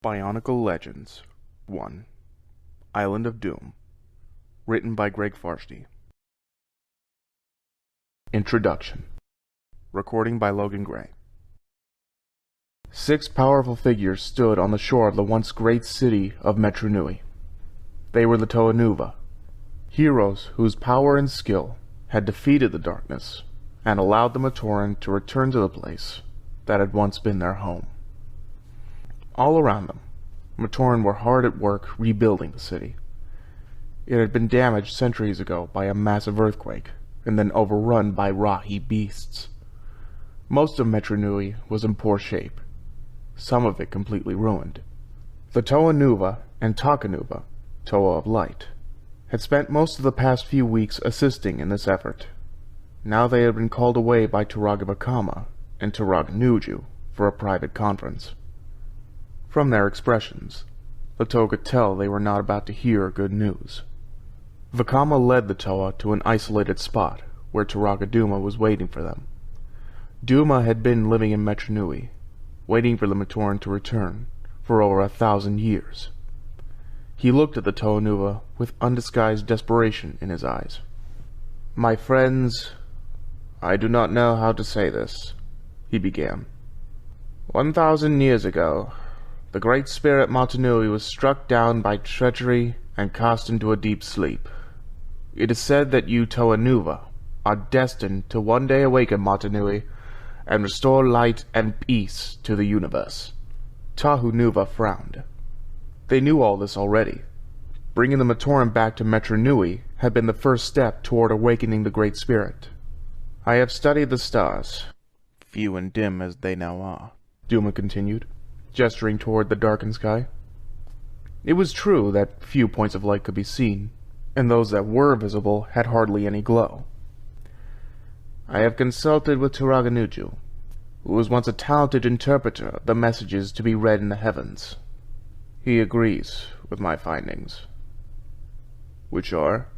Bionicle Legends 1. Island of Doom. Written by Greg Farsty. Introduction. Recording by Logan Gray. 6 powerful figures stood on the shore of the once great city of Imrukii. They were the Toa Nuva, heroes whose power and skill had defeated the darkness and allowed the Matoran to return to the place that had once been their home. All around them, Matoran were hard at work rebuilding the city. It had been damaged centuries ago by a massive earthquake, and then overrun by Rahi beasts. Most of Imrukii was in poor shape, some of it completely ruined. The Toa Nuva and Toa Nuva, Toa of Light, had spent most of the past few weeks assisting in this effort. Now they had been called away by Trajan and Trajan for a private conference. From their expressions, the Toa could tell they were not about to hear good news. Vakama led the Toa to an isolated spot where Trajan was waiting for them. Duma had been living in Imrukii, waiting for the Matoran to return for over 1,000 years. He looked at the Toa Nuva with undisguised desperation in his eyes. "My friends, I do not know how to say this," he began. 1,000 years ago, the great spirit Matoran was struck down by treachery and cast into a deep sleep. It is said that you Toa Nuva are destined to one day awaken Matoran and restore light and peace to the universe. Toa Nuva frowned. They knew all this already. Bringing the Matoran back to Imrukii had been the first step toward awakening the Great Spirit. "I have studied the stars, few and dim as they now are," Duma continued, gesturing toward the darkened sky. It was true that few points of light could be seen, and those that were visible had hardly any glow. "I have consulted with Trajan, who was once a talented interpreter of the messages to be read in the heavens. He agrees with my findings." "Which are?"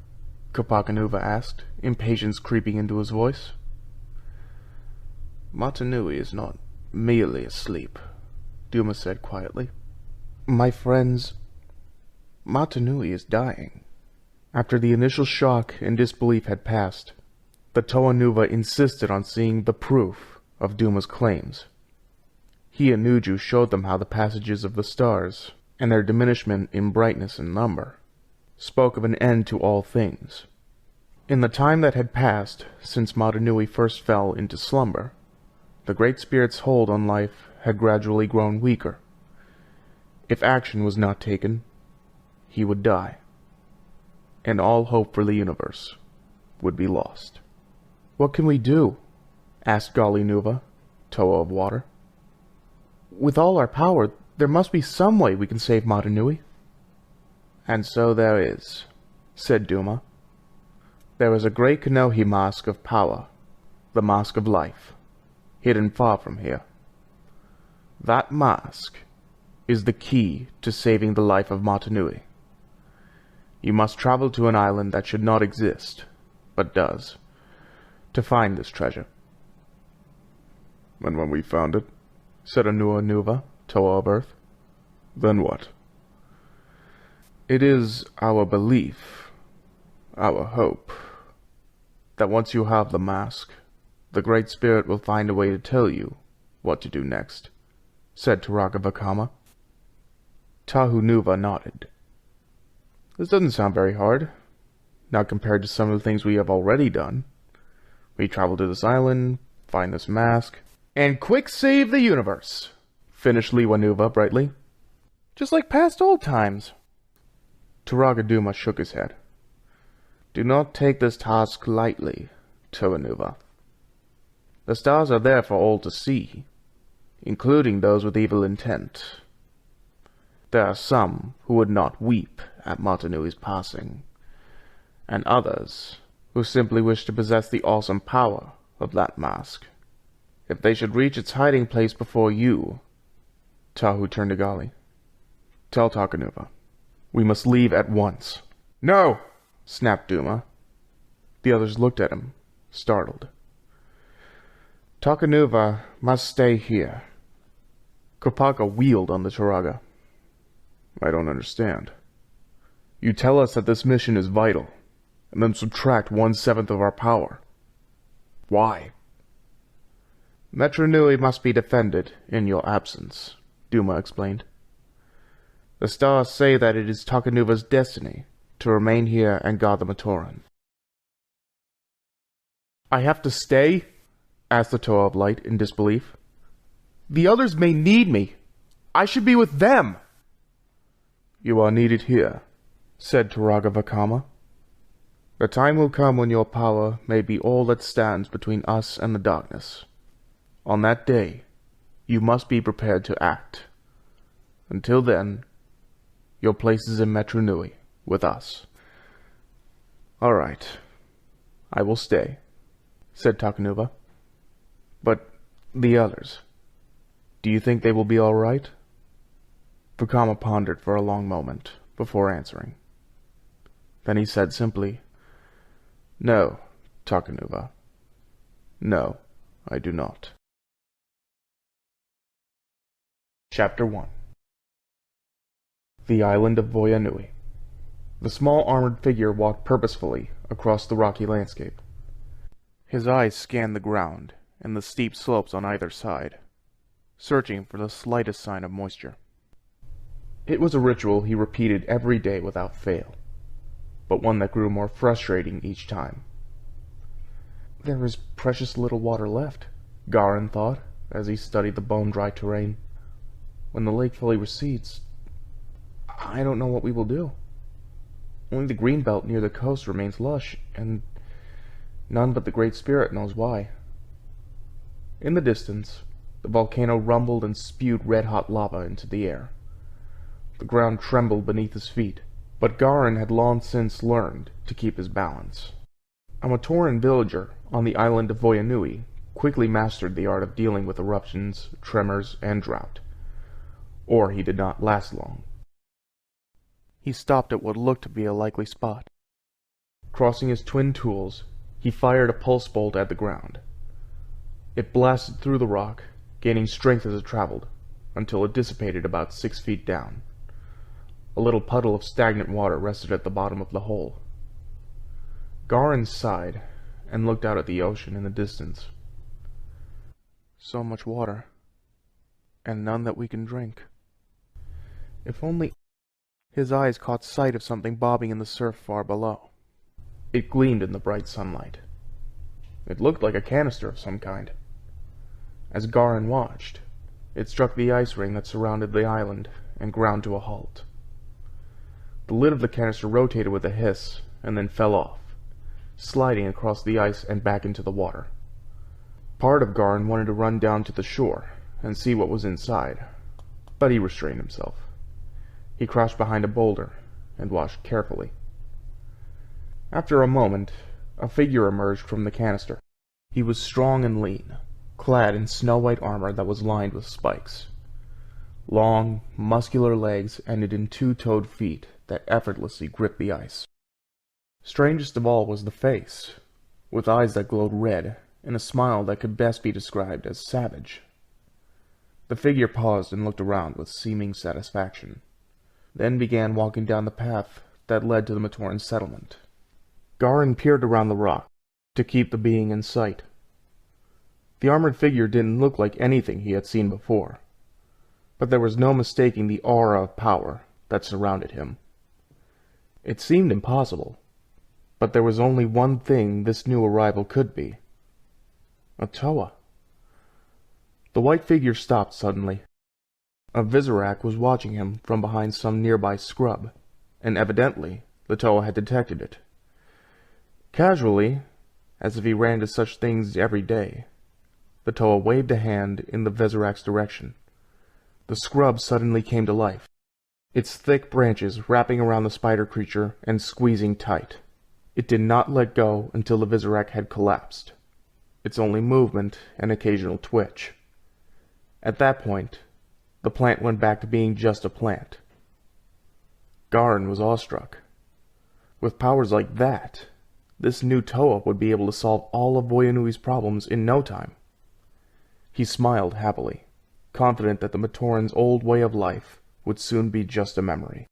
Toa Nuva asked, impatience creeping into his voice. "Matoran is not merely asleep," Duma said quietly. "My friends, Matoran is dying." After the initial shock and disbelief had passed, the Toa Nuva insisted on seeing the proof of Duma's claims. He and Nuju showed them how the passages of the stars, and their diminishment in brightness and number, spoke of an end to all things. In the time that had passed since Matoran first fell into slumber, the Great Spirit's hold on life had gradually grown weaker. If action was not taken, he would die, and all hope for the universe would be lost. "What can we do?" asked Gali Nuva, Toa of Water. "With all our power, there must be some way we can save Matoran." "And so there is," said Duma. "There is a great Kanohi mask of power, the Mask of Life, hidden far from here. That mask is the key to saving the life of Matoran. You must travel to an island that should not exist, but does, to find this treasure." "And when we found it," said Toa Nuva, Toa of Earth, "then what?" "It is our belief, our hope, that once you have the mask, the Great Spirit will find a way to tell you what to do next," said Vakama. Toa Nuva nodded. "This doesn't sound very hard, not compared to some of the things we have already done. We travel to this island, find this mask, and quick save the universe," finished Nuva brightly. "Just like past old times." Trajan shook his head. "Do not take this task lightly, Toa Nuva. The stars are there for all to see, including those with evil intent. There are some who would not weep at Matoran's passing, and others who simply wish to possess the awesome power of that mask. If they should reach its hiding place before you—" Tahu turned to Gali. "Tell Toa Nuva, we must leave at once." "No!" snapped Duma. The others looked at him, startled. "Toa Nuva must stay here." Kopaka wheeled on the Turaga. I don't understand. You tell us that this mission is vital, and then subtract 1/7 of our power. Why? Metru must be defended in your absence, Duma explained. The stars say that it is Toa Nuva's destiny to remain here and guard the Matoran. I have to stay? Asked the Toa of Light in disbelief. The others may need me. I should be with them. You are needed here, said Turaga Vakama. The time will come when your power may be all that stands between us and the darkness. On that day, you must be prepared to act. Until then, your place is in Metru with us. All right, I will stay, said Toa Nuva. But the others, do you think they will be all right? Vakama pondered for a long moment before answering. Then he said simply, No, Toa Nuva. No, I do not. Chapter 1. The Island of Voyanui. The small armored figure walked purposefully across the rocky landscape. His eyes scanned the ground and the steep slopes on either side, searching for the slightest sign of moisture. It was a ritual he repeated every day without fail, but one that grew more frustrating each time. There is precious little water left, Garin thought, as he studied the bone-dry terrain. When the lake fully recedes, I don't know what we will do. Only the green belt near the coast remains lush, and none but the Great Spirit knows why. In the distance, the volcano rumbled and spewed red-hot lava into the air. The ground trembled beneath his feet, but Garin had long since learned to keep his balance. A Matoran villager on the island of Voyanui quickly mastered the art of dealing with eruptions, tremors, and drought, or he did not last long. He stopped at what looked to be a likely spot. Crossing his twin tools, he fired a pulse bolt at the ground. It blasted through the rock, gaining strength as it traveled, until it dissipated about 6 feet down. A little puddle of stagnant water rested at the bottom of the hole. Garin sighed and looked out at the ocean in the distance. So much water, and none that we can drink. If only... His eyes caught sight of something bobbing in the surf far below. It gleamed in the bright sunlight. It looked like a canister of some kind. As Garin watched, it struck the ice ring that surrounded the island and ground to a halt. The lid of the canister rotated with a hiss and then fell off, sliding across the ice and back into the water. Part of Garin wanted to run down to the shore and see what was inside, but he restrained himself. He crouched behind a boulder and watched carefully. After a moment, a figure emerged from the canister. He was strong and lean, clad in snow-white armor that was lined with spikes. Long, muscular legs ended in two-toed feet that effortlessly gripped the ice. Strangest of all was the face, with eyes that glowed red and a smile that could best be described as savage. The figure paused and looked around with seeming satisfaction, then began walking down the path that led to the Matoran settlement. Garin peered around the rock to keep the being in sight. The armored figure didn't look like anything he had seen before, but there was no mistaking the aura of power that surrounded him. It seemed impossible, but there was only one thing this new arrival could be. A Toa. The white figure stopped suddenly. A Visorak was watching him from behind some nearby scrub, and evidently the Toa had detected it. Casually, as if he ran into such things every day, the Toa waved a hand in the Visorak's direction. The scrub suddenly came to life, its thick branches wrapping around the spider creature and squeezing tight. It did not let go until the Visorak had collapsed, its only movement an occasional twitch. At that point, the plant went back to being just a plant. Garin was awestruck. With powers like that, this new Toa would be able to solve all of Voyanui's problems in no time. He smiled happily, confident that the Matoran's old way of life would soon be just a memory.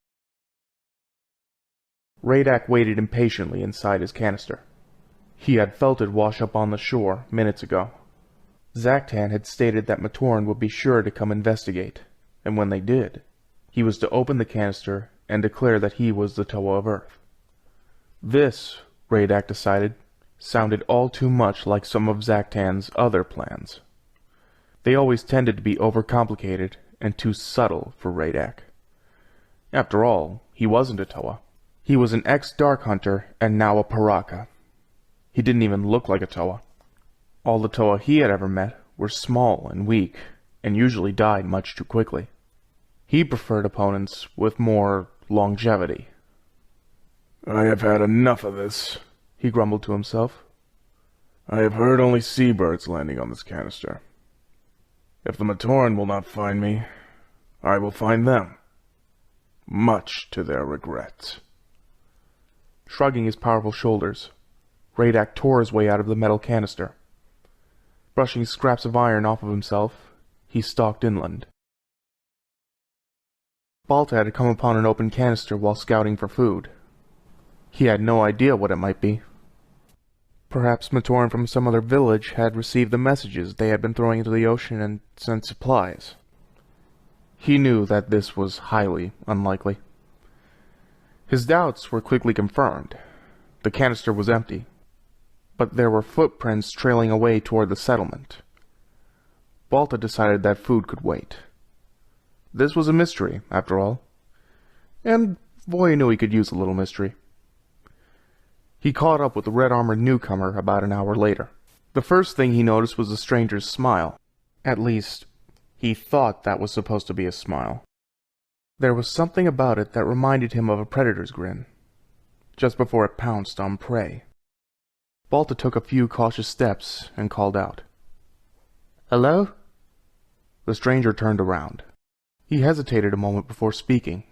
Radak waited impatiently inside his canister. He had felt it wash up on the shore minutes ago. Zaktan had stated that Matoran would be sure to come investigate, and when they did, he was to open the canister and declare that he was the Toa of Earth. This, Radak decided, sounded all too much like some of Zaktan's other plans. They always tended to be overcomplicated and too subtle for Radak. After all, he wasn't a Toa. He was an ex-Dark Hunter and now a Paraka. He didn't even look like a Toa. All the Toa he had ever met were small and weak, and usually died much too quickly. He preferred opponents with more longevity. I have had enough of this, he grumbled to himself. I have heard only seabirds landing on this canister. If the Matoran will not find me, I will find them, much to their regret. Shrugging his powerful shoulders, Radak tore his way out of the metal canister. Brushing scraps of iron off of himself, he stalked inland. Balta had come upon an open canister while scouting for food. He had no idea what it might be. Perhaps Matoran from some other village had received the messages they had been throwing into the ocean and sent supplies. He knew that this was highly unlikely. His doubts were quickly confirmed. The canister was empty, but there were footprints trailing away toward the settlement. Balta decided that food could wait. This was a mystery, after all, and Voyanui could use a little mystery. He caught up with the red-armored newcomer about an hour later. The first thing he noticed was the stranger's smile. At least, he thought that was supposed to be a smile. There was something about it that reminded him of a predator's grin, just before it pounced on prey. Balta took a few cautious steps and called out. "Hello?" The stranger turned around. He hesitated a moment before speaking,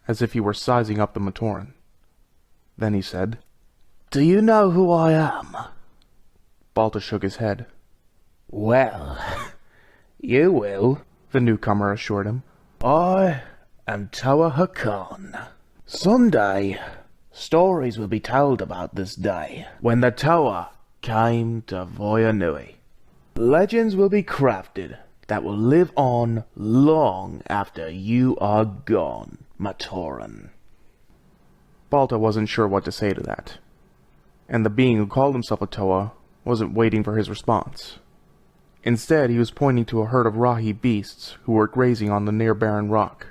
as if he were sizing up the Matoran. Then he said, "Do you know who I am?" Balta shook his head. "Well, you will," the newcomer assured him. "I am Toa Hakan. Someday, stories will be told about this day, when the Toa came to Voyanui. Legends will be crafted that will live on long after you are gone, Matoran." Balta wasn't sure what to say to that, and the being who called himself a Toa wasn't waiting for his response. Instead, he was pointing to a herd of Rahi beasts who were grazing on the near barren rock.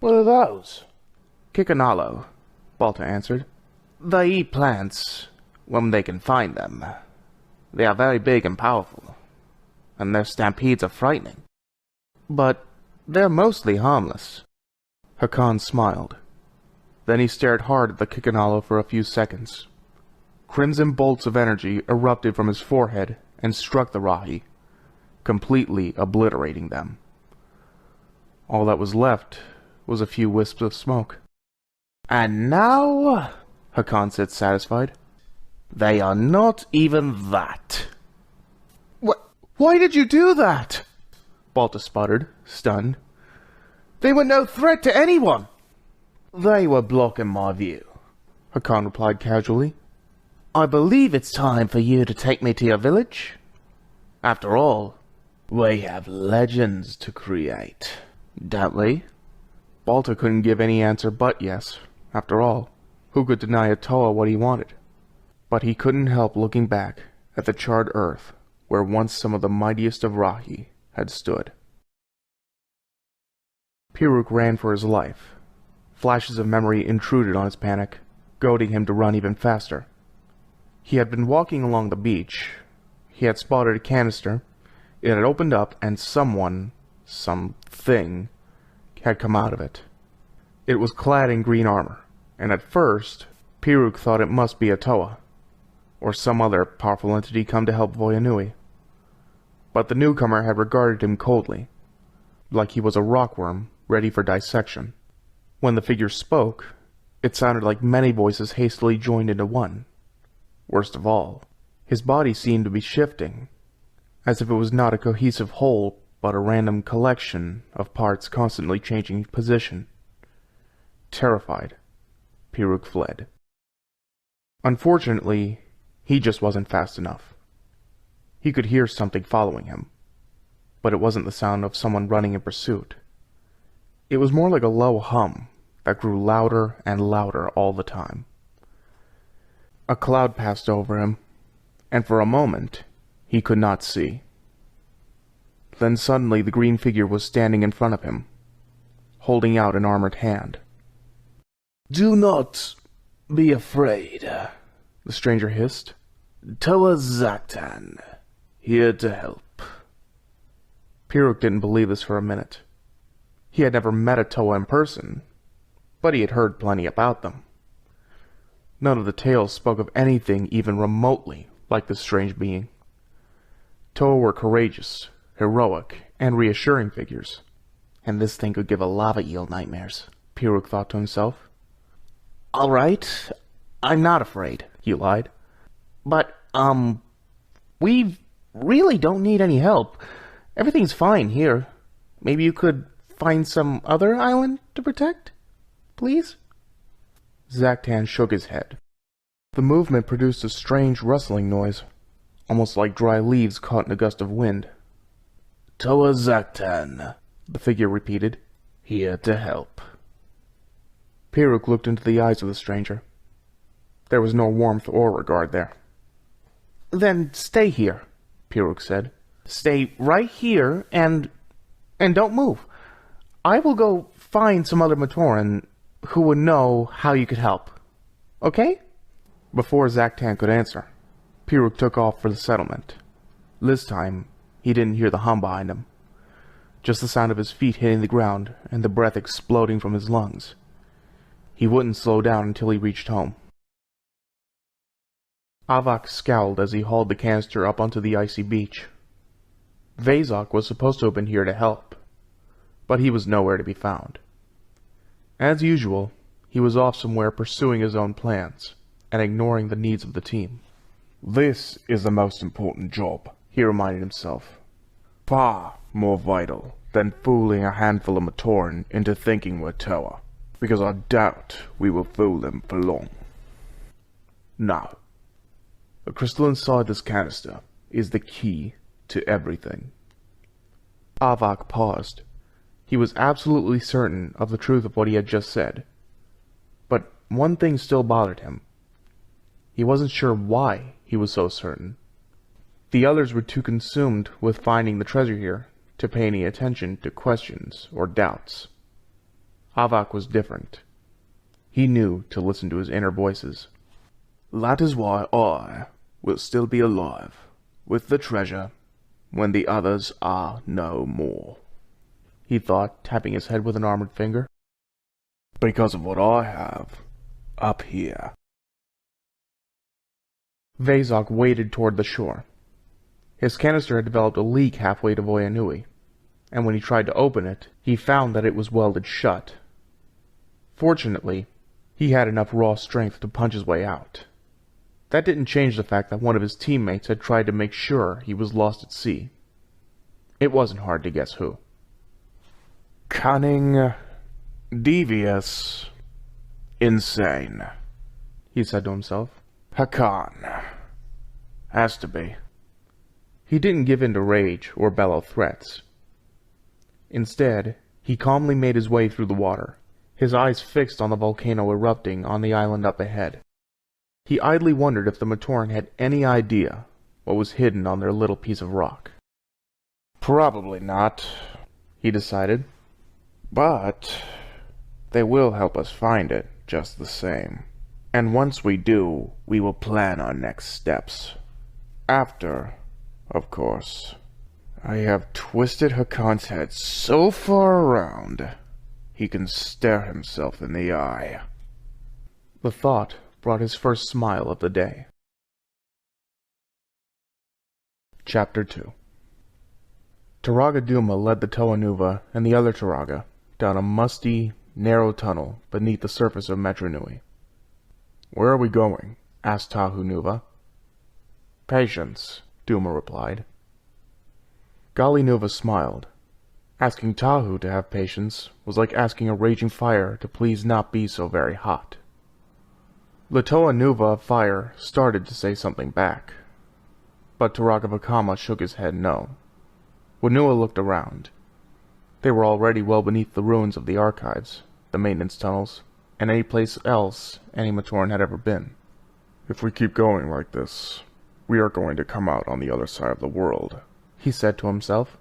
"What are those?" "Kikanalo," Balta answered. "They eat plants when they can find them. They are very big and powerful, and their stampedes are frightening. But they're mostly harmless." Hakan smiled. Then he stared hard at the Kikanalo for a few seconds. Crimson bolts of energy erupted from his forehead and struck the Rahi, completely obliterating them. All that was left was a few wisps of smoke. "And now," Hakan said, satisfied, "they are not even that." Why did you do that?" Balta sputtered, stunned. "They were no threat to anyone." "They were blocking my view," Hakan replied casually. "I believe it's time for you to take me to your village. After all, we have legends to create, don't we?" Balta couldn't give any answer but yes. After all, who could deny a Toa what he wanted? But he couldn't help looking back at the charred earth where once some of the mightiest of Rahi had stood. Piruk ran for his life. Flashes of memory intruded on his panic, goading him to run even faster. He had been walking along the beach. He had spotted a canister. It had opened up, and something, had come out of it. It was clad in green armor, and at first, Piruk thought it must be a Toa, or some other powerful entity come to help Voyanui. But the newcomer had regarded him coldly, like he was a rockworm ready for dissection. When the figure spoke, it sounded like many voices hastily joined into one. Worst of all, his body seemed to be shifting, as if it was not a cohesive whole, but a random collection of parts constantly changing position. Terrified, Piruk fled. Unfortunately, he just wasn't fast enough. He could hear something following him, but it wasn't the sound of someone running in pursuit. It was more like a low hum that grew louder and louder all the time. A cloud passed over him, and for a moment, he could not see. Then suddenly the green figure was standing in front of him, holding out an armored hand. "Do not be afraid," the stranger hissed. "Toa Zaktan, here to help." Piruk didn't believe this for a minute. He had never met a Toa in person, but he had heard plenty about them. None of the tales spoke of anything even remotely like this strange being. Toa were courageous, heroic, and reassuring figures. And this thing could give a lava eel nightmares, Piruk thought to himself. "All right, I'm not afraid," he lied. "But, we really don't need any help. Everything's fine here. Maybe you could find some other island to protect, please?" Zaktan shook his head. The movement produced a strange rustling noise, almost like dry leaves caught in a gust of wind. "Toa Zaktan," the figure repeated, "here to help." Piruk looked into the eyes of the stranger. There was no warmth or regard there. "Then stay here," Piruk said. "Stay right here and don't move. I will go find some other Matoran who would know how you could help. Okay?" Before Zaktan could answer, Piruk took off for the settlement. This time, he didn't hear the hum behind him. Just the sound of his feet hitting the ground and the breath exploding from his lungs. He wouldn't slow down until he reached home. Avak scowled as he hauled the canister up onto the icy beach. Vezok was supposed to have been here to help, but he was nowhere to be found. As usual, he was off somewhere pursuing his own plans and ignoring the needs of the team. This is the most important job, he reminded himself. far more vital than fooling a handful of Matoran into thinking we're Toa, because I doubt we will fool them for long. Now, the crystal inside this canister is the key to everything. Avak paused. He was absolutely certain of the truth of what he had just said. But one thing still bothered him. He wasn't sure why he was so certain. The others were too consumed with finding the treasure here to pay any attention to questions or doubts. Avak was different. He knew to listen to his inner voices. That is why I will still be alive with the treasure when the others are no more, he thought, tapping his head with an armored finger. Because of what I have up here. Vezok waded toward the shore. His canister had developed a leak halfway to Voya Nui, and when he tried to open it, he found that it was welded shut. Fortunately, he had enough raw strength to punch his way out. That didn't change the fact that one of his teammates had tried to make sure he was lost at sea. It wasn't hard to guess who. Cunning, devious, insane, he said to himself. Hakan. Has to be. He didn't give in to rage or bellow threats. Instead, he calmly made his way through the water, his eyes fixed on the volcano erupting on the island up ahead. He idly wondered if the Matoran had any idea what was hidden on their little piece of rock. Probably not, he decided. But they will help us find it just the same. And once we do, we will plan our next steps. After, of course, I have twisted Hakan's head so far around, he can stare himself in the eye. The thought brought his first smile of the day. Chapter 2. Turaga Duma led the Toa Nuva and the other Turaga down a musty, narrow tunnel beneath the surface of Metru Nui. "Where are we going?" asked Tahu Nuva. "Patience," Duma replied. Gali Nuva smiled Asking Tahu to have patience was like asking a raging fire to please not be so very hot. The Toa Nuva of fire started to say something back, but Taragavakama shook his head no. Whenua looked around. They were already well beneath the ruins of the archives, the maintenance tunnels, and any place else any Matoran had ever been. If we keep going like this, we are going to come out on the other side of the world, he said to himself.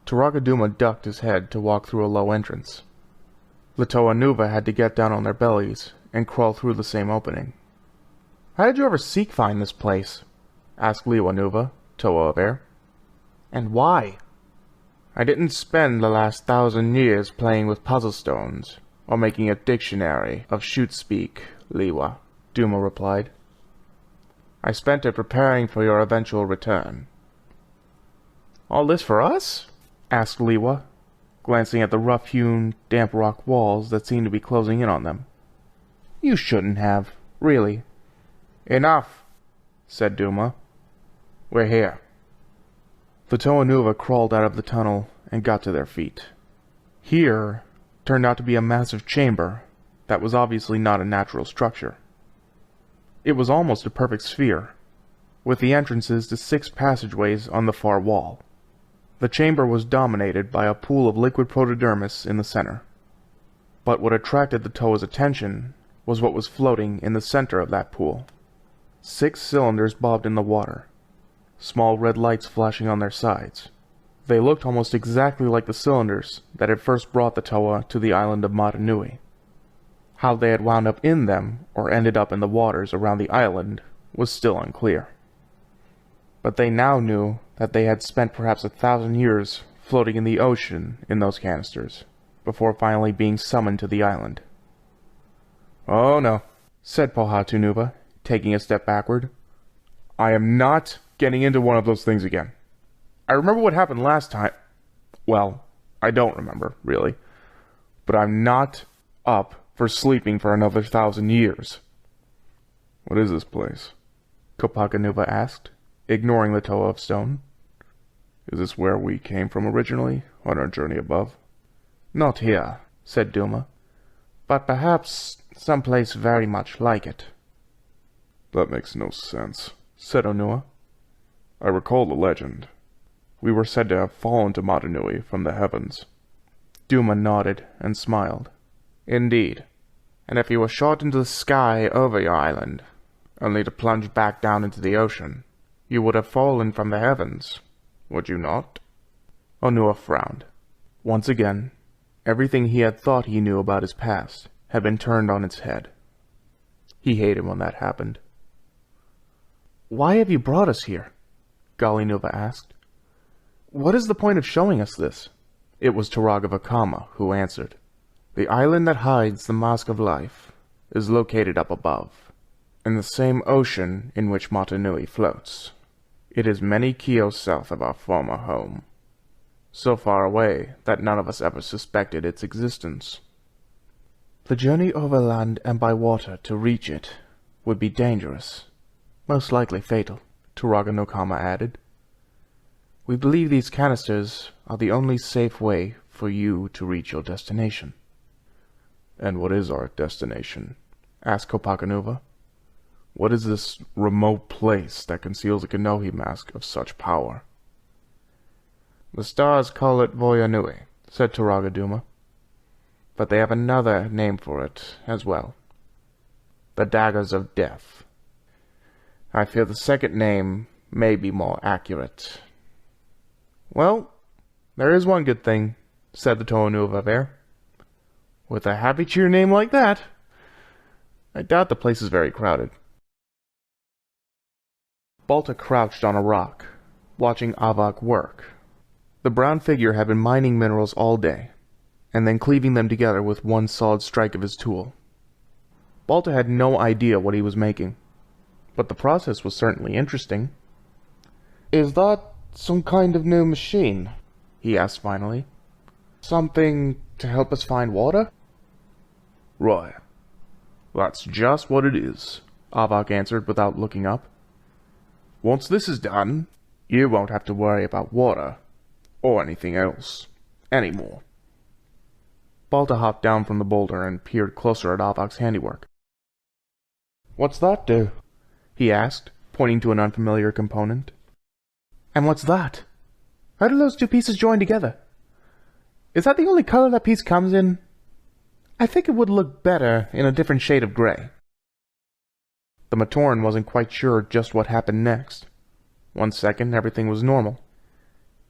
Taragaduma ducked his head to walk through a low entrance. The Toa Nuva had to get down on their bellies and crawl through the same opening. "How did you ever seek find this place?" asked Liwa Nuva, Toa of Air. "And why?" "I didn't spend the last 1,000 years playing with puzzle stones, or making a dictionary of shoot-speak, Liwa," Duma replied. "I spent it preparing for your eventual return." "All this for us?" asked Liwa, glancing at the rough-hewn, damp rock walls that seemed to be closing in on them. "You shouldn't have, really." "Enough," said Duma. "We're here." The Toa Nuva crawled out of the tunnel and got to their feet. Here turned out to be a massive chamber that was obviously not a natural structure. It was almost a perfect sphere, with the entrances to 6 passageways on the far wall. The chamber was dominated by a pool of liquid protodermis in the center. But what attracted the Toa's attention was what was floating in the center of that pool. 6 cylinders bobbed in the water, small red lights flashing on their sides. They looked almost exactly like the cylinders that had first brought the Toa to the island of Motunui. How they had wound up in them, or ended up in the waters around the island, was still unclear. But they now knew that they had spent perhaps 1,000 years floating in the ocean in those canisters, before finally being summoned to the island. "Oh no," said Pohatu Nuva, taking a step backward. "I am not getting into one of those things again. I remember what happened last time. Well, I don't remember, really. But I'm not up for sleeping for another 1,000 years. "What is this place?" Kopaka Nuva asked, ignoring the Toa of stone. "Is this where we came from originally, on our journey above?" "Not here," said Duma, "but perhaps someplace very much like it." "That makes no sense," said Onua. "I recall the legend. We were said to have fallen to Motunui from the heavens." Duma nodded and smiled. "Indeed. And if you were shot into the sky over your island, only to plunge back down into the ocean, you would have fallen from the heavens, would you not?" Onua frowned. Once again, everything he had thought he knew about his past had been turned on its head. He hated when that happened. "Why have you brought us here?" Gali Nuva asked. "What is the point of showing us this?" It was Taragavakama who answered. "The island that hides the mask of life is located up above, in the same ocean in which Motunui floats. It is many kios south of our former home, so far away that none of us ever suspected its existence. The journey over land and by water to reach it would be dangerous, most likely fatal," Taraganokama added. "We believe these canisters are the only safe way for you to reach your destination." "And what is our destination?" asked Kopaka Nuva. "What is this remote place that conceals a Kanohi mask of such power?" "The stars call it Voyanui," said Taragaduma. "But they have another name for it as well. The Daggers of Death. I fear the second name may be more accurate." "Well, there is one good thing," said the Toa Nuva of Air. "With a happy cheer name like that, I doubt the place is very crowded." Balta crouched on a rock, watching Avak work. The brown figure had been mining minerals all day, and then cleaving them together with one solid strike of his tool. Balta had no idea what he was making, but the process was certainly interesting. "Is that some kind of new machine?" he asked finally. "Something to help us find water?" "Right. That's just what it is," Avak answered without looking up. "Once this is done, you won't have to worry about water, or anything else, anymore. Balta hopped down from the boulder and peered closer at Avok's handiwork. "What's that do?" he asked, pointing to an unfamiliar component. "And what's that? How do those two pieces join together? Is that the only color that piece comes in? I think it would look better in a different shade of gray." The Matoran wasn't quite sure just what happened next. One second, everything was normal,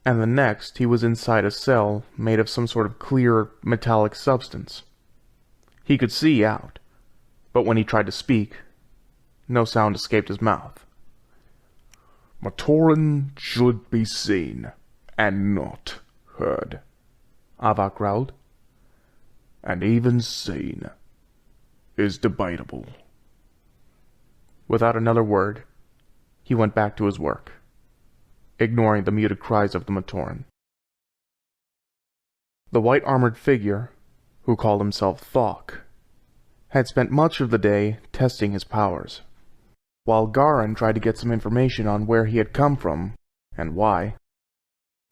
and the next, he was inside a cell made of some sort of clear, metallic substance. He could see out, but when he tried to speak, no sound escaped his mouth. "Matoran should be seen, and not heard," Avok growled. "And even seen is debatable." Without another word, he went back to his work, ignoring the muted cries of the Matoran. The white-armored figure, who called himself Thok, had spent much of the day testing his powers. While Garin tried to get some information on where he had come from and why,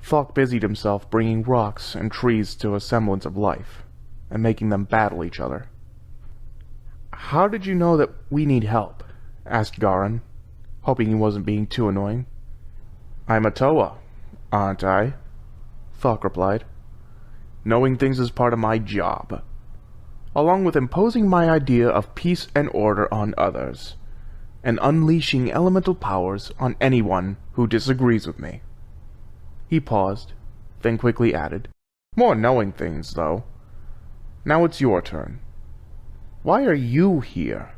Thok busied himself bringing rocks and trees to a semblance of life and making them battle each other. "How did you know that we need help?" asked Garin, hoping he wasn't being too annoying. "I'm a Toa, aren't I?" Thok replied. "Knowing things is part of my job, along with imposing my idea of peace and order on others, and unleashing elemental powers on anyone who disagrees with me." He paused, then quickly added, "More knowing things, though. Now it's your turn. Why are you here?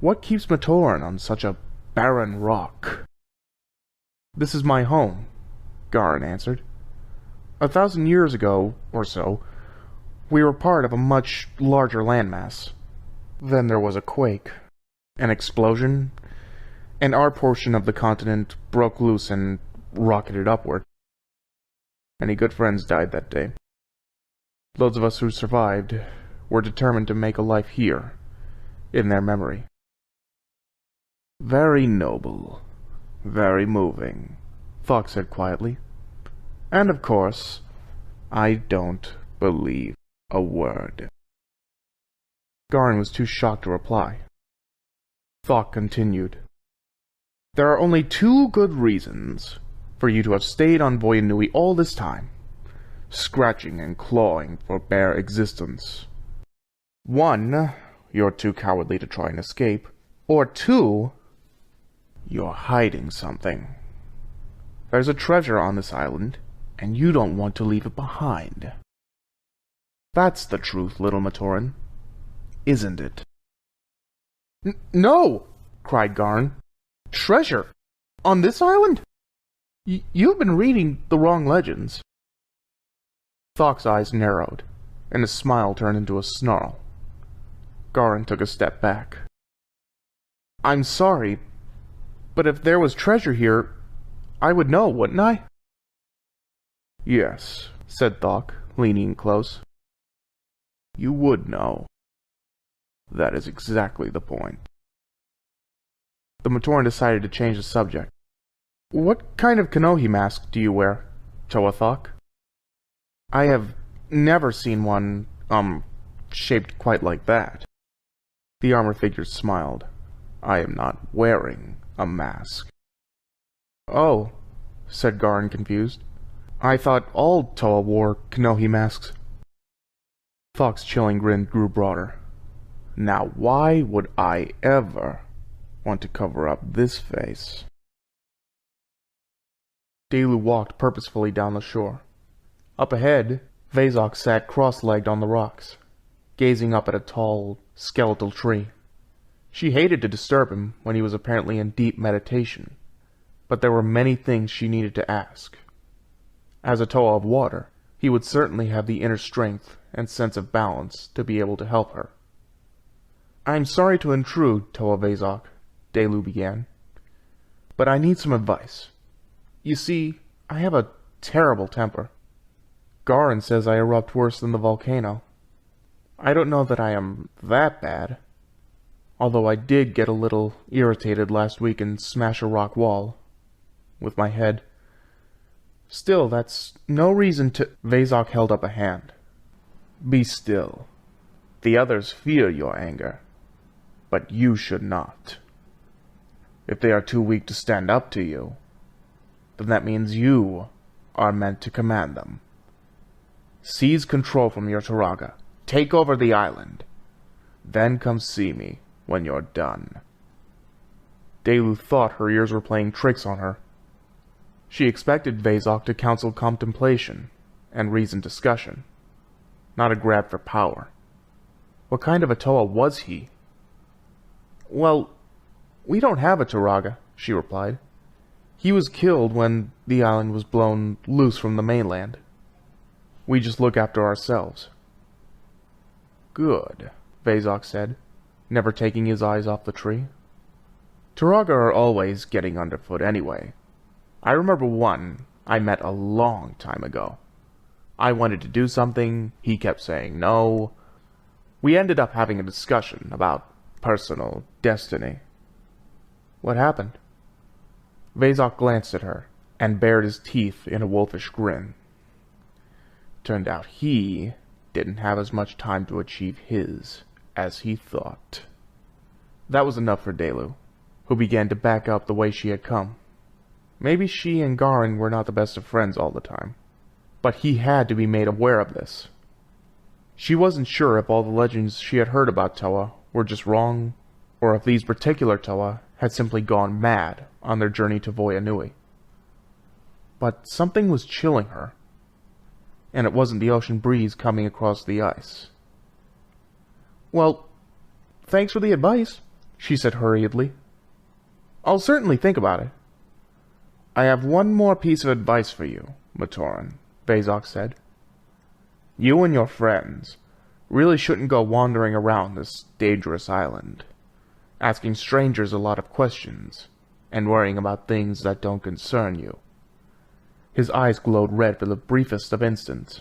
What keeps Matoran on such a barren rock?" "This is my home," Garin answered. 1,000 years ago, or so, we were part of a much larger landmass. Then there was a quake, an explosion, and our portion of the continent broke loose and rocketed upward. Many good friends died that day. Those of us who survived were determined to make a life here, in their memory. "Very noble, very moving," Thok said quietly. "And of course, I don't believe a word." Garin was too shocked to reply. Thok continued. "There are only two good reasons for you to have stayed on Voyanui all this time, scratching and clawing for bare existence. One, you're too cowardly to try and escape, or two, you're hiding something. There's a treasure on this island, and you don't want to leave it behind. That's the truth, little Matoran, isn't it?" "No!" cried Garin. "Treasure? On this island? You've been reading the wrong legends." Thok's eyes narrowed, and his smile turned into a snarl. Garin took a step back. "I'm sorry, but if there was treasure here, I would know, wouldn't I?" "Yes," said Thok, leaning close. "You would know. That is exactly the point." The Matoran decided to change the subject. "What kind of Kanohi mask do you wear, Toa Thok? I have never seen one, shaped quite like that." The armor figure smiled. "I am not wearing a mask." "Oh," said Garin, confused. "I thought all Toa wore Kanohi masks." Thok's chilling grin grew broader. "Now why would I ever want to cover up this face?" Delu walked purposefully down the shore. Up ahead, Vezok sat cross-legged on the rocks, gazing up at a tall, skeletal tree. She hated to disturb him when he was apparently in deep meditation, but there were many things she needed to ask. As a Toa of water, he would certainly have the inner strength and sense of balance to be able to help her. "I'm sorry to intrude, Toa Vezok," Delu began, "but I need some advice. You see, I have a terrible temper. Garin says I erupt worse than the volcano. I don't know that I am that bad, although I did get a little irritated last week and smash a rock wall with my head. Still, that's no reason to... Vezok held up a hand. Be still. The others fear your anger, but you should not. If they are too weak to stand up to you, then that means you are meant to command them. Seize control from your Turaga. Take over the island. Then come see me when you're done. Delu thought her ears were playing tricks on her. She expected Vezok to counsel contemplation and reasoned discussion, not a grab for power. What kind of a Toa was he? Well, we don't have a Turaga, she replied. He was killed when the island was blown loose from the mainland. We just look after ourselves. Good, Vezok said, never taking his eyes off the tree. Turaga are always getting underfoot anyway. I remember one I met a long time ago. I wanted to do something, he kept saying no. We ended up having a discussion about personal destiny. What happened? Vezok glanced at her and bared his teeth in a wolfish grin. Turned out he didn't have as much time to achieve his as he thought. That was enough for Delu, who began to back up the way she had come. Maybe she and Garin were not the best of friends all the time, but he had to be made aware of this. She wasn't sure if all the legends she had heard about Toa were just wrong, or if these particular Toa had simply gone mad on their journey to Voya Nui. But something was chilling her, and it wasn't the ocean breeze coming across the ice. Well, thanks for the advice, she said hurriedly. I'll certainly think about it. I have one more piece of advice for you, Matoran, Vezok said. You and your friends really shouldn't go wandering around this dangerous island, asking strangers a lot of questions, and worrying about things that don't concern you. His eyes glowed red for the briefest of instants.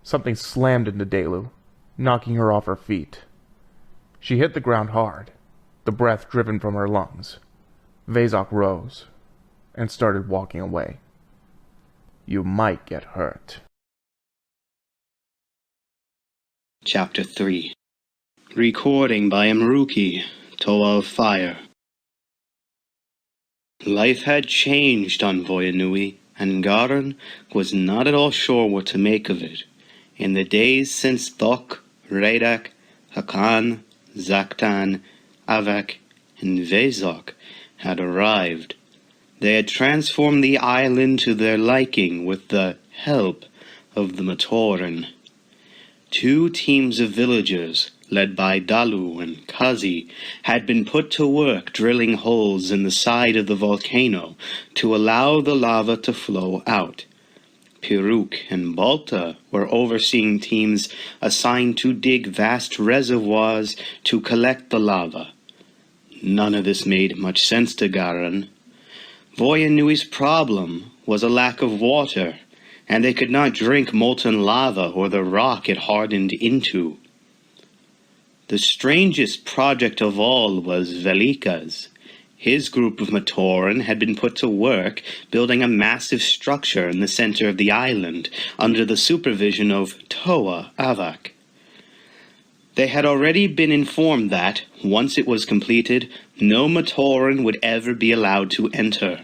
Something slammed into Delu, knocking her off her feet. She hit the ground hard, the breath driven from her lungs. Vezok rose and started walking away. You might get hurt. Chapter 3. Recording by Imrukii, Toa of Fire. Life had changed on Voya Nui, and Garin was not at all sure what to make of it. In the days since Thok, Radak, Hakan, Zaktan, Avak, and Vezok had arrived, they had transformed the island to their liking with the help of the Matoran. 2 teams of villagers, led by Dalu and Kazi, had been put to work drilling holes in the side of the volcano to allow the lava to flow out. Piruk and Balta were overseeing teams assigned to dig vast reservoirs to collect the lava. None of this made much sense to Garin. Voya Nui's problem was a lack of water, and they could not drink molten lava or the rock it hardened into. The strangest project of all was Velika's. His group of Matoran had been put to work building a massive structure in the center of the island under the supervision of Toa Avak. They had already been informed that, once it was completed, no Matoran would ever be allowed to enter.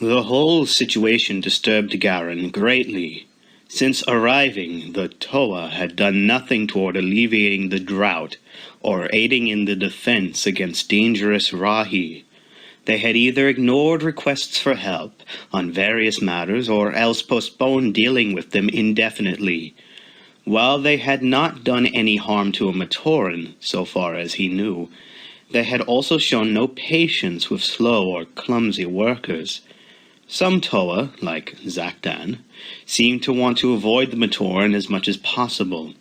The whole situation disturbed Garin greatly. Since arriving, the Toa had done nothing toward alleviating the drought or aiding in the defense against dangerous Rahi. They had either ignored requests for help on various matters or else postponed dealing with them indefinitely. While they had not done any harm to a Matoran, so far as he knew, they had also shown no patience with slow or clumsy workers. Some Toa, like Zakdan, seemed to want to avoid the Matoran as much as possible.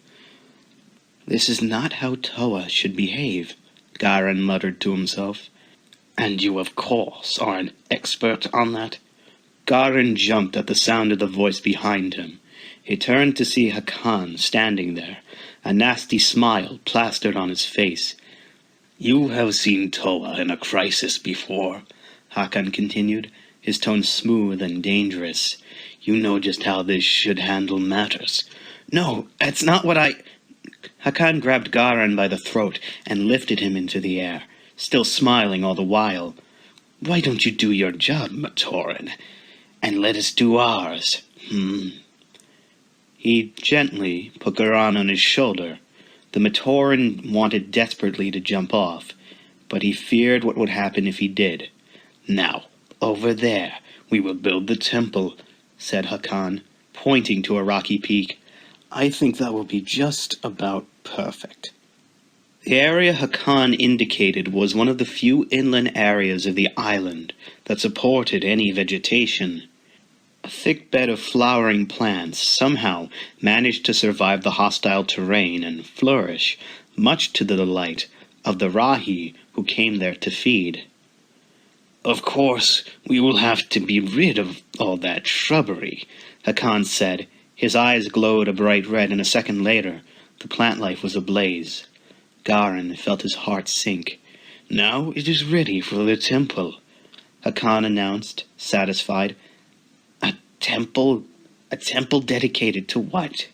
This is not how Toa should behave, Garin muttered to himself. And you, of course, are an expert on that? Garin jumped at the sound of the voice behind him. He turned to see Hakan standing there, a nasty smile plastered on his face. You have seen Toa in a crisis before, Hakan continued. his tone smooth and dangerous. "You know just how this should handle matters." "No, that's not what I—" Hakan grabbed Garan by the throat and lifted him into the air, still smiling all the while. "Why don't you do your job, Matoran, and let us do ours, He gently put Garan on his shoulder. The Matoran wanted desperately to jump off, but he feared what would happen if he did. "Now, over there, we will build the temple," said Hakan, pointing to a rocky peak. "I think that will be just about perfect." The area Hakan indicated was one of the few inland areas of the island that supported any vegetation. A thick bed of flowering plants somehow managed to survive the hostile terrain and flourish, much to the delight of the Rahi who came there to feed. "Of course, we will have to be rid of all that shrubbery," Hakan said. His eyes glowed a bright red, and a second later, the plant life was ablaze. Garan felt his heart sink. "Now it is ready for the temple," Hakan announced, satisfied. A temple dedicated to what?"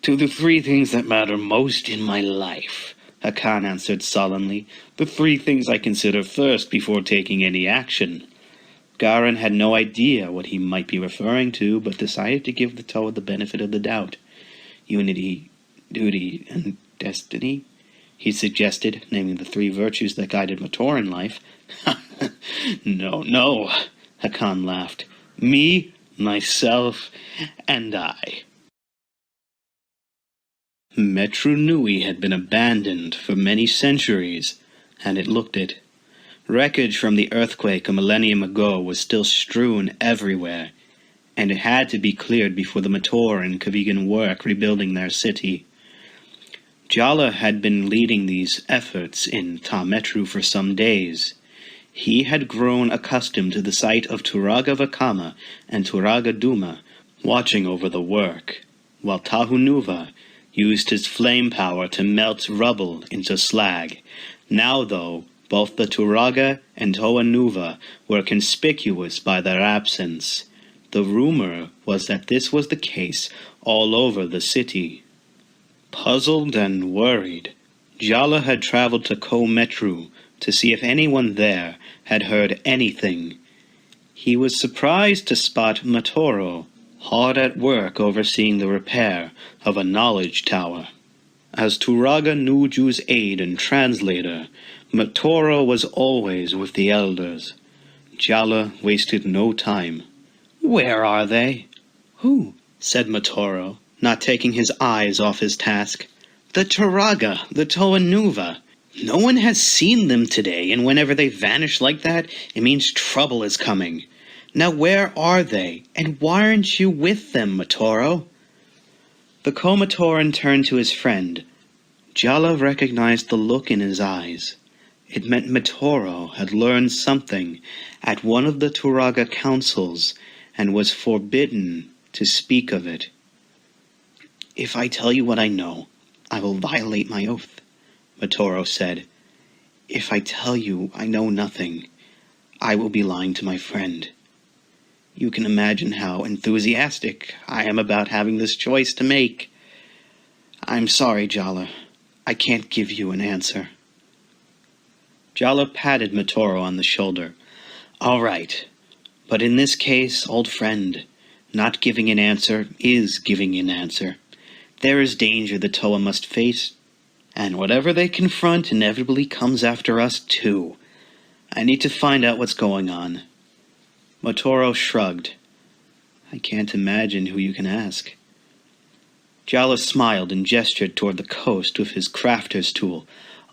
"To the three things that matter most in my life," Hakan answered solemnly. "The three things I consider first before taking any action." Garan had no idea what he might be referring to, but decided to give the Toa the benefit of the doubt. "Unity, duty, and destiny," he suggested, naming the three virtues that guided Matoran life. No, Hakan laughed. "Me, myself, and I." Metru Nui had been abandoned for many centuries, and it looked it. Wreckage from the earthquake a millennium ago was still strewn everywhere, and it had to be cleared before the Matoran could begin work rebuilding their city. Jala had been leading these efforts in Ta Metru for some days. He had grown accustomed to the sight of Turaga Vakama and Turaga Duma watching over the work, while Toa Nuva used his flame power to melt rubble into slag. Now, though, both the Turaga and Toa Nuva were conspicuous by their absence. The rumor was that this was the case all over the city. Puzzled and worried, Jala had traveled to Ko Metru to see if anyone there had heard anything. He was surprised to spot Matoro hard at work overseeing the repair of a knowledge tower. As Turaga Nuju's aide and translator, Matoro was always with the elders. Jala wasted no time. "Where are they?" "Who?" said Matoro, not taking his eyes off his task. "The Turaga, the Toa Nuva. No one has seen them today, and whenever they vanish like that, it means trouble is coming. Now where are they, and why aren't you with them, Matoro?" The Komatoran turned to his friend. Jala recognized the look in his eyes. It meant Matoro had learned something at one of the Turaga councils and was forbidden to speak of it. "If I tell you what I know, I will violate my oath," Matoro said. "If I tell you I know nothing, I will be lying to my friend. You can imagine how enthusiastic I am about having this choice to make. I'm sorry, Jala. I can't give you an answer." Jala patted Matoro on the shoulder. "All right, but in this case, old friend, not giving an answer is giving an answer. There is danger the Toa must face, and whatever they confront inevitably comes after us too. I need to find out what's going on." Matoro shrugged. "I can't imagine who you can ask." Jala smiled and gestured toward the coast with his crafter's tool.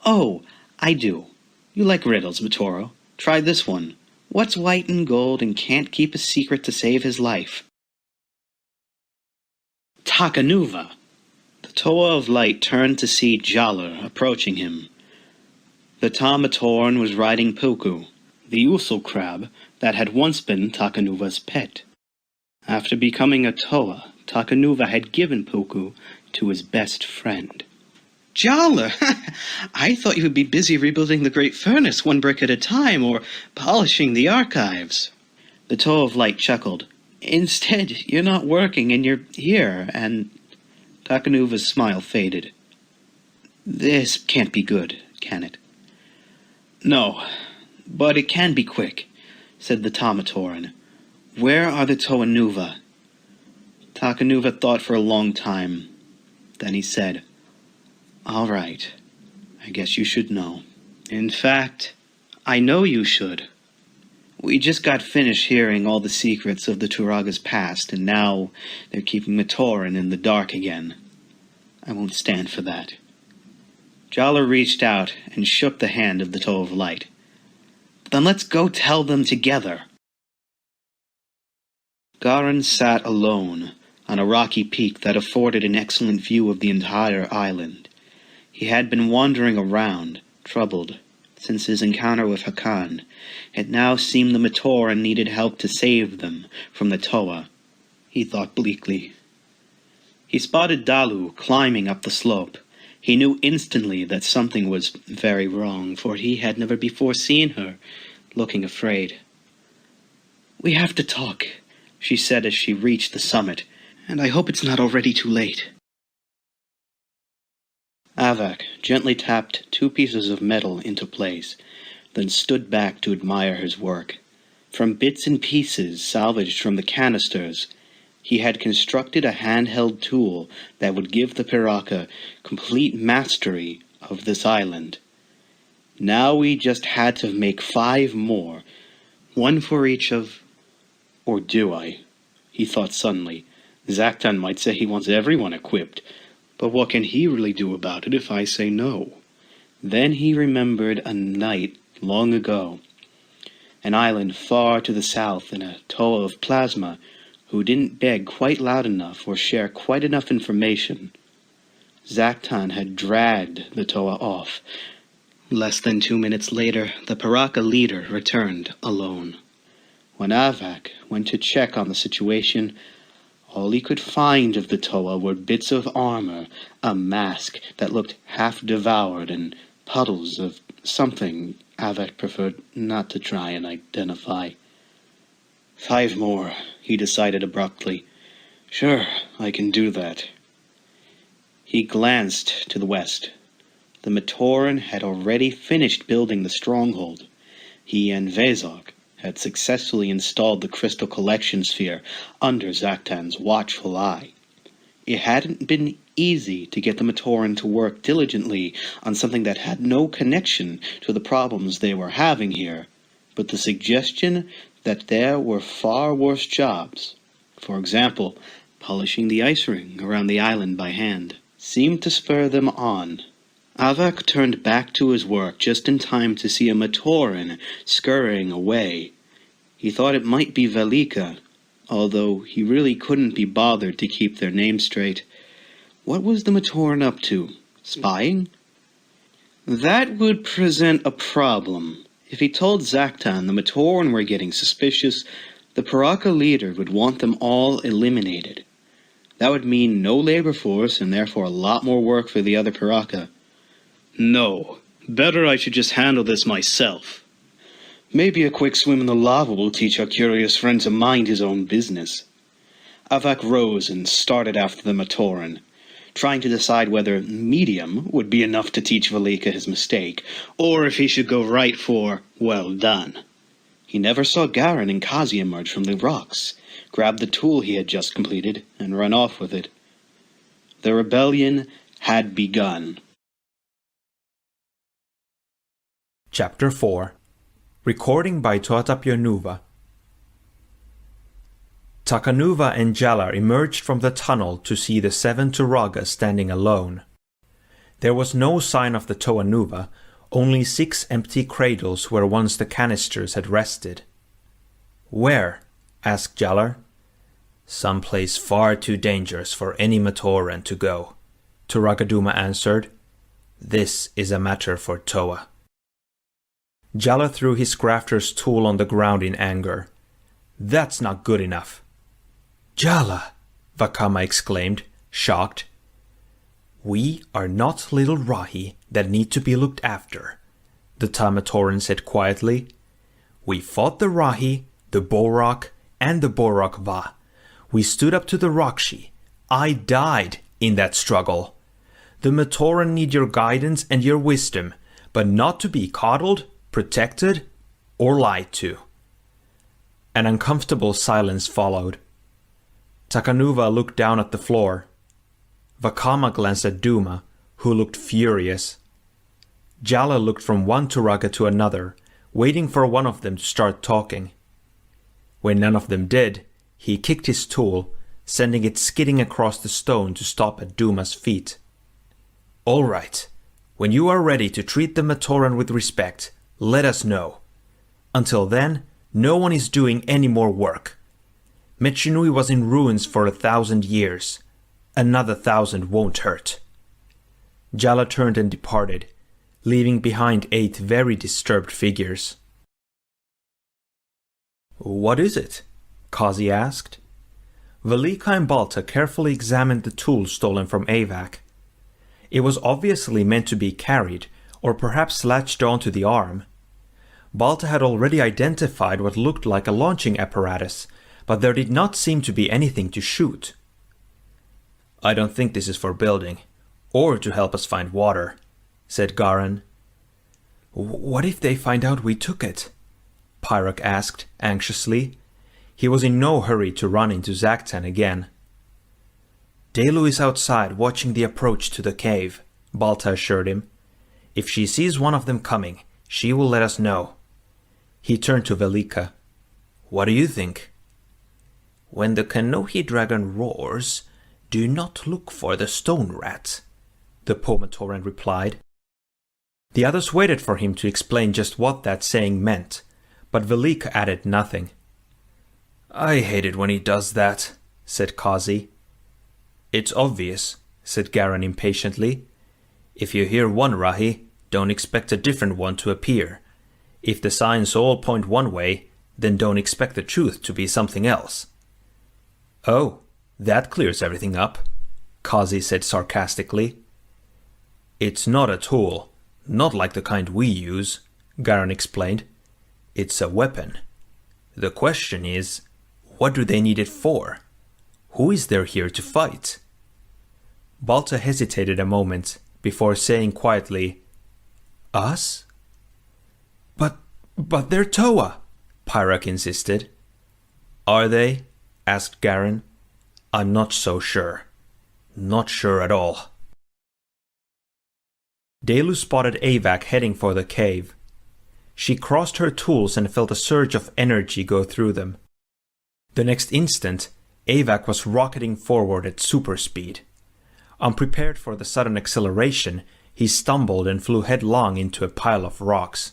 "Oh, I do. You like riddles, Matoro. Try this one. What's white and gold and can't keep a secret to save his life?" "Toa Nuva." The Toa of Light turned to see Jala approaching him. The Matoran was riding Puku, the usul crab that had once been Toa Nuva's pet. After becoming a Toa, Toa Nuva had given Puku to his best friend. "Jala, I thought you would be busy rebuilding the Great Furnace one brick at a time, or polishing the archives." The Toe of Light chuckled. Instead, you're not working and you're here, and Toa Nuva's smile faded. This can't be good, can it? No, but it can be quick, said the Matoran. Where are the Toa Nuva? Toa Nuva thought for a long time. Then he said, All right, I guess you should know. In fact, I know you should. We just got finished hearing all the secrets of the Turaga's past, and now they're keeping Matoran in the dark again. I won't stand for that. Jaller reached out and shook the hand of the Toe of Light. Then let's go tell them together. Garin sat alone on a rocky peak that afforded an excellent view of the entire island. He had been wandering around, troubled, since his encounter with Hakan. It now seemed the Matoran needed help to save them from the Toa. He thought bleakly. He spotted Dalu climbing up the slope. He knew instantly that something was very wrong, for he had never before seen her looking afraid. We have to talk, she said as she reached the summit, and I hope it's not already too late. Avak gently tapped 2 pieces of metal into place, then stood back to admire his work. From bits and pieces salvaged from the canisters, he had constructed a handheld tool that would give the Piraka complete mastery of this island. Now we just had to make 5 more, 1 for each of... Or do I? He thought suddenly. Zaktan might say he wants everyone equipped, but what can he really do about it if I say no? Then he remembered a night long ago, an island far to the south in a Toa of plasma who didn't beg quite loud enough or share quite enough information. Zaktan had dragged the Toa off. Less than 2 minutes later, the Piraka leader returned alone. When Avak went to check on the situation, all he could find of the Toa were bits of armor, a mask that looked half-devoured, and puddles of something Avak preferred not to try and identify. 5 more, he decided abruptly. Sure, I can do that. He glanced to the west. The Matoran had already finished building the stronghold. He and Vezog had successfully installed the crystal collection sphere under Zaktan's watchful eye. It hadn't been easy to get the Matoran to work diligently on something that had no connection to the problems they were having here, but the suggestion that there were far worse jobs, for example, polishing the ice ring around the island by hand, seemed to spur them on. Avak turned back to his work just in time to see a Matoran scurrying away. He thought it might be Velika, although he really couldn't be bothered to keep their names straight. What was the Matoran up to? Spying? That would present a problem. If he told Zaktan the Matoran were getting suspicious, the Piraka leader would want them all eliminated. That would mean no labor force and therefore a lot more work for the other Piraka. No, better I should just handle this myself. Maybe a quick swim in the lava will teach our curious friend to mind his own business. Avak rose and started after the Matoran, trying to decide whether medium would be enough to teach Velika his mistake, or if he should go right for well done. He never saw Garin and Kazi emerge from the rocks, grab the tool he had just completed, and run off with it. The rebellion had begun. Chapter 4. Recording by Toatapio Nuva. Toa Nuva and Jalar emerged from the tunnel to see the 7 Turagas standing alone. There was no sign of the Toa Nuva, only 6 empty cradles where once the canisters had rested. "Where?" asked Jalar. "Someplace far too dangerous for any Matoran to go," Turagaduma answered. "This is a matter for Toa." Jalar threw his crafter's tool on the ground in anger. "That's not good enough." "Jala!" Vakama exclaimed, shocked. "We are not little Rahi that need to be looked after," the Matoran said quietly. "We fought the Rahi, the Borok, and the Borok Va. We stood up to the Rakshi. I died in that struggle. The Matoran need your guidance and your wisdom, but not to be coddled, protected, or lied to." An uncomfortable silence followed. Takanuva looked down at the floor. Vakama glanced at Duma, who looked furious. Jala looked from one Turaga to another, waiting for one of them to start talking. When none of them did, he kicked his tool, sending it skidding across the stone to stop at Duma's feet. "All right. When you are ready to treat the Matoran with respect, let us know. Until then, no one is doing any more work. Metchnui was in ruins for 1,000 years. Another 1,000 won't hurt." Jala turned and departed, leaving behind 8 very disturbed figures. "What is it?" Kazi asked. Velika and Balta carefully examined the tool stolen from Avak. It was obviously meant to be carried, or perhaps latched onto the arm. Balta had already identified what looked like a launching apparatus, but there did not seem to be anything to shoot. "I don't think this is for building, or to help us find water," said Garan. "What if they find out we took it?" Pyrak asked, anxiously. He was in no hurry to run into Zaktan again. "Delu is outside watching the approach to the cave," Balta assured him. "If she sees one of them coming, she will let us know." He turned to Velika. "What do you think?" "When the Kanohi dragon roars, do not look for the stone rat," the Pomatoran replied. The others waited for him to explain just what that saying meant, but Velika added nothing. "I hate it when he does that," said Kazi. "It's obvious," said Garan impatiently. "If you hear one Rahi, don't expect a different one to appear. If the signs all point one way, then don't expect the truth to be something else." "Oh, that clears everything up," Kazi said sarcastically. "It's not a tool, not like the kind we use," Garan explained. "It's a weapon. The question is, what do they need it for? Who is there here to fight?" Balta hesitated a moment before saying quietly, "Us?" But they're Toa," Pyrak insisted. "Are they?" asked Garan. "I'm not so sure. Not sure at all." Delu spotted Avak heading for the cave. She crossed her tools and felt a surge of energy go through them. The next instant, Avak was rocketing forward at super speed. Unprepared for the sudden acceleration, he stumbled and flew headlong into a pile of rocks.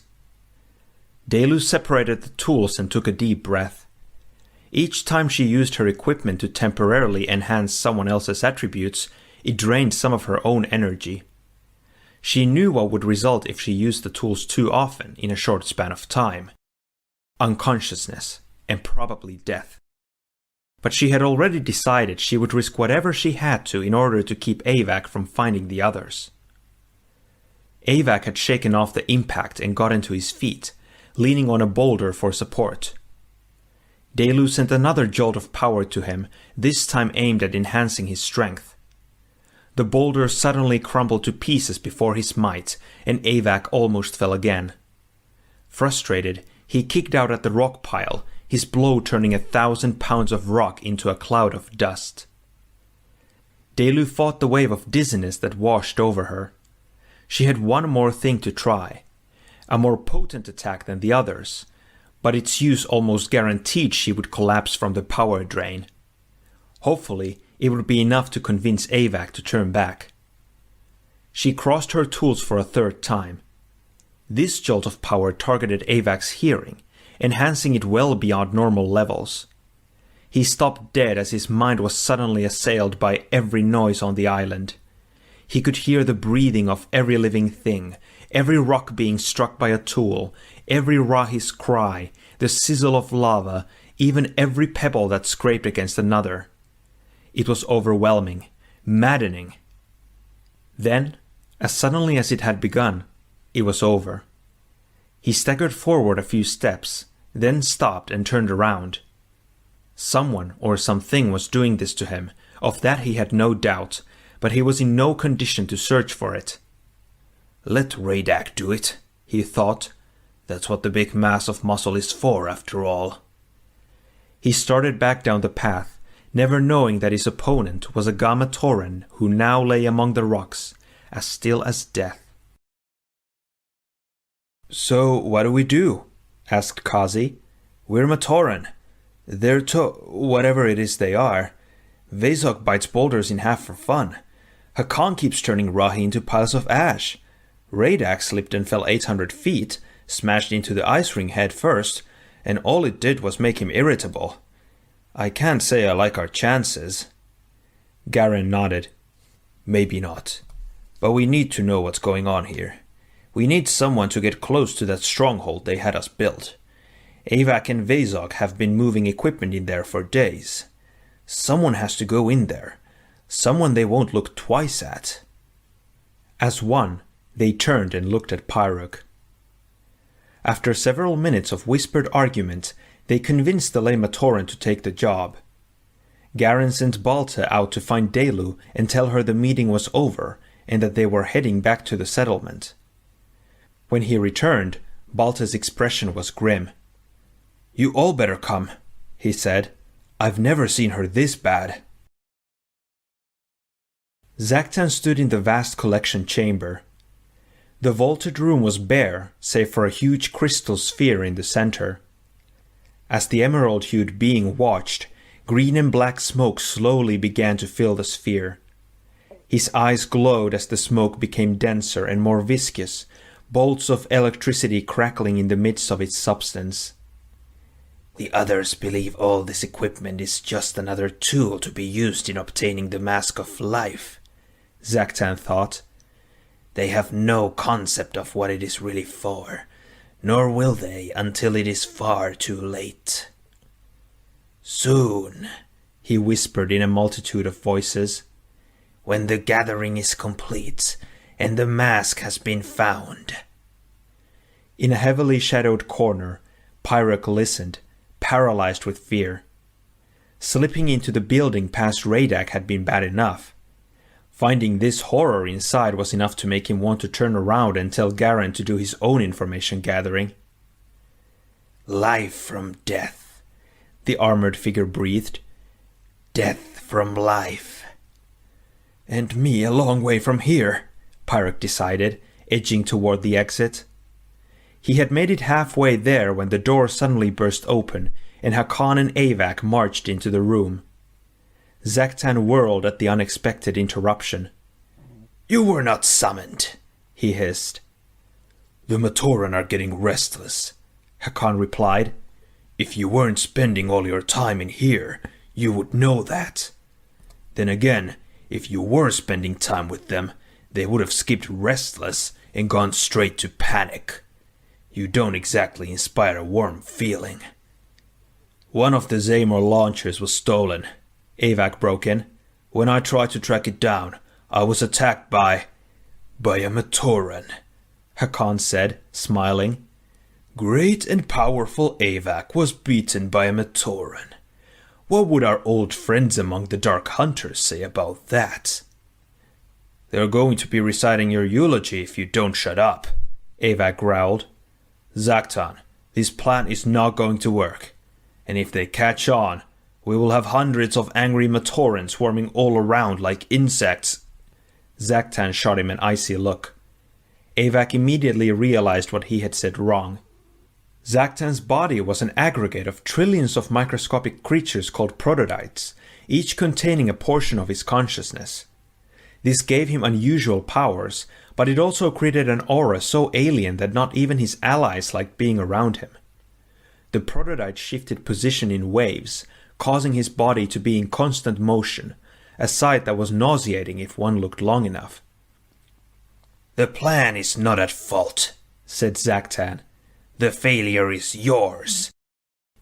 Delu separated the tools and took a deep breath. Each time she used her equipment to temporarily enhance someone else's attributes, it drained some of her own energy. She knew what would result if she used the tools too often in a short span of time. Unconsciousness, and probably death. But she had already decided she would risk whatever she had to in order to keep Avak from finding the others. Avak had shaken off the impact and gotten to his feet, leaning on a boulder for support. Delu sent another jolt of power to him, this time aimed at enhancing his strength. The boulder suddenly crumbled to pieces before his might, and Avak almost fell again. Frustrated, he kicked out at the rock pile, his blow turning 1,000 pounds of rock into a cloud of dust. Delu fought the wave of dizziness that washed over her. She had one more thing to try, a more potent attack than the others, but its use almost guaranteed she would collapse from the power drain. Hopefully, it would be enough to convince Avak to turn back. She crossed her tools for a third time. This jolt of power targeted Avak's hearing, enhancing it well beyond normal levels. He stopped dead as his mind was suddenly assailed by every noise on the island. He could hear the breathing of every living thing, every rock being struck by a tool, every Rahi's cry, the sizzle of lava, even every pebble that scraped against another. It was overwhelming, maddening. Then, as suddenly as it had begun, it was over. He staggered forward a few steps, then stopped and turned around. Someone or something was doing this to him, of that he had no doubt, but he was in no condition to search for it. Let Radak do it, he thought. That's what the big mass of muscle is for, after all. He started back down the path, never knowing that his opponent was a Matoran who now lay among the rocks, as still as death. "So what do we do?" asked Kazi. "We're Matoran. They're whatever it is they are. Vezok bites boulders in half for fun. Hakan keeps turning Rahi into piles of ash. Radak slipped and fell 800 feet, smashed into the ice ring head first, and all it did was make him irritable. I can't say I like our chances." Garen nodded. "Maybe not. But we need to know what's going on here. We need someone to get close to that stronghold they had us build. Avak and Vezok have been moving equipment in there for days. Someone has to go in there. Someone they won't look twice at." As one, they turned and looked at Pyrrhus. After several minutes of whispered argument, they convinced the Matoran to take the job. Garen sent Balta out to find Delu and tell her the meeting was over and that they were heading back to the settlement. When he returned, Balta's expression was grim. "You all better come," he said. "I've never seen her this bad." Zaktan stood in the vast collection chamber. The vaulted room was bare, save for a huge crystal sphere in the center. As the emerald-hued being watched, green and black smoke slowly began to fill the sphere. His eyes glowed as the smoke became denser and more viscous, bolts of electricity crackling in the midst of its substance. "The others believe all this equipment is just another tool to be used in obtaining the Mask of Life," Zaktan thought. "They have no concept of what it is really for, nor will they until it is far too late." "Soon," he whispered in a multitude of voices, "when the gathering is complete and the mask has been found." In a heavily shadowed corner, Pyrrhus listened, paralyzed with fear. Slipping into the building past Radak had been bad enough. Finding this horror inside was enough to make him want to turn around and tell Garen to do his own information gathering. "Life from death," the armored figure breathed. "Death from life." "And me a long way from here," Pyrrhus decided, edging toward the exit. He had made it halfway there when the door suddenly burst open, and Hakan and Avak marched into the room. Zaktan whirled at the unexpected interruption. "You were not summoned," he hissed. "The Matoran are getting restless," Hakan replied. "If you weren't spending all your time in here, you would know that. Then again, if you were spending time with them, they would have skipped restless and gone straight to panic. You don't exactly inspire a warm feeling." "One of the Zamor launchers was stolen," Avak broke in. "When I tried to track it down, I was attacked by a Matoran," Hakan said, smiling. "Great and powerful Avak was beaten by a Matoran. What would our old friends among the Dark Hunters say about that?" "They're going to be reciting your eulogy if you don't shut up," Avak growled. "Zaktan, this plan is not going to work, and if they catch on, we will have hundreds of angry Matorans swarming all around like insects." Zaktan shot him an icy look. Avak immediately realized what he had said wrong. Zaktan's body was an aggregate of trillions of microscopic creatures called protodytes, each containing a portion of his consciousness. This gave him unusual powers, but it also created an aura so alien that not even his allies liked being around him. The prototype shifted position in waves, causing his body to be in constant motion, a sight that was nauseating if one looked long enough. "The plan is not at fault," said Zaktan. "The failure is yours.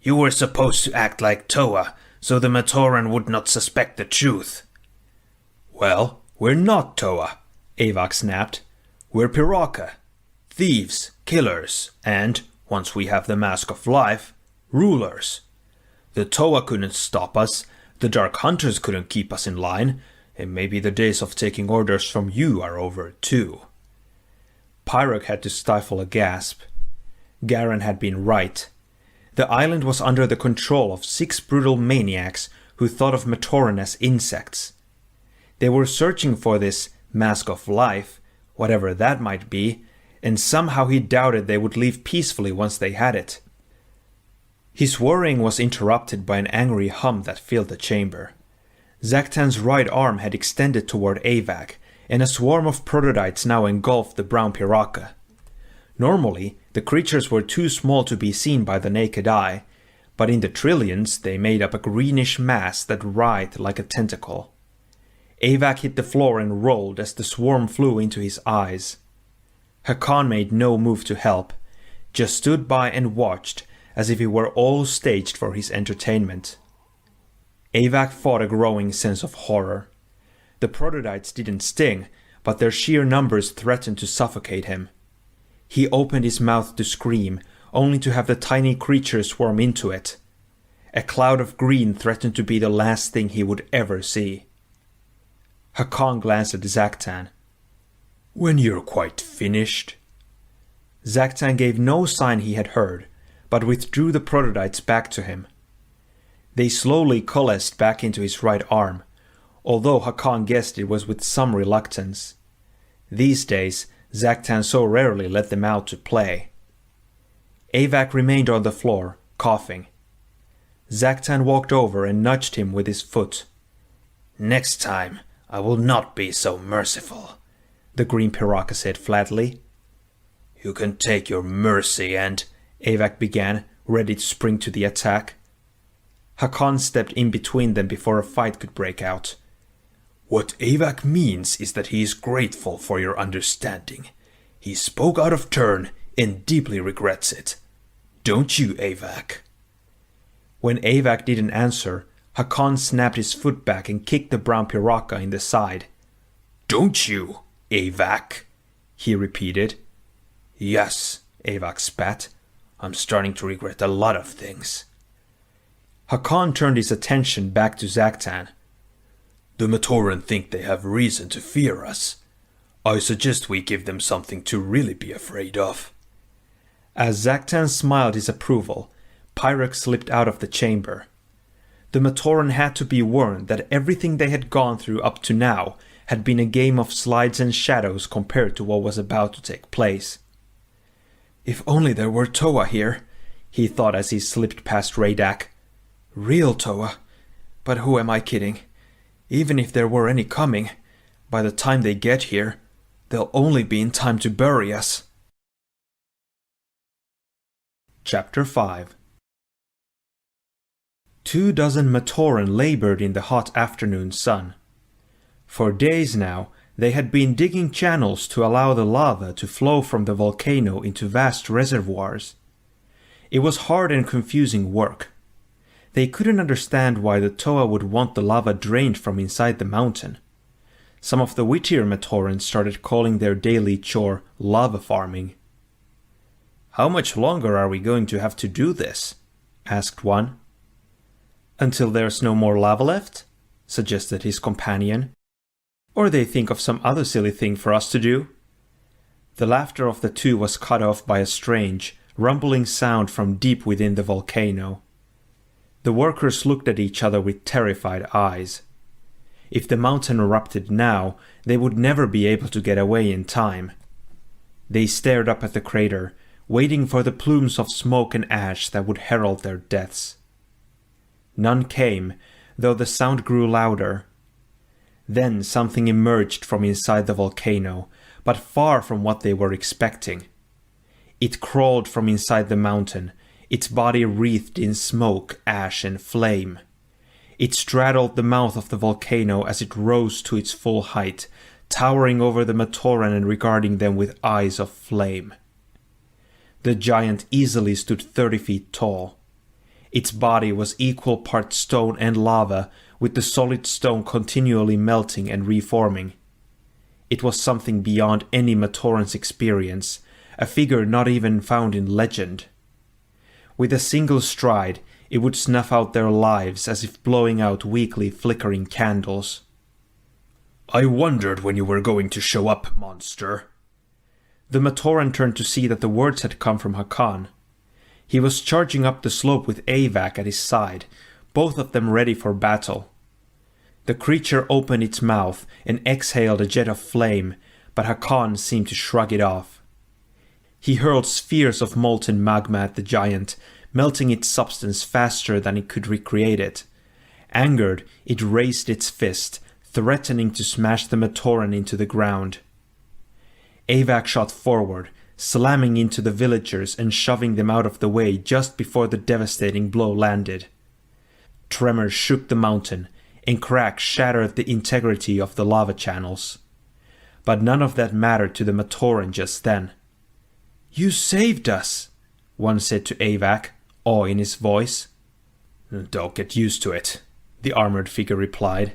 You were supposed to act like Toa, so the Matoran would not suspect the truth." "Well, we're not Toa," Avak snapped. "We're Piraka. Thieves, killers, and, once we have the Mask of Life, Rulers. The Toa couldn't stop us, the Dark Hunters couldn't keep us in line, and maybe the days of taking orders from you are over too. Pyrock had to stifle a gasp. Garen had been right. The island was under the control of 6 brutal maniacs who thought of Matoran as insects. They were searching for this mask of life, whatever that might be, and somehow he doubted they would leave peacefully once they had it. His worrying was interrupted by an angry hum that filled the chamber. Zaktan's right arm had extended toward Avac, and a swarm of prototytes now engulfed the brown piraka. Normally, the creatures were too small to be seen by the naked eye, but in the trillions they made up a greenish mass that writhed like a tentacle. Avac hit the floor and rolled as the swarm flew into his eyes. Hakan made no move to help, just stood by and watched as if it were all staged for his entertainment. Avac fought a growing sense of horror. The prototytes didn't sting, but their sheer numbers threatened to suffocate him. He opened his mouth to scream, only to have the tiny creature swarm into it. A cloud of green threatened to be the last thing he would ever see. Hakan glanced at Zaktan. "When you're quite finished." Zaktan gave no sign he had heard, but withdrew the prototytes back to him. They slowly coalesced back into his right arm, although Hakan guessed it was with some reluctance. These days, Zaktan so rarely let them out to play. Avac remained on the floor, coughing. Zaktan walked over and nudged him with his foot. "Next time, I will not be so merciful," the green piraka said flatly. "You can take your mercy and..." Avac began, ready to spring to the attack. Hakan stepped in between them before a fight could break out. "What Avac means is that he is grateful for your understanding. He spoke out of turn and deeply regrets it. Don't you, Avac?" When Avac didn't answer, Hakan snapped his foot back and kicked the brown piraka in the side. "Don't you, Avac?" he repeated. "Yes," Avac spat. "I'm starting to regret a lot of things." Hakan turned his attention back to Zaktan. "The Matoran think they have reason to fear us. I suggest we give them something to really be afraid of." As Zaktan smiled his approval, Pyrock slipped out of the chamber. The Matoran had to be warned that everything they had gone through up to now had been a game of slides and shadows compared to what was about to take place. "If only there were Toa here," he thought as he slipped past Raydak. "Real Toa. But who am I kidding? Even if there were any coming, by the time they get here, they'll only be in time to bury us." Chapter 5. 24 Matoran labored in the hot afternoon sun. For days now, they had been digging channels to allow the lava to flow from the volcano into vast reservoirs. It was hard and confusing work. They couldn't understand why the Toa would want the lava drained from inside the mountain. Some of the wittier Matorans started calling their daily chore lava farming. "How much longer are we going to have to do this?" asked one. "Until there's no more lava left?" suggested his companion. "Or they think of some other silly thing for us to do?" The laughter of the two was cut off by a strange, rumbling sound from deep within the volcano. The workers looked at each other with terrified eyes. If the mountain erupted now, they would never be able to get away in time. They stared up at the crater, waiting for the plumes of smoke and ash that would herald their deaths. None came, though the sound grew louder. Then something emerged from inside the volcano, but far from what they were expecting. It crawled from inside the mountain, its body wreathed in smoke, ash, and flame. It straddled the mouth of the volcano as it rose to its full height, towering over the Matoran and regarding them with eyes of flame. The giant easily stood 30 feet tall. Its body was equal parts stone and lava, with the solid stone continually melting and reforming. It was something beyond any Matoran's experience, a figure not even found in legend. With a single stride, it would snuff out their lives as if blowing out weakly flickering candles. "I wondered when you were going to show up, monster." The Matoran turned to see that the words had come from Hakan. He was charging up the slope with Avak at his side, both of them ready for battle. The creature opened its mouth and exhaled a jet of flame, but Hakan seemed to shrug it off. He hurled spheres of molten magma at the giant, melting its substance faster than it could recreate it. Angered, it raised its fist, threatening to smash the Matoran into the ground. Avak shot forward, slamming into the villagers and shoving them out of the way just before the devastating blow landed. Tremors shook the mountain, and cracks shattered the integrity of the lava channels. But none of that mattered to the Matoran just then. "You saved us," one said to Avak, awe in his voice. "Don't get used to it," the armored figure replied.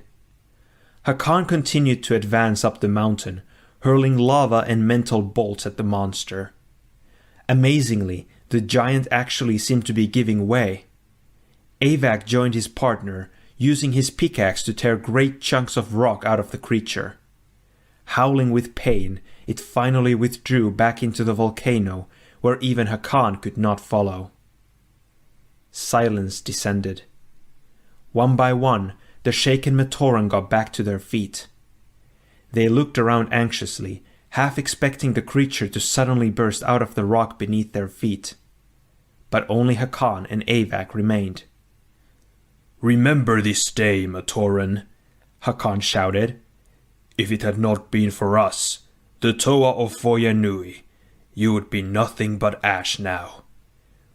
Hakan continued to advance up the mountain, hurling lava and mental bolts at the monster. Amazingly, the giant actually seemed to be giving way. Avak joined his partner, using his pickaxe to tear great chunks of rock out of the creature. Howling with pain, it finally withdrew back into the volcano, where even Hakan could not follow. Silence descended. One by one, the shaken Matoran got back to their feet. They looked around anxiously, half expecting the creature to suddenly burst out of the rock beneath their feet. But only Hakan and Avak remained. "Remember this day, Matoran," Hakan shouted. "If it had not been for us, the Toa of Voyanui, you would be nothing but ash now.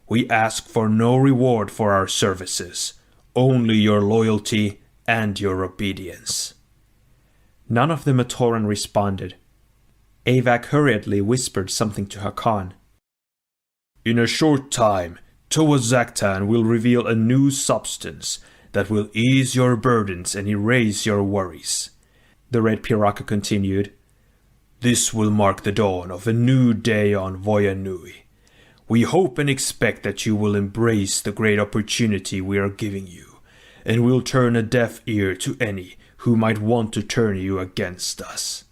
We ask for no reward for our services, only your loyalty and your obedience." None of the Matoran responded. Avak hurriedly whispered something to Hakan. "In a short time, Toa Zaktan will reveal a new substance that will ease your burdens and erase your worries," the Red Piraka continued. "This will mark the dawn of a new day on Voyanui. We hope and expect that you will embrace the great opportunity we are giving you, and will turn a deaf ear to any who might want to turn you against us."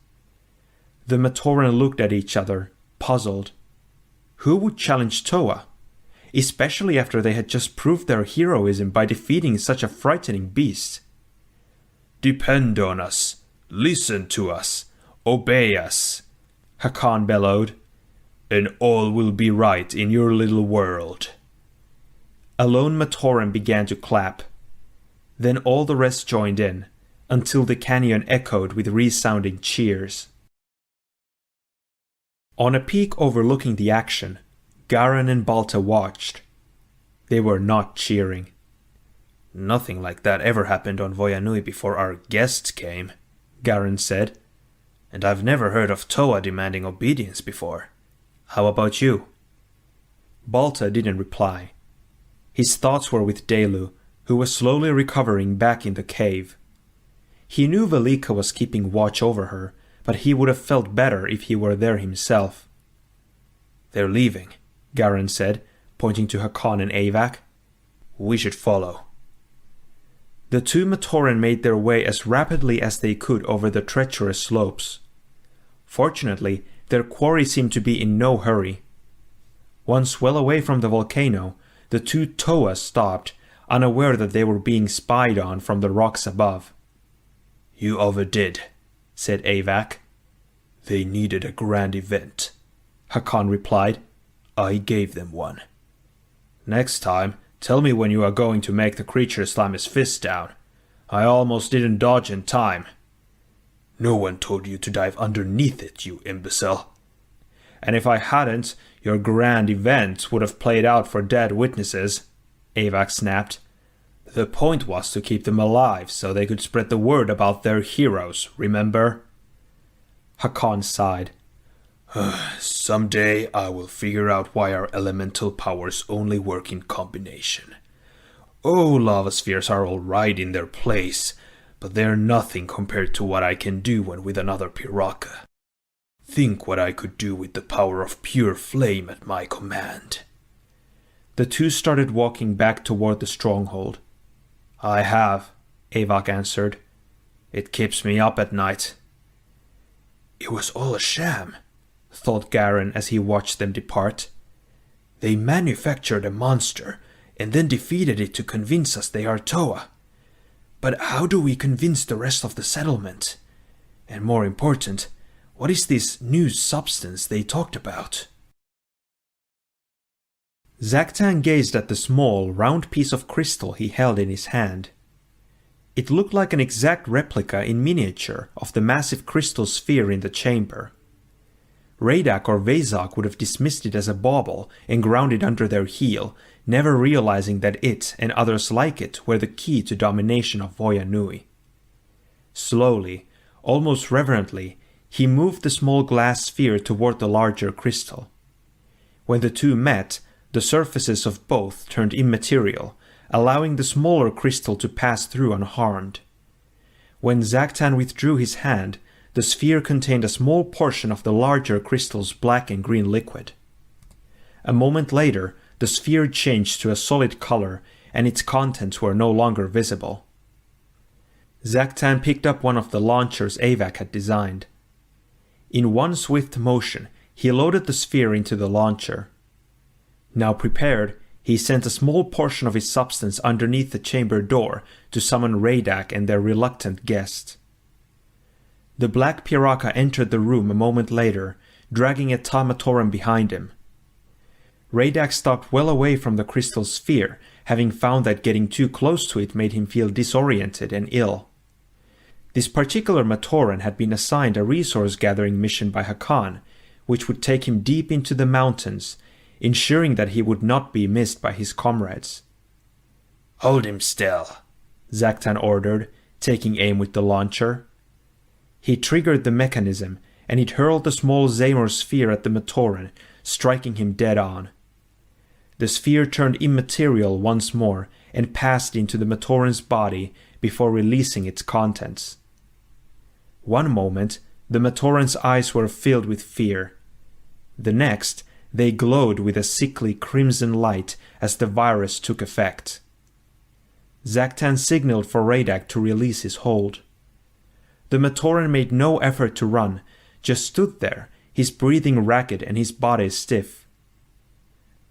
The Matoran looked at each other, puzzled. Who would challenge Toa? Especially after they had just proved their heroism by defeating such a frightening beast. "Depend on us, listen to us, obey us," Hakan bellowed, "and all will be right in your little world." A lone Matoran began to clap. Then all the rest joined in, until the canyon echoed with resounding cheers. On a peak overlooking the action, Garan and Balta watched. They were not cheering. "Nothing like that ever happened on Voyanui before our guests came," Garan said. "And I've never heard of Toa demanding obedience before. How about you?" Balta didn't reply. His thoughts were with Delu, who was slowly recovering back in the cave. He knew Velika was keeping watch over her, but he would have felt better if he were there himself. "They're leaving," Garan said, pointing to Hakan and Avak. "We should follow." The two Matoran made their way as rapidly as they could over the treacherous slopes. Fortunately, their quarry seemed to be in no hurry. Once well away from the volcano, the two Toas stopped, unaware that they were being spied on from the rocks above. "You overdid," said Avak. "They needed a grand event," Hakan replied. "I gave them one. Next time, tell me when you are going to make the creature slam his fist down. I almost didn't dodge in time." "No one told you to dive underneath it, you imbecile." "And if I hadn't, your grand event would have played out for dead witnesses," Avak snapped. "The point was to keep them alive so they could spread the word about their heroes, remember?" Hakan sighed. "Someday I will figure out why our elemental powers only work in combination. Lava spheres are all right in their place, but they're nothing compared to what I can do when with another Piraka. Think what I could do with the power of pure flame at my command." The two started walking back toward the stronghold. "I have," Avak answered. "It keeps me up at night." "It was all a sham," thought Garen as he watched them depart. "They manufactured a monster and then defeated it to convince us they are Toa. But how do we convince the rest of the settlement? And more important, what is this new substance they talked about?" Zaktan gazed at the small, round piece of crystal he held in his hand. It looked like an exact replica in miniature of the massive crystal sphere in the chamber. Radak or Vezak would have dismissed it as a bauble and ground it under their heel, never realizing that it and others like it were the key to domination of Voya Nui. Slowly, almost reverently, he moved the small glass sphere toward the larger crystal. When the two met, the surfaces of both turned immaterial, allowing the smaller crystal to pass through unharmed. When Zaktan withdrew his hand, the sphere contained a small portion of the larger crystal's black and green liquid. A moment later, the sphere changed to a solid color, and its contents were no longer visible. Zaktan picked up one of the launchers Avak had designed. In one swift motion, he loaded the sphere into the launcher. Now prepared, he sent a small portion of his substance underneath the chamber door to summon Radak and their reluctant guest. The black Piraka entered the room a moment later, dragging a Matoran behind him. Radak stopped well away from the crystal sphere, having found that getting too close to it made him feel disoriented and ill. This particular Matoran had been assigned a resource-gathering mission by Hakan, which would take him deep into the mountains, ensuring that he would not be missed by his comrades. "Hold him still," Zaktan ordered, taking aim with the launcher. He triggered the mechanism, and it hurled the small Zamor sphere at the Matoran, striking him dead on. The sphere turned immaterial once more and passed into the Matoran's body before releasing its contents. One moment, the Matoran's eyes were filled with fear. The next, they glowed with a sickly crimson light as the virus took effect. Zaktan signaled for Radak to release his hold. The Matoran made no effort to run, just stood there, his breathing ragged and his body stiff.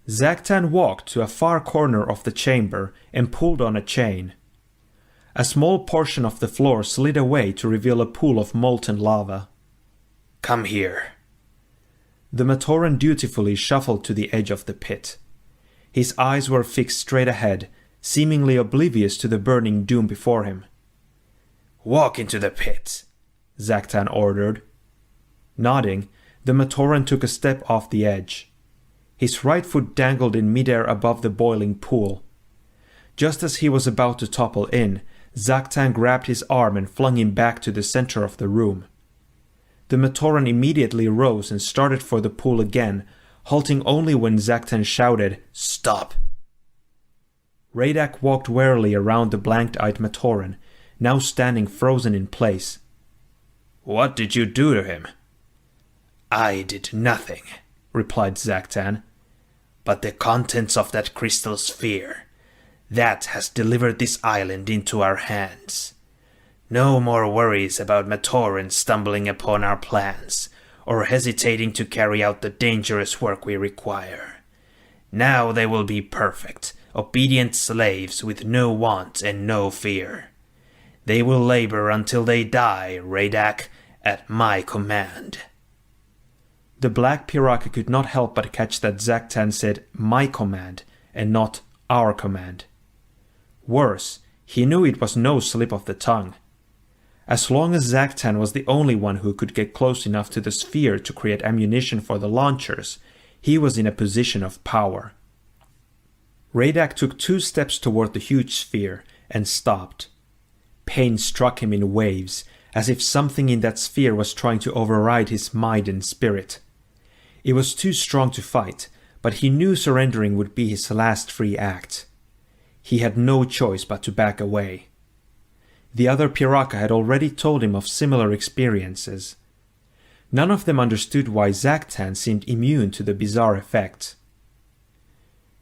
Zaktan walked to a far corner of the chamber and pulled on a chain. A small portion of the floor slid away to reveal a pool of molten lava. "Come here." The Matoran dutifully shuffled to the edge of the pit. His eyes were fixed straight ahead, seemingly oblivious to the burning doom before him. "Walk into the pit," Zaktan ordered. Nodding, the Matoran took a step off the edge. His right foot dangled in midair above the boiling pool. Just as he was about to topple in, Zaktan grabbed his arm and flung him back to the center of the room. The Matoran immediately rose and started for the pool again, halting only when Zaktan shouted, "Stop!" Radak walked warily around the blanked-eyed Matoran, now standing frozen in place. "What did you do to him?" "I did nothing," replied Zaktan. "But the contents of that crystal sphere, that has delivered this island into our hands. No more worries about Matoran stumbling upon our plans, or hesitating to carry out the dangerous work we require. Now they will be perfect, obedient slaves with no want and no fear. They will labor until they die, Radak, at my command." The black Piraka could not help but catch that Zaktan said "my command" and not "our command." Worse, he knew it was no slip of the tongue. As long as Zaktan was the only one who could get close enough to the sphere to create ammunition for the launchers, he was in a position of power. Radak took 2 steps toward the huge sphere and stopped. Pain struck him in waves, as if something in that sphere was trying to override his mind and spirit. It was too strong to fight, but he knew surrendering would be his last free act. He had no choice but to back away. The other Piraka had already told him of similar experiences. None of them understood why Zaktan seemed immune to the bizarre effect.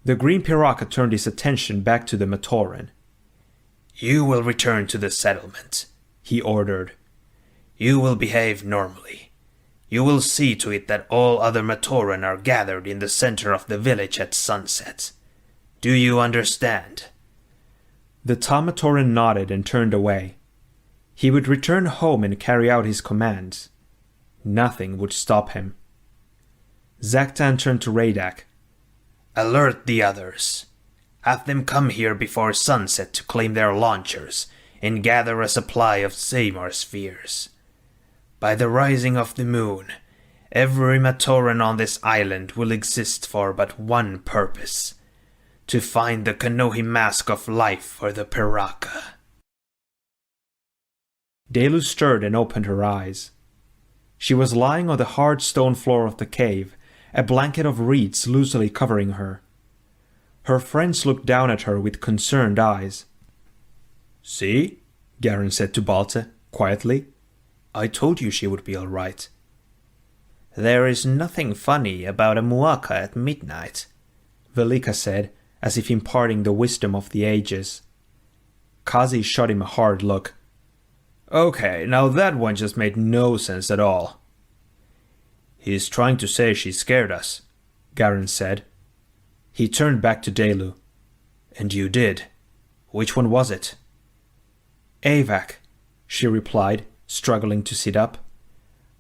The green piraka turned his attention back to the Matoran. "You will return to the settlement," he ordered. "You will behave normally. You will see to it that all other Matoran are gathered in the center of the village at sunset. Do you understand?" The Matoran nodded and turned away. He would return home and carry out his commands. Nothing would stop him. Zaktan turned to Radak. "Alert the others. Have them come here before sunset to claim their launchers and gather a supply of Seymour spheres. By the rising of the moon, every Matoran on this island will exist for but one purpose: to find the Kanohi Mask of Life for the Piraka." Delu stirred and opened her eyes. She was lying on the hard stone floor of the cave, a blanket of reeds loosely covering her. Her friends looked down at her with concerned eyes. "See?" Garen said to Balta, quietly. "I told you she would be all right." "There is nothing funny about a muaka at midnight," Velika said, as if imparting the wisdom of the ages. Kazi shot him a hard look. "Okay, now that one just made no sense at all." "He's trying to say she scared us," Garen said. He turned back to Delu. "And you did. Which one was it?" "Avak," she replied, struggling to sit up.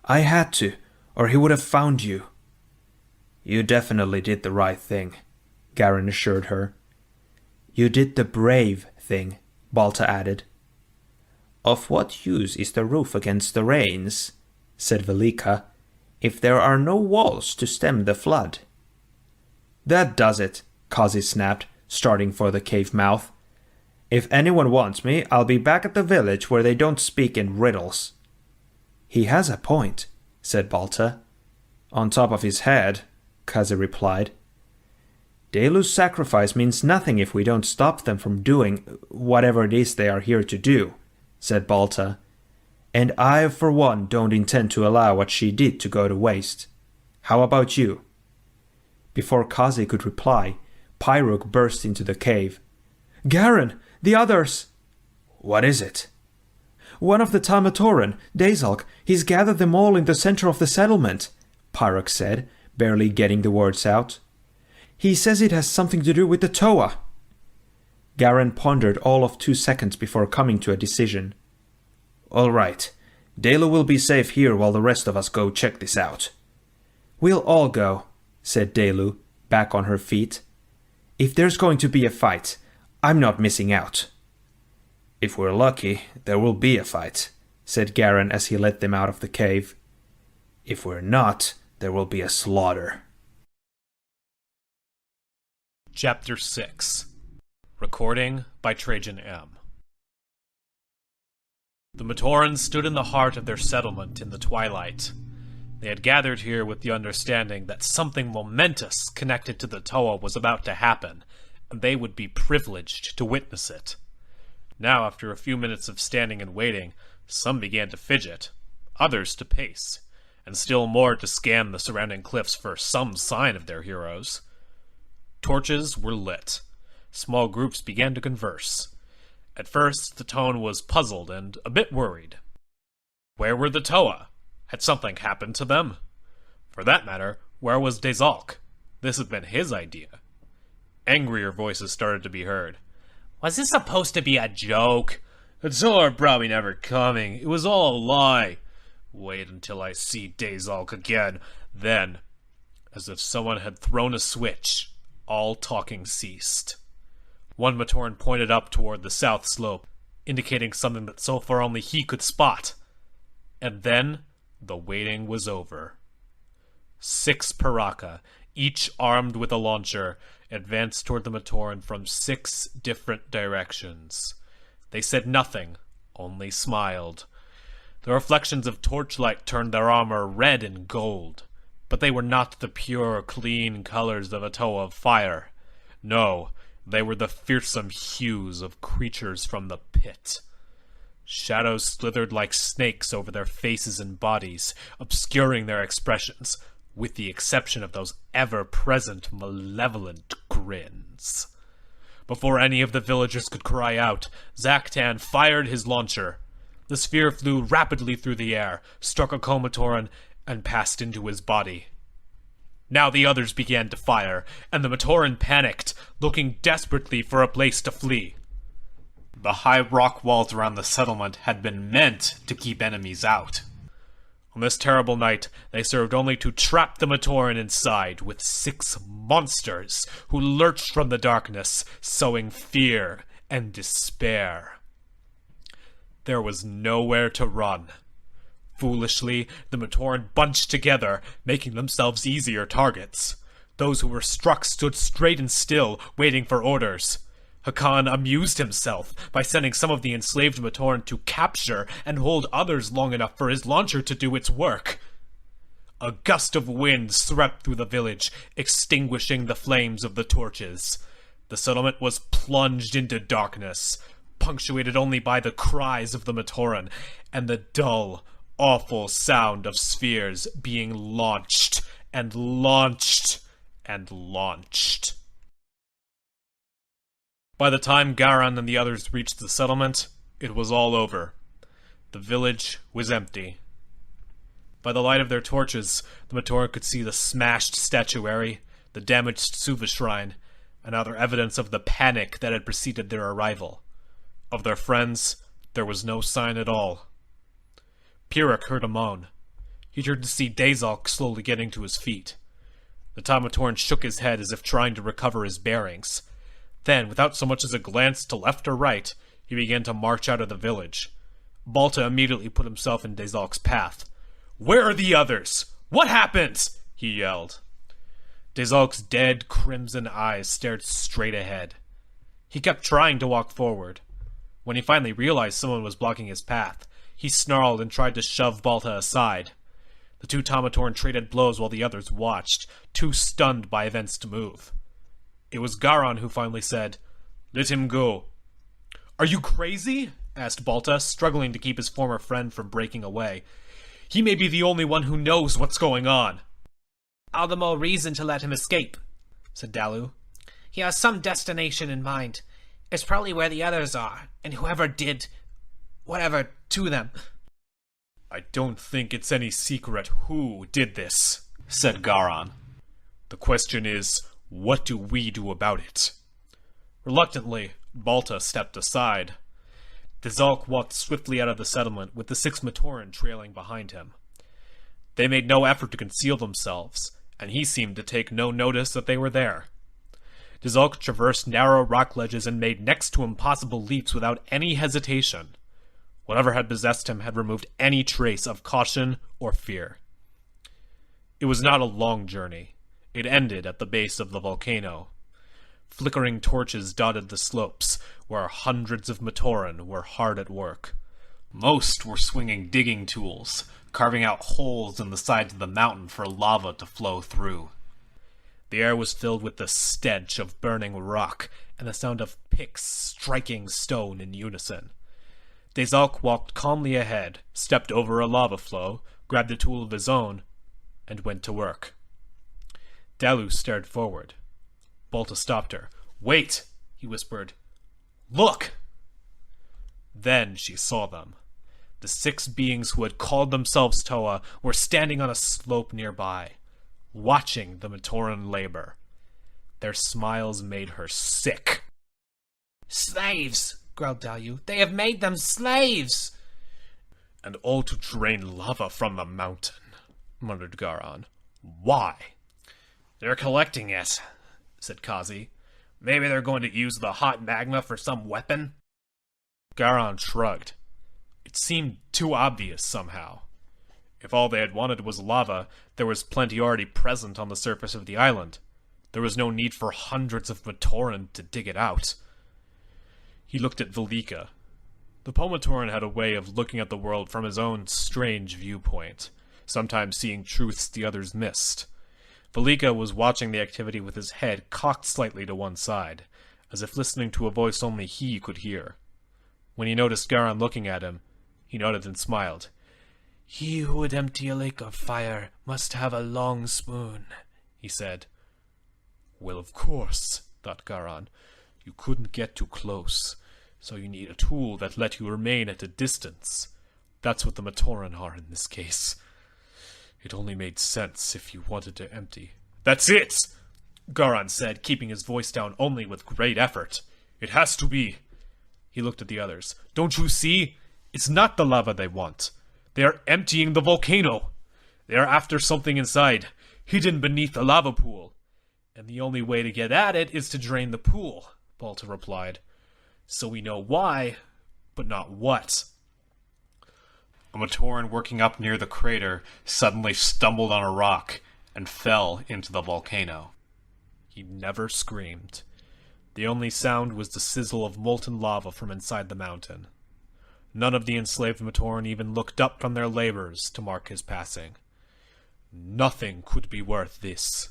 "I had to, or he would have found you." "You definitely did the right thing," Garen assured her. "You did the brave thing," Balta added. "Of what use is the roof against the rains," said Velika, "if there are no walls to stem the flood?" "That does it," Kazi snapped, starting for the cave mouth. "If anyone wants me, I'll be back at the village where they don't speak in riddles." "He has a point," said Balta. "On top of his head," Kazi replied. "Delu's sacrifice means nothing if we don't stop them from doing whatever it is they are here to do," said Balta. "And I, for one, don't intend to allow what she did to go to waste. How about you?" Before Kazi could reply, Pyrrhuk burst into the cave. "Garen! The others!" "What is it?" "One of the Matoran, Dazalk, he's gathered them all in the center of the settlement," Pyrrhuk said, barely getting the words out. "He says it has something to do with the Toa." Garen pondered all of 2 seconds before coming to a decision. "All right. Delu will be safe here while the rest of us go check this out." "We'll all go," said Delu, back on her feet. "If there's going to be a fight, I'm not missing out." "If we're lucky, there will be a fight," said Garen as he led them out of the cave. "If we're not, there will be a slaughter." Chapter 6. Recording by Trajan Ehm. The Matoran stood in the heart of their settlement in the twilight. They had gathered here with the understanding that something momentous connected to the Toa was about to happen, and they would be privileged to witness it. Now, after a few minutes of standing and waiting, some began to fidget, others to pace, and still more to scan the surrounding cliffs for some sign of their heroes. Torches were lit. Small groups began to converse. At first, the tone was puzzled and a bit worried. Where were the Toa? Had something happened to them? For that matter, where was Dazalk? This had been his idea. Angrier voices started to be heard. Was this supposed to be a joke? The Toa are probably never coming. It was all a lie. Wait until I see Dazalk again. Then, as if someone had thrown a switch, all talking ceased. One Matoran pointed up toward the south slope, indicating something that so far only he could spot. And then, the waiting was over. 6 Piraka, each armed with a launcher, advanced toward the Matoran from 6 different directions. They said nothing, only smiled. The reflections of torchlight turned their armor red and gold, but they were not the pure, clean colors of a Toa of fire. No, they were the fearsome hues of creatures from the pit. Shadows slithered like snakes over their faces and bodies, obscuring their expressions, with the exception of those ever-present malevolent grins. Before any of the villagers could cry out, Zaktan fired his launcher. The sphere flew rapidly through the air, struck a Matoran, and passed into his body. Now the others began to fire, and the Matoran panicked, looking desperately for a place to flee. The high rock walls around the settlement had been meant to keep enemies out. On this terrible night, they served only to trap the Matoran inside with 6 monsters who lurched from the darkness, sowing fear and despair. There was nowhere to run. Foolishly, the Matoran bunched together, making themselves easier targets. Those who were struck stood straight and still, waiting for orders. Hakan amused himself by sending some of the enslaved Matoran to capture and hold others long enough for his launcher to do its work. A gust of wind swept through the village, extinguishing the flames of the torches. The settlement was plunged into darkness, punctuated only by the cries of the Matoran and the dull, awful sound of spheres being launched and launched and launched. By the time Garan and the others reached the settlement, it was all over. The village was empty. By the light of their torches, the Matoran could see the smashed statuary, the damaged Suva shrine, and other evidence of the panic that had preceded their arrival. Of their friends, there was no sign at all. Pyrrhic heard a moan. He turned to see Dazalk slowly getting to his feet. The Matoran shook his head as if trying to recover his bearings. Then, without so much as a glance to left or right, he began to march out of the village. Balta immediately put himself in Dazalk's path. "Where are the others? What happened?" he yelled. Dazalk's dead, crimson eyes stared straight ahead. He kept trying to walk forward. When he finally realized someone was blocking his path, he snarled and tried to shove Balta aside. The 2 Matoran traded blows while the others watched, too stunned by events to move. It was Garan who finally said, "Let him go." "Are you crazy?" asked Balta, struggling to keep his former friend from breaking away. "He may be the only one who knows what's going on." "All the more reason to let him escape," said Dalu. "He has some destination in mind. It's probably where the others are, and whoever did whatever to them." "I don't think it's any secret who did this," said Garan. "The question is, what do we do about it?" Reluctantly, Balta stepped aside. Dazalk walked swiftly out of the settlement with the 6 Matoran trailing behind him. They made no effort to conceal themselves, and he seemed to take no notice that they were there. Dazalk traversed narrow rock ledges and made next to impossible leaps without any hesitation. Whatever had possessed him had removed any trace of caution or fear. It was not a long journey. It ended at the base of the volcano. Flickering torches dotted the slopes, where hundreds of Matoran were hard at work. Most were swinging digging tools, carving out holes in the sides of the mountain for lava to flow through. The air was filled with the stench of burning rock and the sound of picks striking stone in unison. Dazalk walked calmly ahead, stepped over a lava flow, grabbed a tool of his own, and went to work. Dalu stared forward. Balta stopped her. "Wait!" he whispered. "Look!" Then she saw them. The 6 beings who had called themselves Toa were standing on a slope nearby, watching the Matoran labor. Their smiles made her sick. "Slaves!" growled Dalu. "They have made them slaves!" "And all to drain lava from the mountain," muttered Garan. "Why?" "They're collecting it," said Kazi. "Maybe they're going to use the hot magma for some weapon?" Garan shrugged. It seemed too obvious somehow. If all they had wanted was lava, there was plenty already present on the surface of the island. There was no need for hundreds of Matoran to dig it out. He looked at Velika. The Pomatoran had a way of looking at the world from his own strange viewpoint, sometimes seeing truths the others missed. Velika was watching the activity with his head cocked slightly to one side, as if listening to a voice only he could hear. When he noticed Garan looking at him, he nodded and smiled. He who would empty a lake of fire must have a long spoon, he said. Well, of course, thought Garan. You couldn't get too close, so you need a tool that let you remain at a distance. That's what the Matoran are in this case. It only made sense if you wanted to empty. That's it! Garan said, keeping his voice down only with great effort. It has to be. He looked at the others. Don't you see? It's not the lava they want. They are emptying the volcano. They are after something inside, hidden beneath the lava pool. And the only way to get at it is to drain the pool, Balta replied. So we know why, but not what. A Matoran working up near the crater suddenly stumbled on a rock and fell into the volcano. He never screamed. The only sound was the sizzle of molten lava from inside the mountain. None of the enslaved Matoran even looked up from their labors to mark his passing. Nothing could be worth this,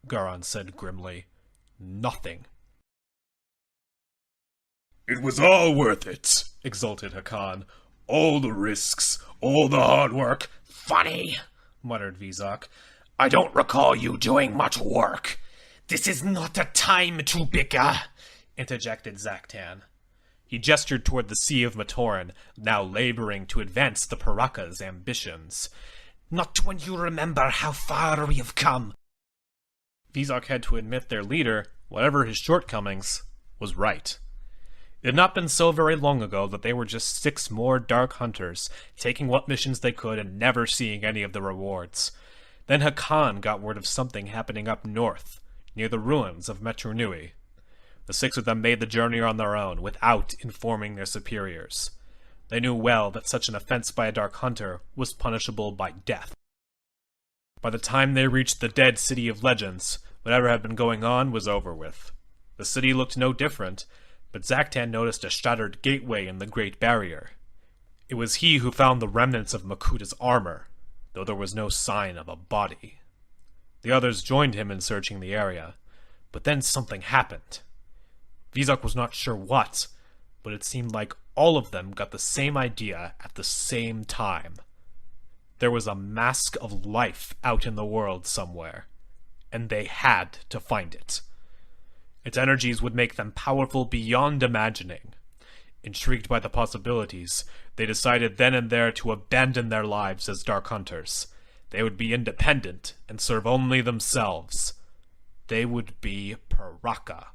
Garan said grimly. Nothing. It was all worth it, exulted Hakan. All the risks, all the hard work. Funny, muttered Vizok. I don't recall you doing much work. This is not a time to bicker, interjected Zaktan. He gestured toward the sea of Matoran, now laboring to advance the Paraka's ambitions. Not when you remember how far we have come. Vizok had to admit their leader, whatever his shortcomings, was right. It had not been so very long ago that they were just 6 more Dark Hunters, taking what missions they could and never seeing any of the rewards. Then Hakan got word of something happening up north, near the ruins of Metru Nui. The 6 of them made the journey on their own, without informing their superiors. They knew well that such an offense by a Dark Hunter was punishable by death. By the time they reached the dead City of Legends, whatever had been going on was over with. The city looked no different, but Zaktan noticed a shattered gateway in the Great Barrier. It was he who found the remnants of Makuta's armor, though there was no sign of a body. The others joined him in searching the area, but then something happened. Vizok was not sure what, but it seemed like all of them got the same idea at the same time. There was a mask of life out in the world somewhere, and they had to find it. Its energies would make them powerful beyond imagining. Intrigued by the possibilities, they decided then and there to abandon their lives as Dark Hunters. They would be independent and serve only themselves. They would be Paraka.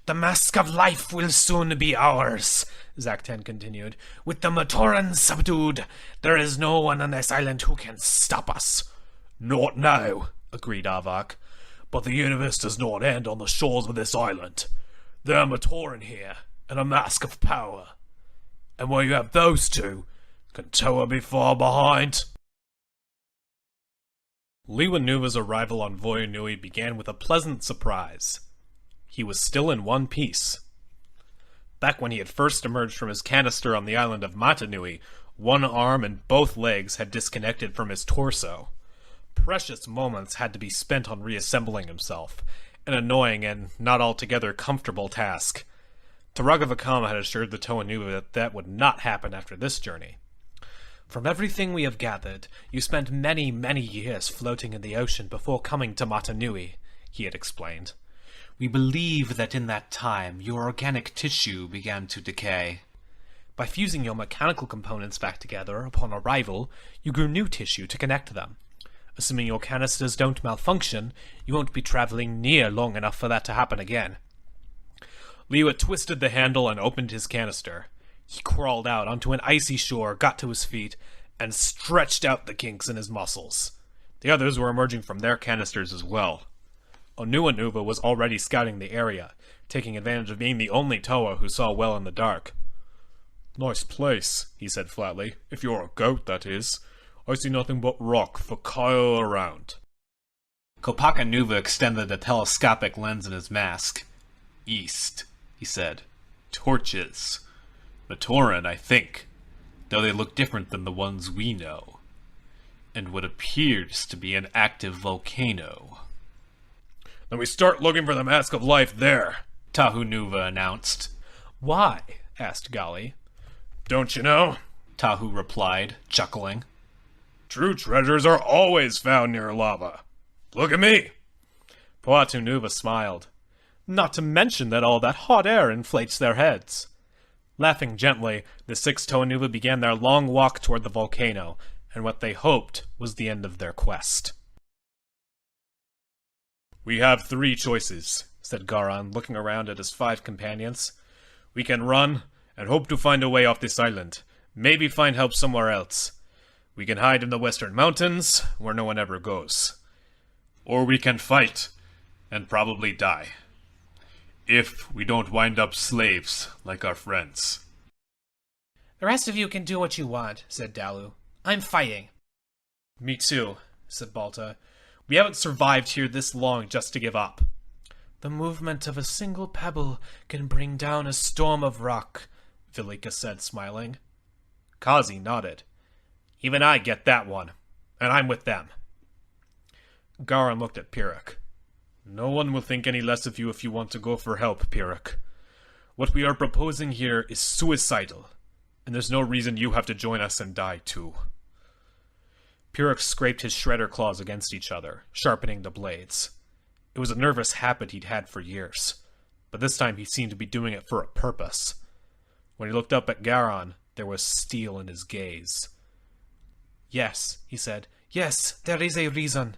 The mask of life will soon be ours, Zaktan continued. With the Matoran subdued, there is no one on this island who can stop us. Not now, agreed Avak. But the universe does not end on the shores of this island. There are Matoran here, and a mask of power. And where you have those two, can Toa be far behind? Liwa Nuva's arrival on Voya Nui began with a pleasant surprise. He was still in one piece. Back when he had first emerged from his canister on the island of Matanui, one arm and both legs had disconnected from his torso. Precious moments had to be spent on reassembling himself, an annoying and not altogether comfortable task. Taragavakama had assured the Toa Nuva that that would not happen after this journey. From everything we have gathered, you spent many, many years floating in the ocean before coming to Matanui, he had explained. We believe that in that time, your organic tissue began to decay. By fusing your mechanical components back together upon arrival, you grew new tissue to connect them. Assuming your canisters don't malfunction, you won't be traveling near long enough for that to happen again. Liwa twisted the handle and opened his canister. He crawled out onto an icy shore, got to his feet, and stretched out the kinks in his muscles. The others were emerging from their canisters as well. Onua Nuva was already scouting the area, taking advantage of being the only Toa who saw well in the dark. Nice place, he said flatly. If you're a goat, that is. I see nothing but rock for Kyle around. Kopaka Nuva extended a telescopic lens in his mask. East, he said. Torches. Matoran, I think, though they look different than the ones we know. And what appears to be an active volcano. Then we start looking for the Mask of Life there, Tahu Nuva announced. Why? Asked Gali. Don't you know? Tahu replied, chuckling. True treasures are always found near lava. Look at me. Toa Nuva smiled. Not to mention that all that hot air inflates their heads. Laughing gently, the 6 Toa Nuva began their long walk toward the volcano, and what they hoped was the end of their quest. We have 3 choices, said Garan, looking around at his 5 companions. We can run, and hope to find a way off this island. Maybe find help somewhere else. We can hide in the western mountains, where no one ever goes. Or we can fight, and probably die. If we don't wind up slaves, like our friends. The rest of you can do what you want, said Dalu. I'm fighting. Me too, said Balta. We haven't survived here this long just to give up. The movement of a single pebble can bring down a storm of rock, Velika said, smiling. Kazi nodded. Even I get that one, and I'm with them. Garan looked at Pyrrhic. No one will think any less of you if you want to go for help, Pyrrhic. What we are proposing here is suicidal, and there's no reason you have to join us and die too. Pyrrhic scraped his shredder claws against each other, sharpening the blades. It was a nervous habit he'd had for years, but this time he seemed to be doing it for a purpose. When he looked up at Garan, there was steel in his gaze. Yes, he said. Yes, there is a reason.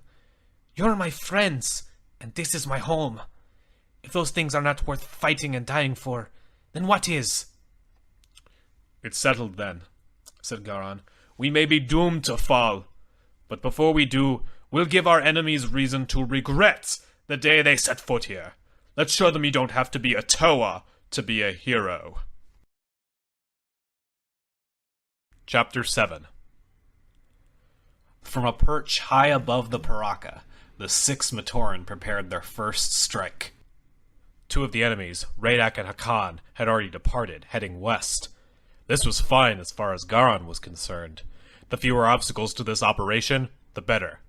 You're my friends, and this is my home. If those things are not worth fighting and dying for, then what is? It's settled then, said Garan. We may be doomed to fall, but before we do, we'll give our enemies reason to regret the day they set foot here. Let's show them you don't have to be a Toa to be a hero. Chapter 7. From a perch high above the Paraka, the 6 Matoran prepared their first strike. 2 of the enemies, Raidak and Hakan, had already departed, heading west. This was fine as far as Garan was concerned. The fewer obstacles to this operation, the better.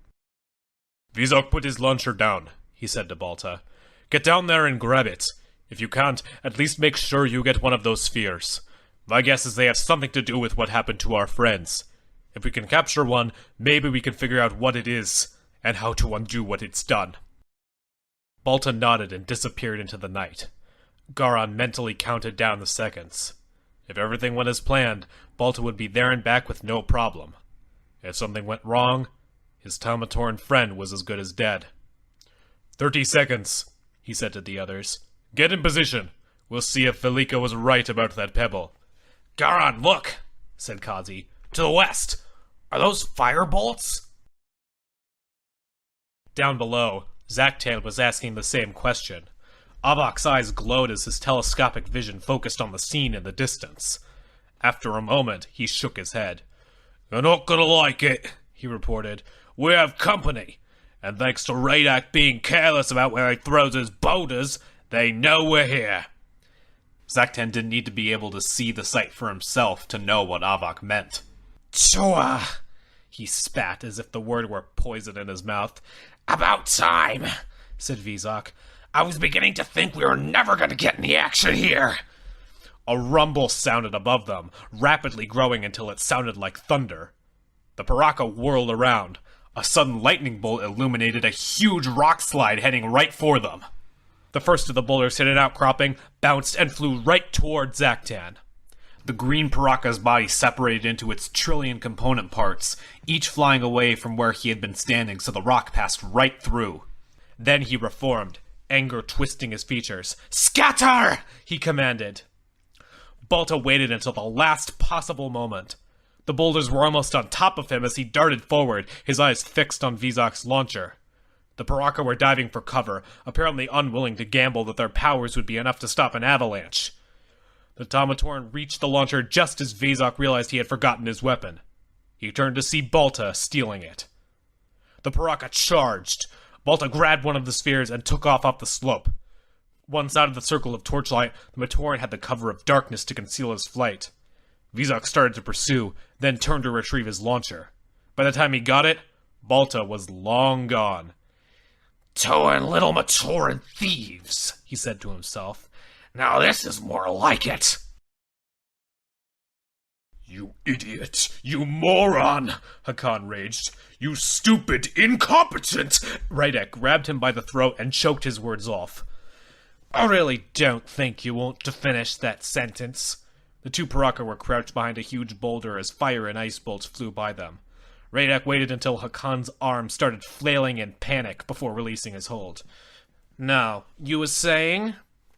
Vizok put his launcher down, he said to Balta. Get down there and grab it. If you can't, at least make sure you get one of those spheres. My guess is they have something to do with what happened to our friends. If we can capture one, maybe we can figure out what it is, and how to undo what it's done. Balta nodded and disappeared into the night. Garan mentally counted down the seconds. If everything went as planned, Balta would be there and back with no problem. If something went wrong, his Matoran friend was as good as dead. 30 seconds, he said to the others. Get in position. We'll see if Velika was right about that pebble. Garan, look, said Kazi. To the west. Are those fire bolts? Down below, Zaktan was asking the same question. Avok's eyes glowed as his telescopic vision focused on the scene in the distance. After a moment, he shook his head. You're not gonna like it, he reported. We have company, and thanks to Raidak being careless about where he throws his boulders, they know we're here. Zaktan didn't need to be able to see the sight for himself to know what Avok meant. Toa, he spat as if the word were poison in his mouth. About time, said Vizok. I was beginning to think we were never going to get any action here. A rumble sounded above them, rapidly growing until it sounded like thunder. The Paraka whirled around. A sudden lightning bolt illuminated a huge rock slide heading right for them. The first of the boulders hit an outcropping, bounced, and flew right toward Zaktan. The green Paraka's body separated into its trillion component parts, each flying away from where he had been standing so the rock passed right through. Then he reformed, anger twisting his features. Scatter! He commanded. Balta waited until the last possible moment. The boulders were almost on top of him as he darted forward, his eyes fixed on Vizok's launcher. The Paraka were diving for cover, apparently unwilling to gamble that their powers would be enough to stop an avalanche. The Matoran reached the launcher just as Vizok realized he had forgotten his weapon. He turned to see Balta stealing it. The Paraka charged. Balta grabbed one of the spheres and took off up the slope. Once out of the circle of torchlight, the Matoran had the cover of darkness to conceal his flight. Vizok started to pursue, then turned to retrieve his launcher. By the time he got it, Balta was long gone. Toa and little Matoran thieves, he said to himself. Now this is more like it. You idiot! You moron! Hakan raged. You stupid, incompetent! Rydek grabbed him by the throat and choked his words off. I really don't think you want to finish that sentence. The two Paraka were crouched behind a huge boulder as fire and ice bolts flew by them. Rydek waited until Hakan's arm started flailing in panic before releasing his hold. Now, you was saying?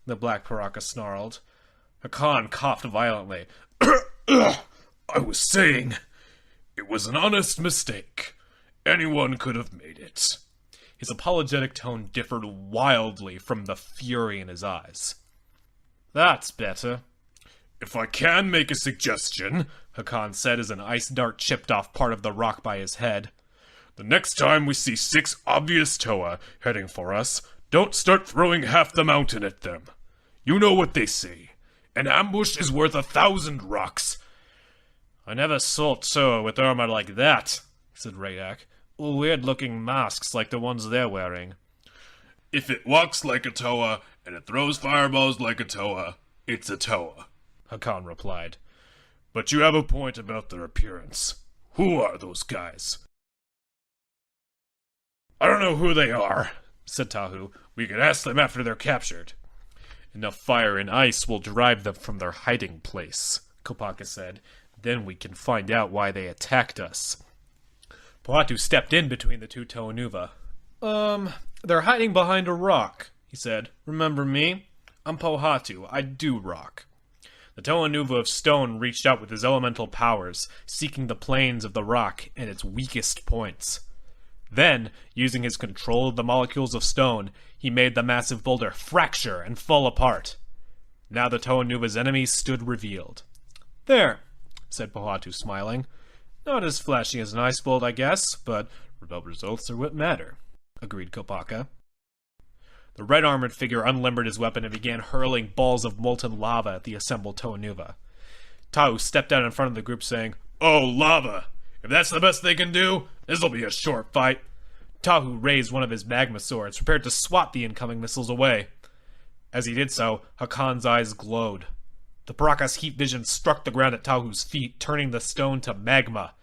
The black Paraka snarled. Hakan coughed violently. I was saying, it was an honest mistake. Anyone could have made it. His apologetic tone differed wildly from the fury in his eyes. That's better. If I can make a suggestion, Hakan said as an ice dart chipped off part of the rock by his head. The next time we see 6 obvious Toa heading for us, don't start throwing half the mountain at them. You know what they say. An ambush is worth 1,000 rocks. I never saw Toa with armor like that, said Rydek. Weird-looking masks like the ones they're wearing. If it walks like a Toa, and it throws fireballs like a Toa, it's a Toa, Hakan replied. But you have a point about their appearance. Who are those guys? I don't know who they are, said Tahu. We could ask them after they're captured. Enough fire and ice will drive them from their hiding place, Kopaka said. Then we can find out why they attacked us. Pohatu stepped in between the two Toa Nuva. They're hiding behind a rock, he said. Remember me? I'm Pohatu. I do rock. The Toa Nuva of stone reached out with his elemental powers, seeking the planes of the rock and its weakest points. Then, using his control of the molecules of stone, he made the massive boulder fracture and fall apart. Now the Toa Nuva's enemies stood revealed. There, said Pohatu, smiling. Not as flashy as an ice bolt, I guess, but results are what matter, agreed Kopaka. The red-armored figure unlimbered his weapon and began hurling balls of molten lava at the assembled Toa Nuva. Tahu stepped out in front of the group, saying, Oh, lava! If that's the best they can do, this'll be a short fight. Tahu raised one of his magma swords, prepared to swat the incoming missiles away. As he did so, Hakan's eyes glowed. The Paraka's heat vision struck the ground at Tahu's feet, turning the stone to magma.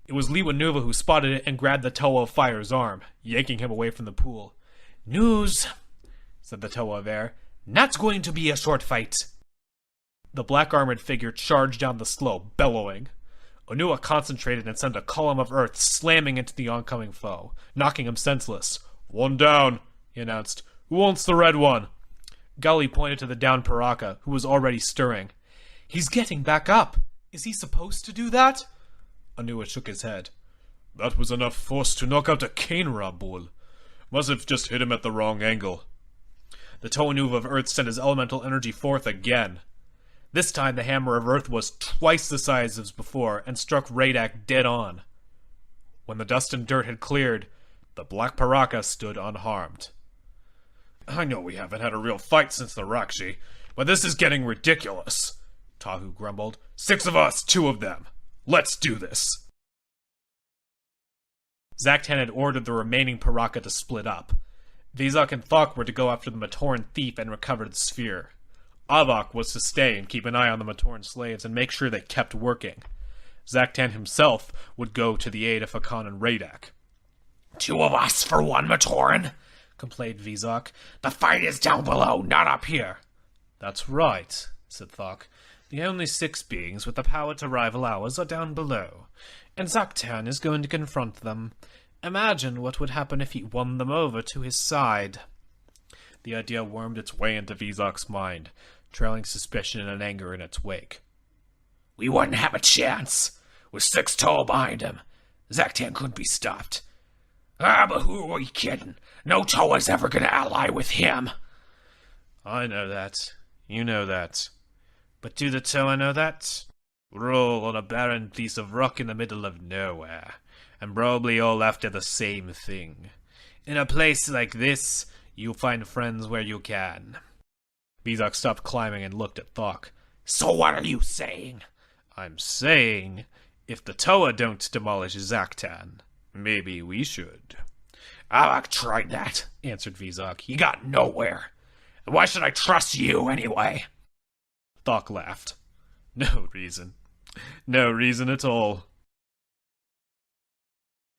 It was Liwa Nuva who spotted it and grabbed the Toa of Fire's arm, yanking him away from the pool. News, said the Toa of Air. Not going to be a short fight. The black-armored figure charged down the slope, bellowing. Onua concentrated and sent a column of earth slamming into the oncoming foe, knocking him senseless. One down, he announced. Who wants the red one? Gully pointed to the downed Paraka, who was already stirring. He's getting back up. Is he supposed to do that? Onua shook his head. That was enough force to knock out a Cainra bull. Must have just hit him at the wrong angle. The Toa Nuva of Earth sent his elemental energy forth again. This time the Hammer of Earth was twice the size as before and struck Rydek dead on. When the dust and dirt had cleared, the Black Paraka stood unharmed. I know we haven't had a real fight since the Rakshi, but this is getting ridiculous, Tahu grumbled. 6 of us, 2 of them. Let's do this. Zaktan had ordered the remaining Paraka to split up. Vizak and Thok were to go after the Matoran thief and recover the sphere. Avak was to stay and keep an eye on the Matoran slaves and make sure they kept working. Zaktan himself would go to the aid of Hakan and Rydek. 2 of us for 1 Matoran, complained Vizak. The fight is down below, not up here. That's right, said Thok. The only 6 beings with the power to rival ours are down below, and Zaktan is going to confront them. Imagine what would happen if he won them over to his side. The idea wormed its way into Vizak's mind, trailing suspicion and anger in its wake. We wouldn't have a chance. With 6 Toa behind him, Zaktan couldn't be stopped. But who are we kidding? No Toa's ever gonna ally with him. I know that. You know that. But do the Toa know that? We're all on a barren piece of rock in the middle of nowhere, and probably all after the same thing. In a place like this, you'll find friends where you can. Vizak stopped climbing and looked at Thok. So what are you saying? I'm saying, if the Toa don't demolish Zaktan, maybe we should. Avak tried that, answered Vizak. He got nowhere. Why should I trust you, anyway? Thok laughed. No reason. No reason at all.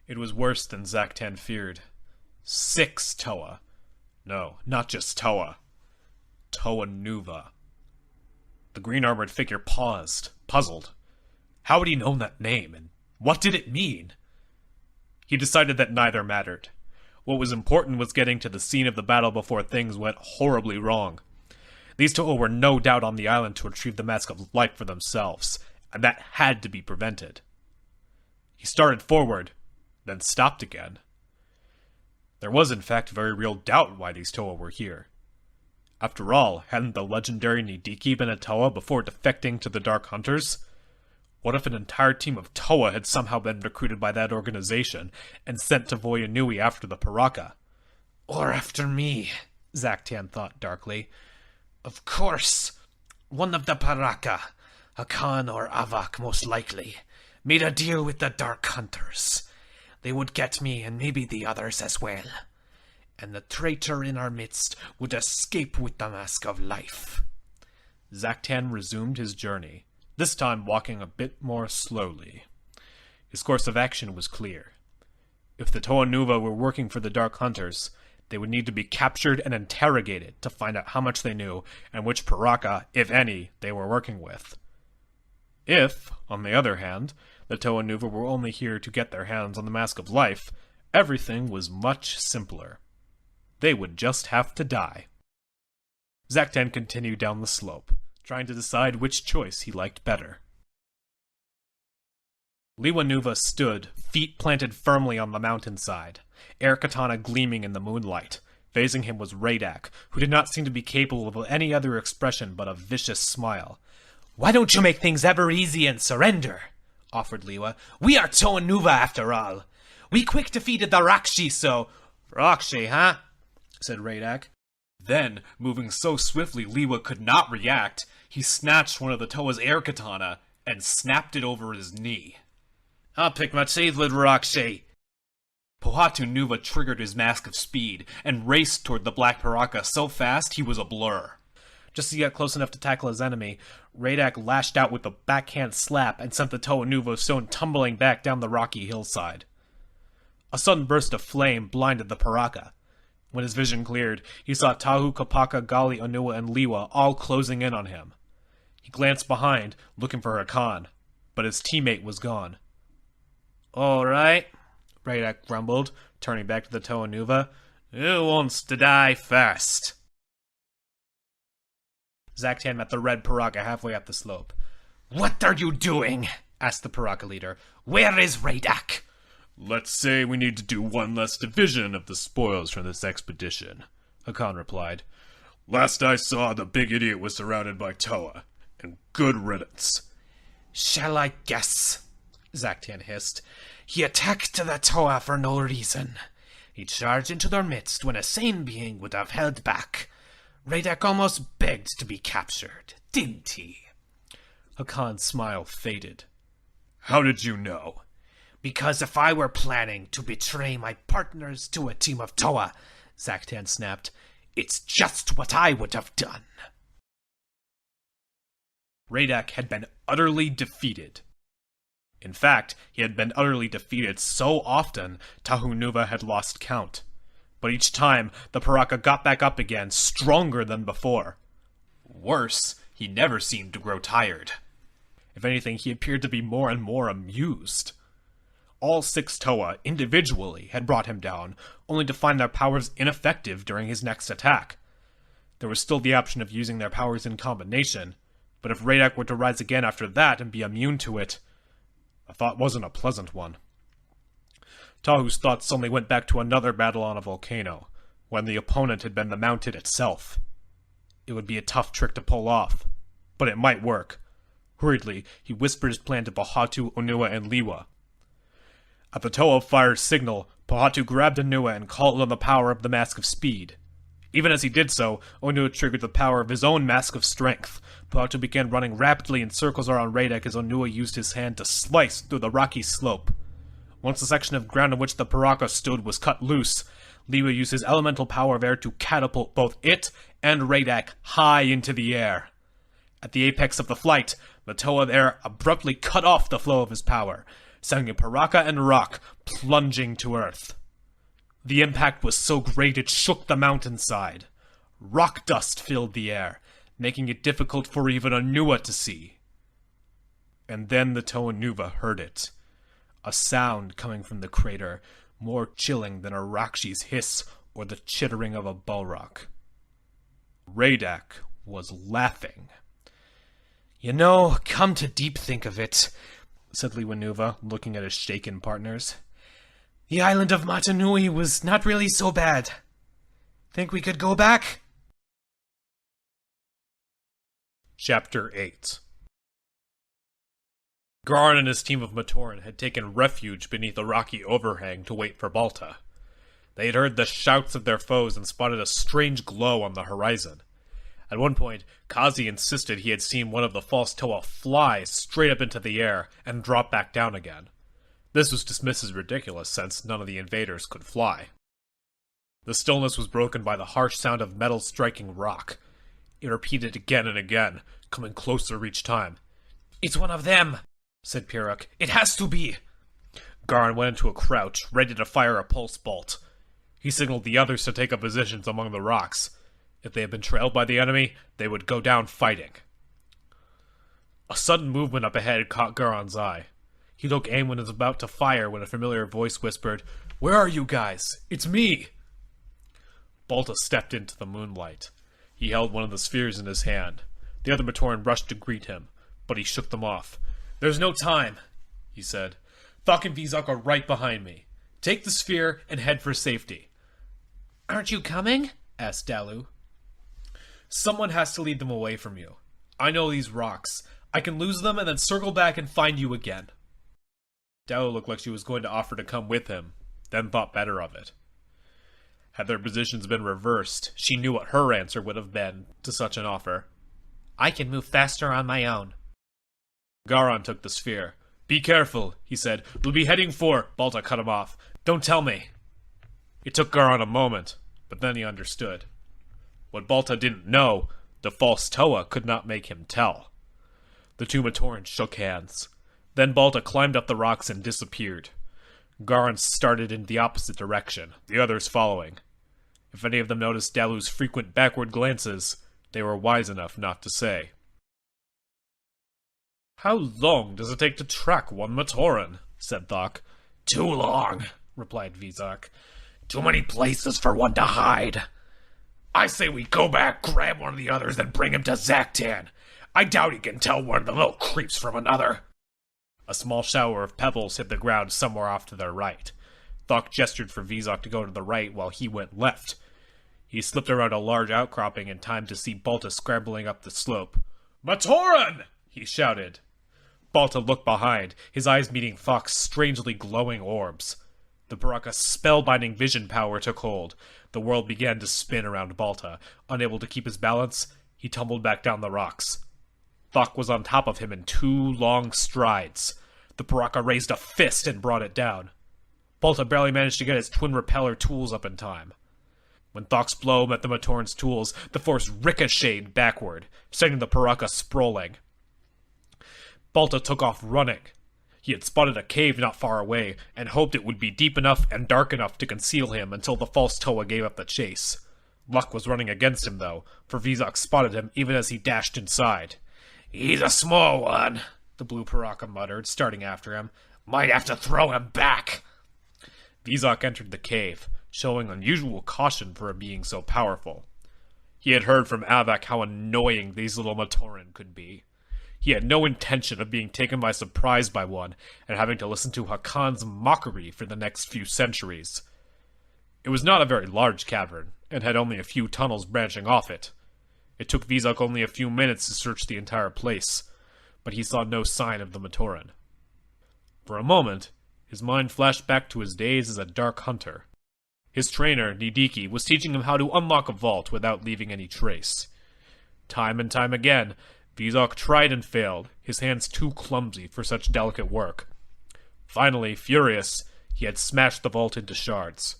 It was worse than Zaktan feared. 6 Toa. No, not just Toa. Toa Nuva. The green-armored figure paused, puzzled. How had he known that name, and what did it mean? He decided that neither mattered. What was important was getting to the scene of the battle before things went horribly wrong. These Toa were no doubt on the island to retrieve the Mask of Life for themselves, and that had to be prevented. He started forward, then stopped again. There was in fact very real doubt why these Toa were here. After all, hadn't the legendary Nidiki been a Toa before defecting to the Dark Hunters? What if an entire team of Toa had somehow been recruited by that organization and sent to Voyanui after the Paraka? Or after me, Zaktan thought darkly. Of course, one of the Paraka, Hakan or Avak most likely, made a deal with the Dark Hunters. They would get me and maybe the others as well. And the traitor in our midst would escape with the Mask of Life. Zaktan resumed his journey, this time walking a bit more slowly. His course of action was clear. If the Toa Nuva were working for the Dark Hunters, they would need to be captured and interrogated to find out how much they knew and which Paraka, if any, they were working with. If, on the other hand, the Toa Nuva were only here to get their hands on the Mask of Life, everything was much simpler. They would just have to die. Zaktan continued down the slope, trying to decide which choice he liked better. Liwa Nuva stood, feet planted firmly on the mountainside, air katana gleaming in the moonlight. Facing him was Radak, who did not seem to be capable of any other expression but a vicious smile. Why don't you make things ever easy and surrender? Offered Liwa. We are Toa Nuva after all. We quick defeated the Rakshi, so... Rakshi, huh? Said Radak. Then, moving so swiftly Liwa could not react, he snatched one of the Toa's air katana and snapped it over his knee. I'll pick my teeth with Rakshi. Toa Nuva triggered his Mask of Speed and raced toward the Black Paraka so fast he was a blur. Just as he got close enough to tackle his enemy, Radak lashed out with a backhand slap and sent the Toa Nuva stone tumbling back down the rocky hillside. A sudden burst of flame blinded the Paraka. When his vision cleared, he saw Tahu, Kapaka, Gali, Onua, and Liwa all closing in on him. He glanced behind, looking for Hakan, but his teammate was gone. All right, Radak grumbled, turning back to the Toa Nuva. Who wants to die first? Zaktan met the red Paraka halfway up the slope. What are you doing? Asked the Paraka leader. Where is Radak? Let's say we need to do one less division of the spoils from this expedition, Hakan replied. Last I saw, the big idiot was surrounded by Toa, and good riddance. Shall I guess? Zaktan hissed. He attacked the Toa for no reason. He charged into their midst when a sane being would have held back. Radak almost begged to be captured, didn't he? Hakan's smile faded. How did you know? Because if I were planning to betray my partners to a team of Toa, Zaktan snapped, it's just what I would have done. Radak had been utterly defeated. In fact, he had been utterly defeated so often, Tahu Nuva had lost count. But each time, the Paraka got back up again, stronger than before. Worse, he never seemed to grow tired. If anything, he appeared to be more and more amused. All 6 Toa, individually, had brought him down, only to find their powers ineffective during his next attack. There was still the option of using their powers in combination, but if Radak were to rise again after that and be immune to it, the thought wasn't a pleasant one. Tahu's thoughts suddenly went back to another battle on a volcano, when the opponent had been the mountain itself. It would be a tough trick to pull off, but it might work. Hurriedly, he whispered his plan to Pohatu, Onua, and Liwa. At the Toa of Fire's signal, Pohatu grabbed Onua and called on the power of the Mask of Speed. Even as he did so, Onua triggered the power of his own Mask of Strength. Pohatu began running rapidly in circles around Radak as Onua used his hand to slice through the rocky slope. Once the section of ground on which the Paraka stood was cut loose, Liwa used his elemental power of air to catapult both it and Radak high into the air. At the apex of the flight, the Toa there abruptly cut off the flow of his power, sending Paraka and Rock plunging to Earth. The impact was so great it shook the mountainside. Rock dust filled the air, making it difficult for even a Nua to see. And then the Toa Nuva heard it. A sound coming from the crater, more chilling than a Rakshi's hiss or the chittering of a bulwark. Radak was laughing. You know, come to deep think of it, said Liwanuva, looking at his shaken partners. The island of Matanui was not really so bad. Think we could go back? Chapter 8. Garn and his team of Matoran had taken refuge beneath a rocky overhang to wait for Balta. They had heard the shouts of their foes and spotted a strange glow on the horizon. At one point, Kazi insisted he had seen one of the false Toa fly straight up into the air and drop back down again. This was dismissed as ridiculous since none of the invaders could fly. The stillness was broken by the harsh sound of metal striking rock. It repeated again and again, coming closer each time. It's one of them, said Piruk. It has to be. Garn went into a crouch, ready to fire a pulse bolt. He signaled the others to take up positions among the rocks. If they had been trailed by the enemy, they would go down fighting. A sudden movement up ahead caught Garon's eye. He took aim and was about to fire when a familiar voice whispered, "Where are you guys? It's me!" Balta stepped into the moonlight. He held one of the spheres in his hand. The other Matoran rushed to greet him, but he shook them off. "There's no time," he said. "Thok and Vizok are right behind me. Take the sphere and head for safety." "Aren't you coming?" asked Dalu. "Someone has to lead them away from you. I know these rocks. I can lose them and then circle back and find you again." Dalu looked like she was going to offer to come with him, then thought better of it. Had their positions been reversed, she knew what her answer would have been to such an offer. "I can move faster on my own." Garon took the sphere. "Be careful," he said. "We'll be heading for—" Balta cut him off. "Don't tell me." It took Garon a moment, but then he understood. What Balta didn't know, the false Toa could not make him tell. The two Matorans shook hands. Then Balta climbed up the rocks and disappeared. Garon started in the opposite direction, the others following. If any of them noticed Dalu's frequent backward glances, they were wise enough not to say. "How long does it take to track one Matoran?" said Thok. "Too long," replied Vizok. "Too many places for one to hide. I say we go back, grab one of the others, and bring him to Zaktan. I doubt he can tell one of the little creeps from another." A small shower of pebbles hit the ground somewhere off to their right. Thok gestured for Vizok to go to the right while he went left. He slipped around a large outcropping in time to see Balta scrambling up the slope. "Matoran!" he shouted. Balta looked behind, his eyes meeting Thok's strangely glowing orbs. The Baraka's spellbinding vision power took hold. The world began to spin around Balta. Unable to keep his balance, he tumbled back down the rocks. Thok was on top of him in 2 long strides. The Baraka raised a fist and brought it down. Balta barely managed to get his twin repeller tools up in time. When Thok's blow met the Matoran's tools, the force ricocheted backward, sending the Baraka sprawling. Balta took off running. He had spotted a cave not far away, and hoped it would be deep enough and dark enough to conceal him until the false Toa gave up the chase. Luck was running against him, though, for Vizok spotted him even as he dashed inside. "He's a small one," the blue Paraka muttered, starting after him. "Might have to throw him back." Vizok entered the cave, showing unusual caution for a being so powerful. He had heard from Avak how annoying these little Matoran could be. He had no intention of being taken by surprise by one and having to listen to Hakan's mockery for the next few centuries. It was not a very large cavern, and had only a few tunnels branching off it. It took Vizok only a few minutes to search the entire place, but he saw no sign of the Matoran. For a moment, his mind flashed back to his days as a dark hunter. His trainer, Nidiki, was teaching him how to unlock a vault without leaving any trace. Time and time again, Vizok tried and failed, his hands too clumsy for such delicate work. Finally, furious, he had smashed the vault into shards.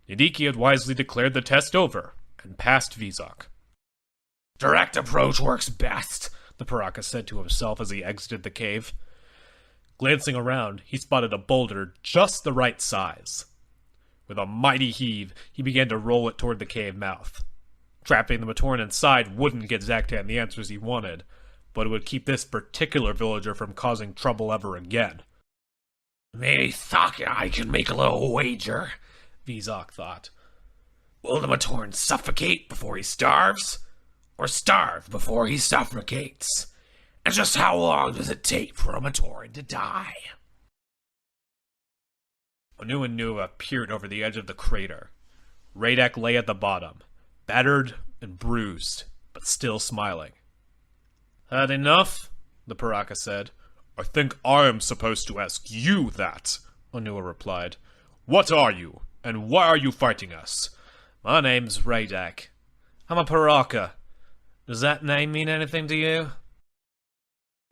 Nidiki had wisely declared the test over, and passed Vizok. Direct approach works best, the Paraka said to himself as he exited the cave. Glancing around, he spotted a boulder just the right size. With a mighty heave, he began to roll it toward the cave mouth. Trapping the Matoran inside wouldn't get Zaktan the answers he wanted, but it would keep this particular villager from causing trouble ever again. Maybe Thok and I can make a little wager, Vizok thought. Will the Matoran suffocate before he starves? Or starve before he suffocates? And just how long does it take for a Matoran to die? Toa Nuva peered over the edge of the crater. Radek lay at the bottom, battered and bruised, but still smiling. Had enough? The Paraka said. I think I am supposed to ask you that, Onua replied. What are you, and why are you fighting us? My name's Radek. I'm a Paraka. Does that name mean anything to you?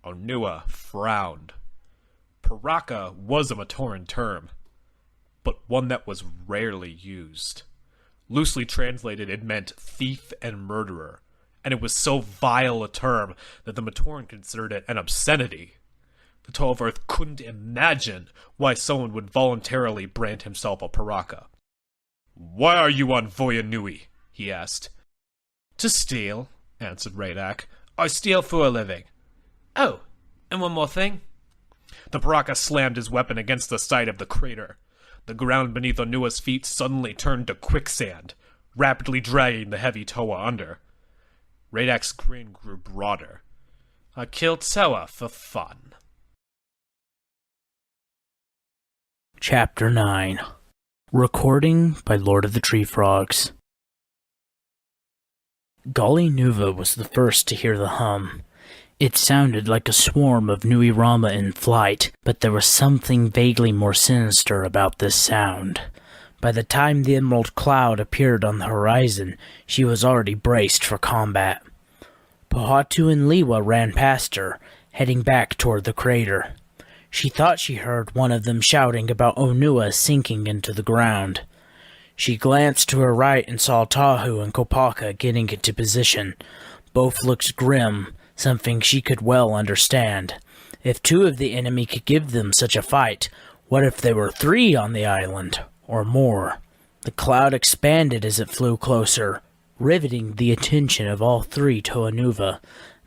Onua frowned. Paraka was a Matoran term, but one that was rarely used. Loosely translated, it meant thief and murderer, and it was so vile a term that the Matoran considered it an obscenity. The Toe of Earth couldn't imagine why someone would voluntarily brand himself a Paraka. Why are you on Voya Nui? He asked. To steal, answered Radak. I steal for a living. Oh, and one more thing. The Paraka slammed his weapon against the side of the crater. The ground beneath Onua's feet suddenly turned to quicksand, rapidly dragging the heavy Toa under. Radak's grin grew broader. I killed Toa for fun. Chapter 9. Recording by LordoftheTreeFrogs. Gali Nuva was the first to hear the hum. It sounded like a swarm of Nui Rama in flight, but there was something vaguely more sinister about this sound. By the time the emerald cloud appeared on the horizon, she was already braced for combat. Pohatu and Liwa ran past her, heading back toward the crater. She thought she heard one of them shouting about Onua sinking into the ground. She glanced to her right and saw Tahu and Kopaka getting into position. Both looked grim, something she could well understand. If two of the enemy could give them such a fight, what if there were 3 on the island, or more? The cloud expanded as it flew closer, riveting the attention of all 3 Toa Nuva.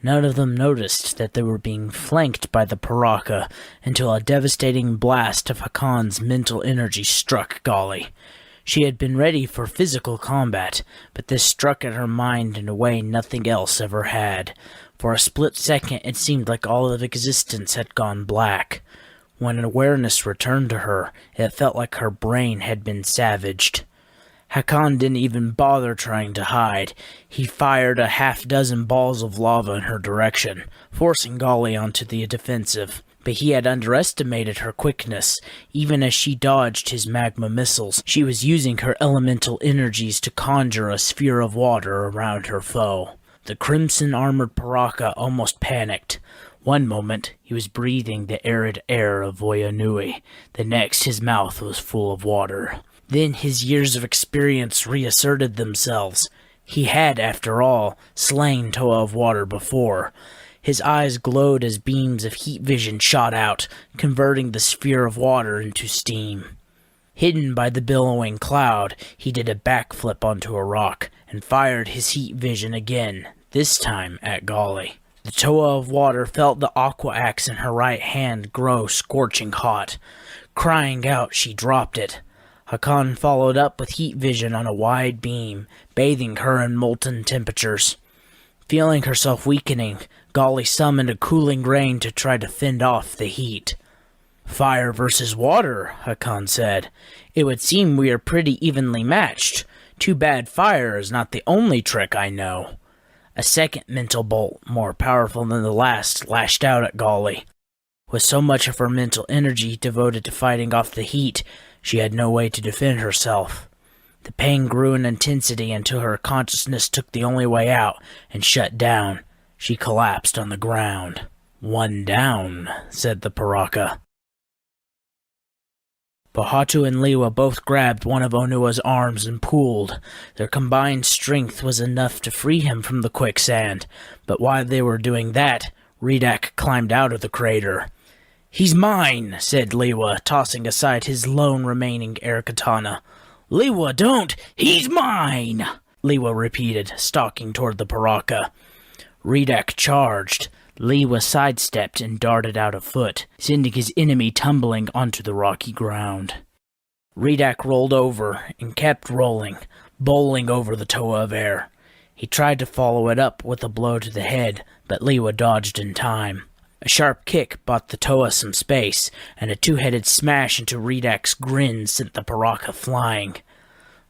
None of them noticed that they were being flanked by the Paraka until a devastating blast of Hakon's mental energy struck Gali. She had been ready for physical combat, but this struck at her mind in a way nothing else ever had. For a split second, it seemed like all of existence had gone black. When awareness returned to her, it felt like her brain had been savaged. Hakon didn't even bother trying to hide. He fired a half-dozen balls of lava in her direction, forcing Gali onto the defensive. But he had underestimated her quickness. Even as she dodged his magma missiles, she was using her elemental energies to conjure a sphere of water around her foe. The crimson-armored Paraka almost panicked. One moment, he was breathing the arid air of Voya Nui. The next, his mouth was full of water. Then his years of experience reasserted themselves. He had, after all, slain Toa of Water before. His eyes glowed as beams of heat vision shot out, converting the sphere of water into steam. Hidden by the billowing cloud, he did a backflip onto a rock, and fired his heat vision again, this time at Gali. The Toa of Water felt the aqua axe in her right hand grow scorching hot. Crying out, she dropped it. Hakon followed up with heat vision on a wide beam, bathing her in molten temperatures. Feeling herself weakening, Gali summoned a cooling rain to try to fend off the heat. Fire versus water, Hakon said. It would seem we are pretty evenly matched. Too bad fire is not the only trick I know. A second mental bolt, more powerful than the last, lashed out at Gali. With so much of her mental energy devoted to fighting off the heat, she had no way to defend herself. The pain grew in intensity until her consciousness took the only way out and shut down. She collapsed on the ground. "One down," said the Paraka. Pohatu and Liwa both grabbed one of Onua's arms and pulled. Their combined strength was enough to free him from the quicksand, but while they were doing that, Redak climbed out of the crater. "He's mine," said Liwa, tossing aside his lone remaining air katana. "Liwa, don't! He's mine!" Liwa repeated, stalking toward the Paraka. Redak charged. Liwa sidestepped and darted out a foot, sending his enemy tumbling onto the rocky ground. Redak rolled over and kept rolling, bowling over the Toa of Air. He tried to follow it up with a blow to the head, but Liwa dodged in time. A sharp kick bought the Toa some space, and a two-headed smash into Redak's grin sent the Paraka flying.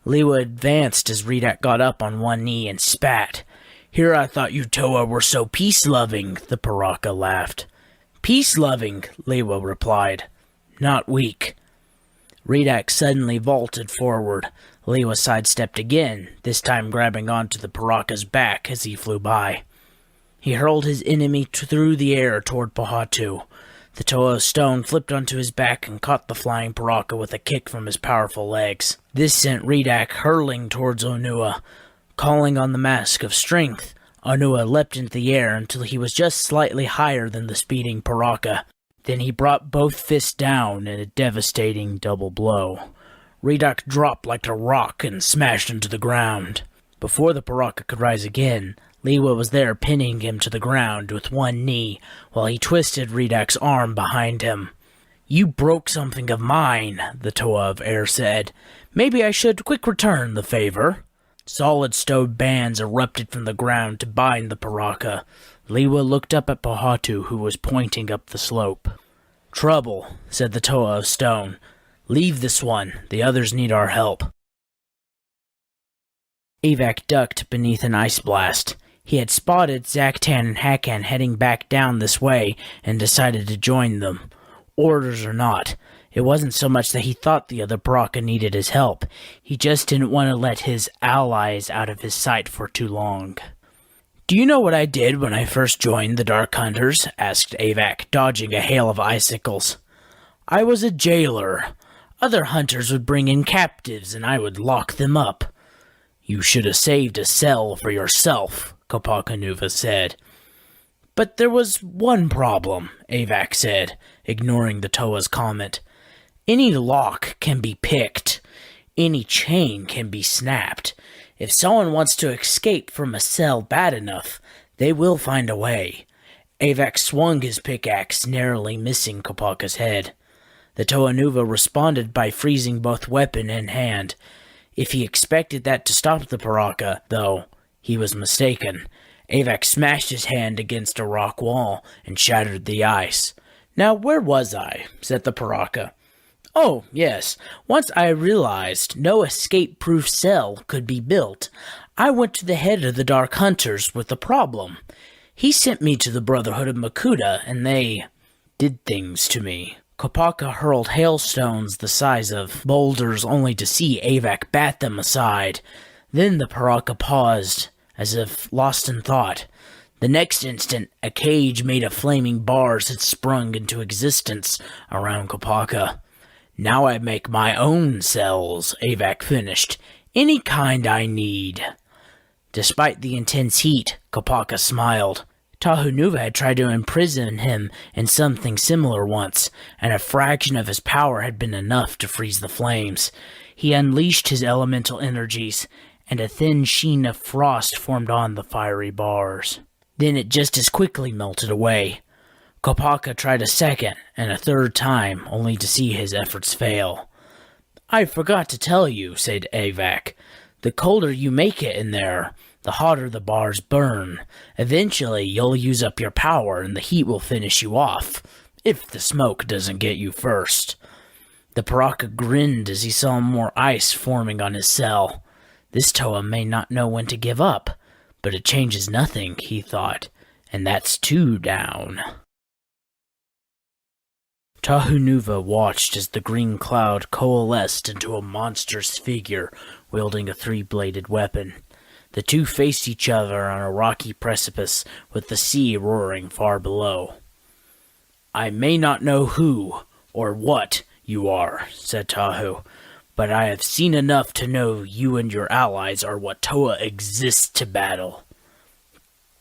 Liwa advanced as Redak got up on one knee and spat. "Here I thought you Toa were so peace-loving," the Paraka laughed. "Peace-loving," Liwa replied. "Not weak." Redak suddenly vaulted forward. Liwa sidestepped again, this time grabbing onto the Paraka's back as he flew by. He hurled his enemy through the air toward Pohatu. The Toa of Stone flipped onto his back and caught the flying Paraka with a kick from his powerful legs. This sent Redak hurling towards Onua. Calling on the Mask of Strength, Onua leapt into the air until he was just slightly higher than the speeding Paraka. Then he brought both fists down in a devastating double blow. Redak dropped like a rock and smashed into the ground. Before the Paraka could rise again, Liwa was there pinning him to the ground with one knee while he twisted Redak's arm behind him. "You broke something of mine," the Toa of Air said. "Maybe I should quick return the favor." Solid stone bands erupted from the ground to bind the Paraka. Liwa looked up at Pohatu, who was pointing up the slope. "Trouble," said the Toa of Stone. "Leave this one. The others need our help." Avak ducked beneath an ice blast. He had spotted Zaktan and Hakan heading back down this way and decided to join them. Orders or not, it wasn't so much that he thought the other Paraka needed his help. He just didn't want to let his allies out of his sight for too long. "Do you know what I did when I first joined the Dark Hunters?" asked Avak, dodging a hail of icicles. "I was a jailer. Other hunters would bring in captives and I would lock them up." "You should have saved a cell for yourself," Toa Nuva said. "But there was one problem," Avak said, ignoring the Toa's comment. "Any lock can be picked. Any chain can be snapped. If someone wants to escape from a cell bad enough, they will find a way." Avak swung his pickaxe, narrowly missing Kopaka's head. The Toa Nuva responded by freezing both weapon and hand. If he expected that to stop the Paraka, though, he was mistaken. Avak smashed his hand against a rock wall and shattered the ice. "Now where was I?" said the Paraka. "Oh, yes. Once I realized no escape-proof cell could be built, I went to the head of the Dark Hunters with the problem. He sent me to the Brotherhood of Makuta, and they did things to me." Kopaka hurled hailstones the size of boulders only to see Avak bat them aside. Then the Paraka paused, as if lost in thought. The next instant, a cage made of flaming bars had sprung into existence around Kopaka. "Now I make my own cells," Avak finished. "Any kind I need." Despite the intense heat, Kopaka smiled. Toa Nuva had tried to imprison him in something similar once, and a fraction of his power had been enough to freeze the flames. He unleashed his elemental energies, and a thin sheen of frost formed on the fiery bars. Then it just as quickly melted away. Kopaka tried a second and a third time, only to see his efforts fail. "I forgot to tell you," said Avak. "The colder you make it in there, the hotter the bars burn. Eventually, you'll use up your power and the heat will finish you off, if the smoke doesn't get you first." The Paraka grinned as he saw more ice forming on his cell. This Toa may not know when to give up, but it changes nothing, he thought, and that's 2 down. Toa Nuva watched as the green cloud coalesced into a monstrous figure wielding a 3-bladed weapon. The two faced each other on a rocky precipice with the sea roaring far below. "I may not know who or what "You are," said Tahu, "but I have seen enough to know you and your allies are what Toa exists to battle."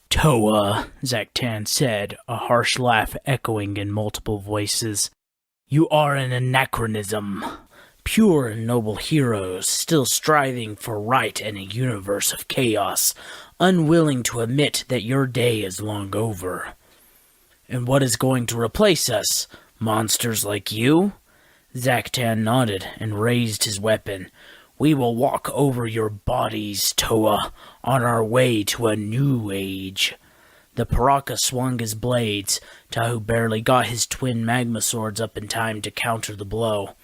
"Toa," Zaktan said, a harsh laugh echoing in multiple voices. "You are an anachronism. Pure and noble heroes, still striving for right in a universe of chaos, unwilling to admit that your day is long over. And what is going to replace us? Monsters like you?" Zaktan nodded and raised his weapon. "We will walk over your bodies, Toa, on our way to a new age." The Paraka swung his blades. Tahu barely got his twin magma swords up in time to counter the blow.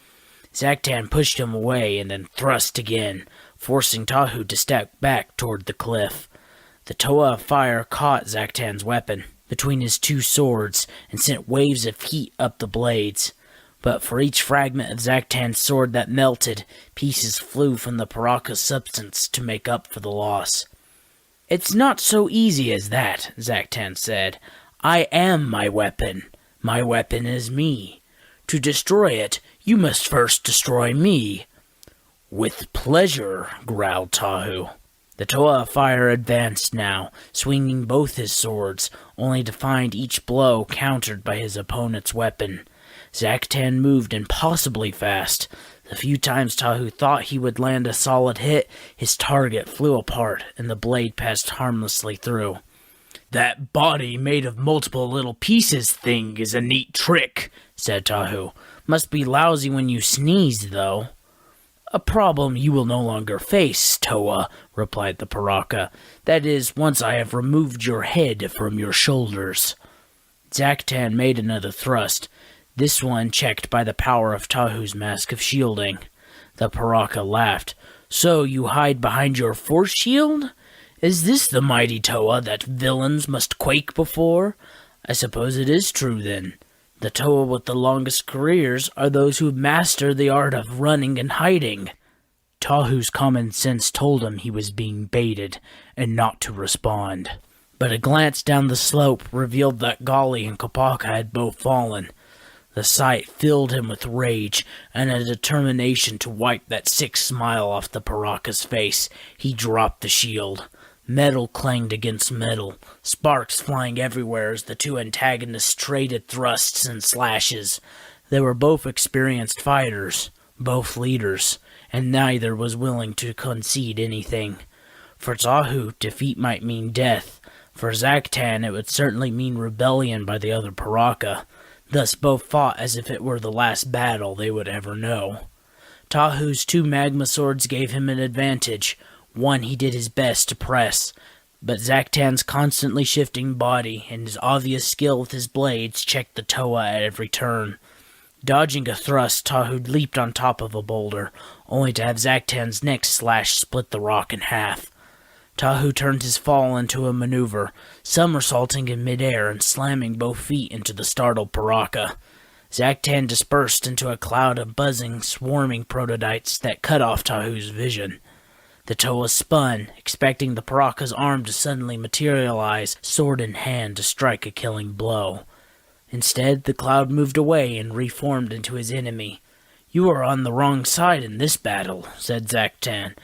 Zaktan pushed him away and then thrust again, forcing Tahu to step back toward the cliff. The Toa of Fire caught Zaktan's weapon between his two swords and sent waves of heat up the blades. But for each fragment of Zaktan's sword that melted, pieces flew from the Paraka's substance to make up for the loss. "It's not so easy as that," Zaktan said. "I am my weapon. My weapon is me. To destroy it, you must first destroy me." "With pleasure," growled Tahu. The Toa of Fire advanced now, swinging both his swords, only to find each blow countered by his opponent's weapon. Zaktan moved impossibly fast. The few times Tahu thought he would land a solid hit, his target flew apart and the blade passed harmlessly through. "That body made of multiple little pieces thing is a neat trick," said Tahu. "Must be lousy when you sneeze, though." "A problem you will no longer face, Toa," replied the Paraka. "That is, once I have removed your head from your shoulders." Zaktan made another thrust, this one checked by the power of Tahu's mask of shielding. The Paraka laughed. "So you hide behind your force shield? Is this the mighty Toa that villains must quake before? I suppose it is true, then. The Toa with the longest careers are those who master the art of running and hiding." Tahu's common sense told him he was being baited, and not to respond. But a glance down the slope revealed that Gali and Kopaka had both fallen. The sight filled him with rage and a determination to wipe that sick smile off the Paraka's face. He dropped the shield. Metal clanged against metal, sparks flying everywhere as the two antagonists traded thrusts and slashes. They were both experienced fighters, both leaders, and neither was willing to concede anything. For Tahu, defeat might mean death. For Zaktan, it would certainly mean rebellion by the other Paraka. Thus both fought as if it were the last battle they would ever know. Tahu's two magma swords gave him an advantage. One he did his best to press, but Zaktan's constantly shifting body and his obvious skill with his blades checked the Toa at every turn. Dodging a thrust, Tahu leaped on top of a boulder, only to have Zaktan's next slash split the rock in half. Tahu turned his fall into a maneuver, somersaulting in midair and slamming both feet into the startled Paraka. Zaktan dispersed into a cloud of buzzing, swarming prototypes that cut off Tahu's vision. The Toa spun, expecting the Paraka's arm to suddenly materialize, sword in hand, to strike a killing blow. Instead, the cloud moved away and reformed into his enemy. "You are on the wrong side in this battle," said Zaktan.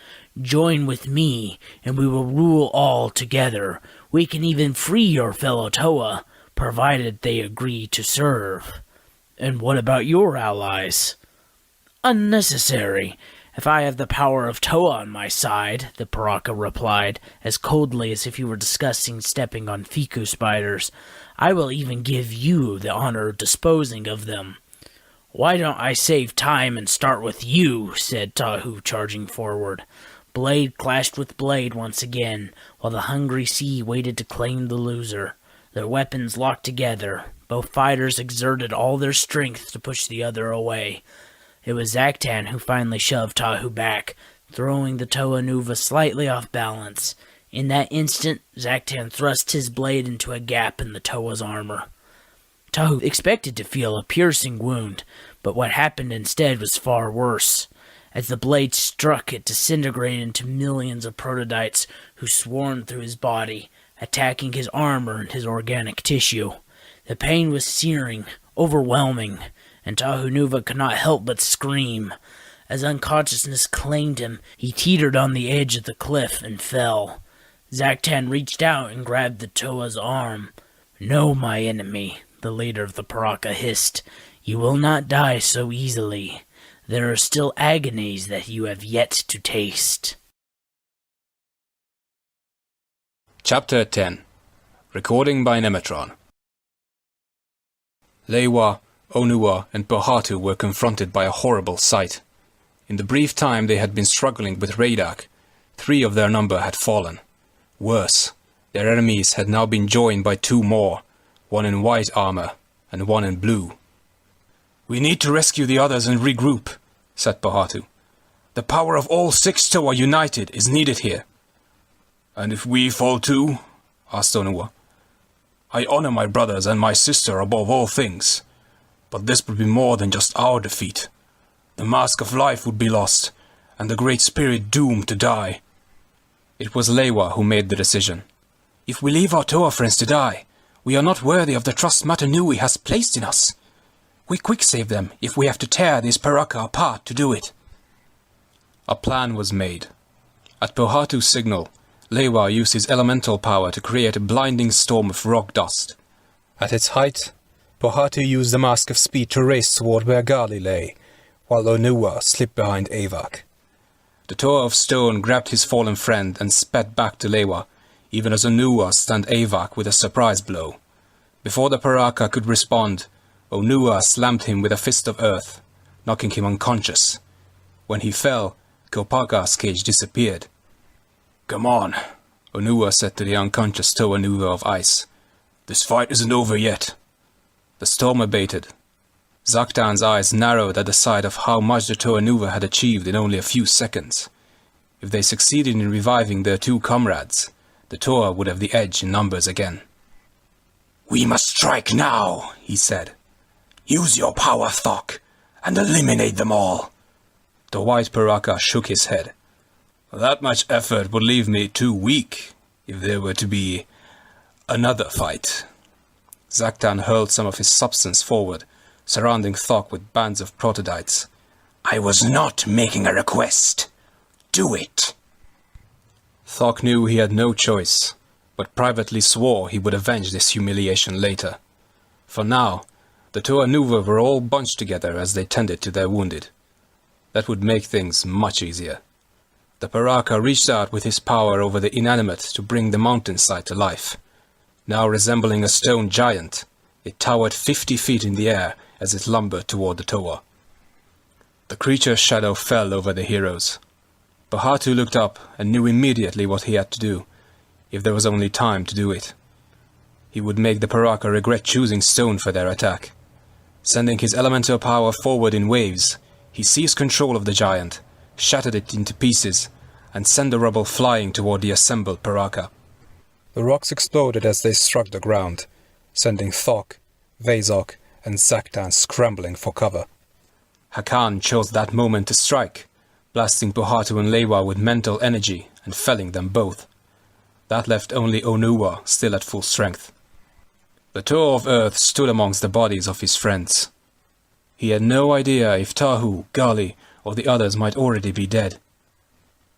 "Join with me, and we will rule all together. We can even free your fellow Toa, provided they agree to serve." "And what about your allies?" "Unnecessary. If I have the power of Toa on my side," the Paraka replied, as coldly as if he were discussing stepping on Fiku spiders, "I will even give you the honor of disposing of them." "Why don't I save time and start with you?" said Tahu, charging forward. Blade clashed with blade once again, while the hungry sea waited to claim the loser. Their weapons locked together. Both fighters exerted all their strength to push the other away. It was Zaktan who finally shoved Tahu back, throwing the Toa Nuva slightly off balance. In that instant, Zaktan thrust his blade into a gap in the Toa's armor. Tahu expected to feel a piercing wound, but what happened instead was far worse. As the blade struck, it disintegrated into millions of prototypes who swarmed through his body, attacking his armor and his organic tissue. The pain was searing, overwhelming, and Toa Nuva could not help but scream. As unconsciousness claimed him, he teetered on the edge of the cliff and fell. Zaktan reached out and grabbed the Toa's arm. "No, my enemy," the leader of the Paraka hissed. "You will not die so easily. There are still agonies that you have yet to taste." Chapter 10. Recording by Nemetron. Leiwa, Onua, and Pohatu were confronted by a horrible sight. In the brief time they had been struggling with Raidak, 3 of their number had fallen. Worse, their enemies had now been joined by 2 more, one in white armor and one in blue. "We need to rescue the others and regroup," said Pohatu. "The power of all 6 Toa united is needed here." "And if we fall too?" asked Onua. "I honor my brothers and my sister above all things, but this would be more than just our defeat. The Mask of Life would be lost, and the Great Spirit doomed to die." It was Leiwa who made the decision. "If we leave our Toa friends to die, we are not worthy of the trust Matanui has placed in us. We quick-save them if we have to tear this Paraka apart to do it." A plan was made. At Pohatu's signal, Leiwa used his elemental power to create a blinding storm of rock dust. At its height, Pohatu used the Mask of Speed to race toward where Gali lay, while Onua slipped behind Avak. The Toa of Stone grabbed his fallen friend and sped back to Leiwa, even as Onua stunned Avak with a surprise blow. Before the Paraka could respond, Onua slammed him with a fist of earth, knocking him unconscious. When he fell, Kopaka's cage disappeared. "Come on," Onua said to the unconscious Toa Nuva of ice. "This fight isn't over yet." The storm abated. Zaktan's eyes narrowed at the sight of how much the Toa Nuva had achieved in only a few seconds. If they succeeded in reviving their 2 comrades, the Toa would have the edge in numbers again. "We must strike now," he said. "Use your power, Thok, and eliminate them all." The white Paraka shook his head. "That much effort would leave me too weak if there were to be another fight." Zaktan hurled some of his substance forward, surrounding Thok with bands of protodytes. "I was not making a request. Do it." Thok knew he had no choice, but privately swore he would avenge this humiliation later. For now, the Toa Nuva were all bunched together as they tended to their wounded. That would make things much easier. The Paraka reached out with his power over the inanimate to bring the mountainside to life. Now resembling a stone giant, it towered 50 feet in the air as it lumbered toward the Toa. The creature's shadow fell over the heroes. Pohatu looked up and knew immediately what he had to do, if there was only time to do it. He would make the Paraka regret choosing stone for their attack. Sending his elemental power forward in waves, he seized control of the giant, shattered it into pieces, and sent the rubble flying toward the assembled Paraka. The rocks exploded as they struck the ground, sending Thok, Vezok, and Zaktan scrambling for cover. Hakan chose that moment to strike, blasting Pohatu and Leiwa with mental energy and felling them both. That left only Onua still at full strength. The Toa of Earth stood amongst the bodies of his friends. He had no idea if Tahu, Gali, or the others might already be dead.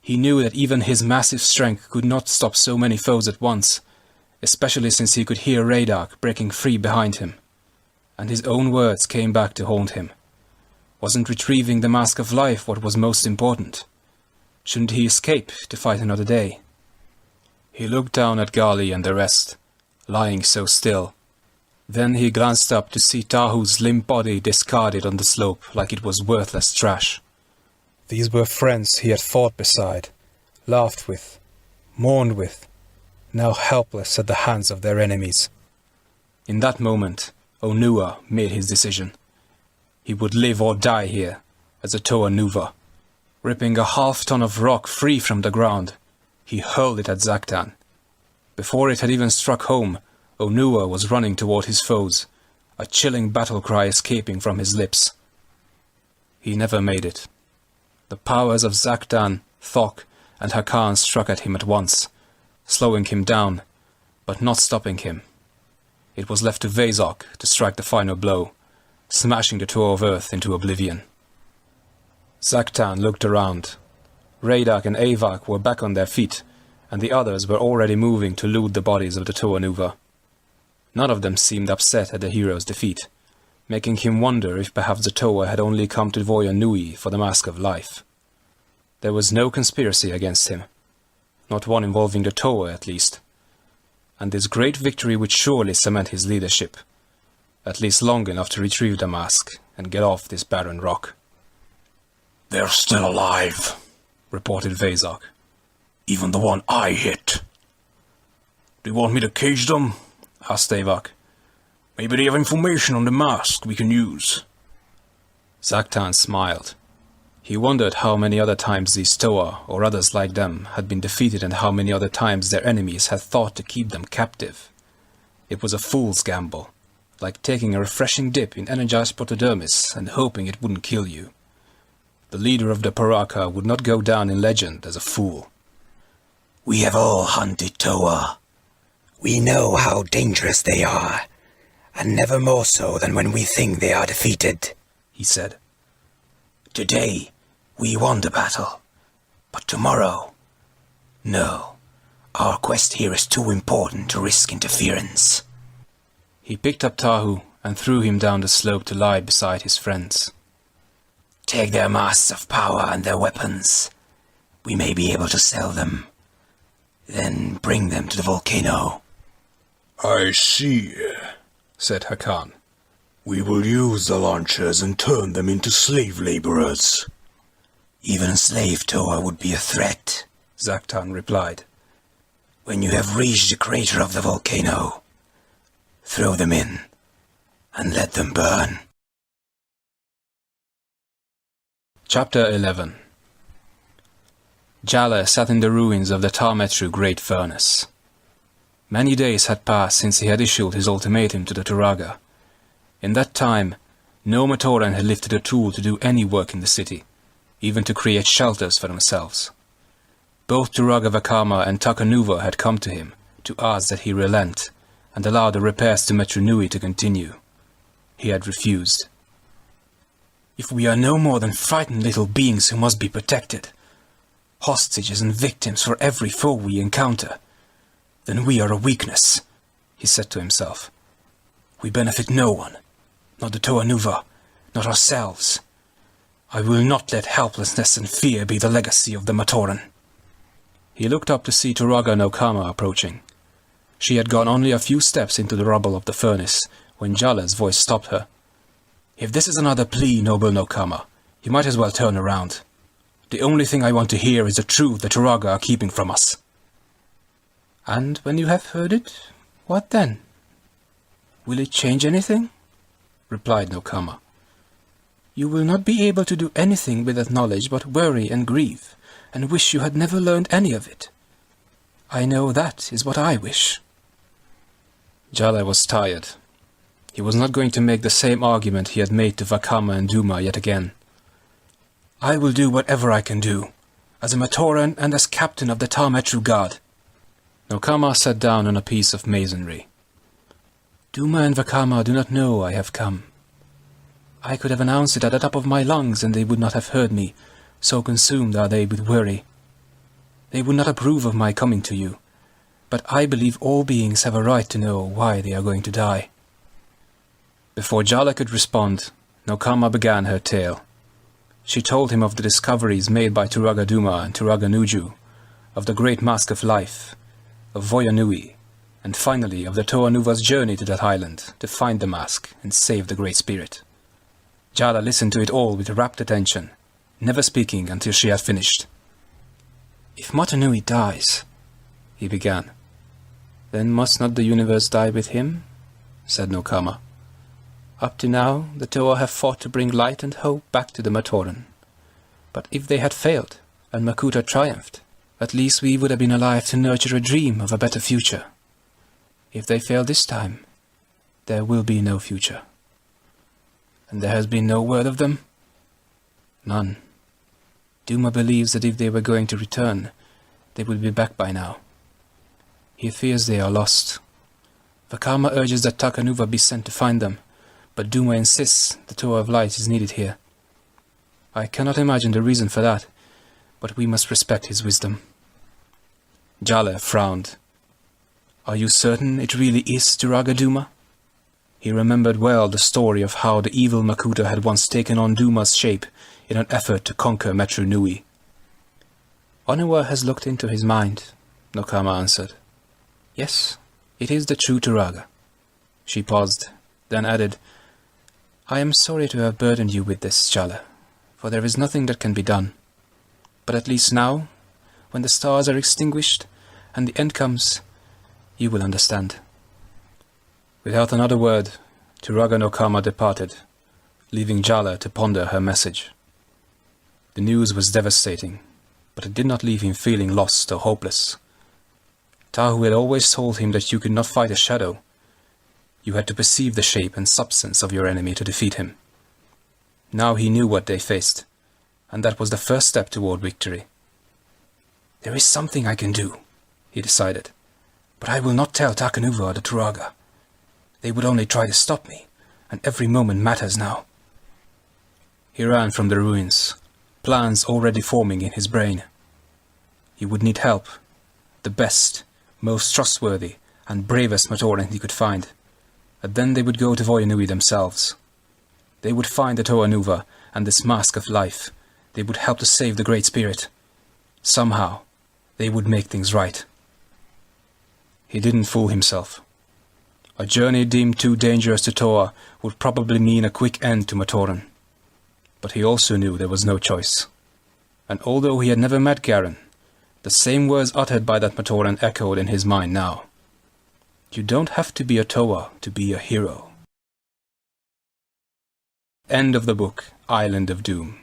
He knew that even his massive strength could not stop so many foes at once, especially since he could hear Raidak breaking free behind him. And his own words came back to haunt him. Wasn't retrieving the Mask of Life what was most important? Shouldn't he escape to fight another day? He looked down at Gali and the rest, lying so still. Then he glanced up to see Tahu's limp body discarded on the slope like it was worthless trash. These were friends he had fought beside, laughed with, mourned with, now helpless at the hands of their enemies. In that moment, Onua made his decision. He would live or die here, as a Toa Nuva. Ripping a half-ton of rock free from the ground, he hurled it at Zaktan. Before it had even struck home, Onua was running toward his foes, a chilling battle cry escaping from his lips. He never made it. The powers of Zaktan, Thok, and Hakan struck at him at once, slowing him down, but not stopping him. It was left to Vezok to strike the final blow, smashing the Toa of Earth into oblivion. Zaktan looked around. Raidak and Avak were back on their feet, and the others were already moving to loot the bodies of the Toa Nuva. None of them seemed upset at the hero's defeat, making him wonder if perhaps the Toa had only come to Voya Nui for the Mask of Life. There was no conspiracy against him, not one involving the Toa at least, and this great victory would surely cement his leadership, at least long enough to retrieve the mask and get off this barren rock. "They're still alive," reported Vezak. "Even the one I hit." "Do you want me to cage them?" asked Avak. "Maybe they have information on the mask we can use." Zaktan smiled. He wondered how many other times these Toa, or others like them, had been defeated and how many other times their enemies had thought to keep them captive. It was a fool's gamble, like taking a refreshing dip in energized protodermis and hoping it wouldn't kill you. The leader of the Paraka would not go down in legend as a fool. "We have all hunted Toa. We know how dangerous they are, and never more so than when we think they are defeated," he said. "Today, we won the battle, but tomorrow, no. Our quest here is too important to risk interference." He picked up Tahu and threw him down the slope to lie beside his friends. "Take their masks of power and their weapons. We may be able to sell them. Then bring them to the volcano." "I see," said Hakan. "We will use the launchers and turn them into slave laborers." "Even a slave Toa would be a threat," Zaktan replied. "When you have reached the crater of the volcano, throw them in and let them burn." Chapter 11. Jala sat in the ruins of the Tametru Great Furnace. Many days had passed since he had issued his ultimatum to the Turaga. In that time, no Matoran had lifted a tool to do any work in the city, even to create shelters for themselves. Both Turaga Vakama and Toa Nuva had come to him to ask that he relent and allow the repairs to Metru Nui to continue. He had refused. "If we are no more than frightened little beings who must be protected, hostages and victims for every foe we encounter, then we are a weakness," he said to himself. "We benefit no one, not the Toa Nuva, not ourselves. I will not let helplessness and fear be the legacy of the Matoran." He looked up to see Turaga no Kama approaching. She had gone only a few steps into the rubble of the furnace when Jala's voice stopped her. "If this is another plea, noble no Kama, you might as well turn around. The only thing I want to hear is the truth the Turaga are keeping from us." "And when you have heard it, what then? Will it change anything?" replied no Kama. "You will not be able to do anything with that knowledge but worry and grieve, and wish you had never learned any of it. I know that is what I wish." Jala was tired. He was not going to make the same argument he had made to Vakama and Duma yet again. "I will do whatever I can do, as a Matoran and as captain of the Tametru Guard." No Kama sat down on a piece of masonry. "Duma and Vakama do not know I have come. I could have announced it at the top of my lungs and they would not have heard me, so consumed are they with worry. They would not approve of my coming to you, but I believe all beings have a right to know why they are going to die." Before Jala could respond, no Kama began her tale. She told him of the discoveries made by Turaga Duma and Turaga Nuju, of the Great Mask of Life, of Voya Nui, and finally of the Toa Nuva's journey to that island to find the mask and save the Great Spirit. Jala listened to it all with rapt attention, never speaking until she had finished. "If Mata Nui dies," he began. "Then must not the universe die with him?" said no Kama. "Up to now, the Toa have fought to bring light and hope back to the Matoran. But if they had failed, and Makuta triumphed, at least we would have been alive to nurture a dream of a better future. If they fail this time, there will be no future." "And there has been no word of them?" "None. Duma believes that if they were going to return, they would be back by now. He fears they are lost. Vakama urges that Toa Nuva be sent to find them, but Duma insists the Toa of Light is needed here. I cannot imagine the reason for that, but we must respect his wisdom." Jala frowned. "Are you certain it really is Turaga Duma?" He remembered well the story of how the evil Makuta had once taken on Duma's shape in an effort to conquer Metru Nui. "Onuwa has looked into his mind," Nokama answered. "Yes, it is the true Turaga." She paused, then added, "I am sorry to have burdened you with this, Jala, for there is nothing that can be done. But at least now, when the stars are extinguished and the end comes, you will understand." Without another word, Turaga Nokama departed, leaving Jala to ponder her message. The news was devastating, but it did not leave him feeling lost or hopeless. Tahu had always told him that you could not fight a shadow. You had to perceive the shape and substance of your enemy to defeat him. Now he knew what they faced, and that was the first step toward victory. "There is something I can do," he decided, "but I will not tell Takanuva or the Turaga. They would only try to stop me, and every moment matters now." He ran from the ruins, plans already forming in his brain. He would need help, the best, most trustworthy, and bravest Matoran he could find, and then they would go to Voyanui themselves. They would find the Toa Nuva and this mask of life. They would help to save the Great Spirit. Somehow, they would make things right. He didn't fool himself. A journey deemed too dangerous to Toa would probably mean a quick end to Matoran. But he also knew there was no choice. And although he had never met Garen, the same words uttered by that Matoran echoed in his mind now. You don't have to be a Toa to be a hero. End of the book, Island of Doom.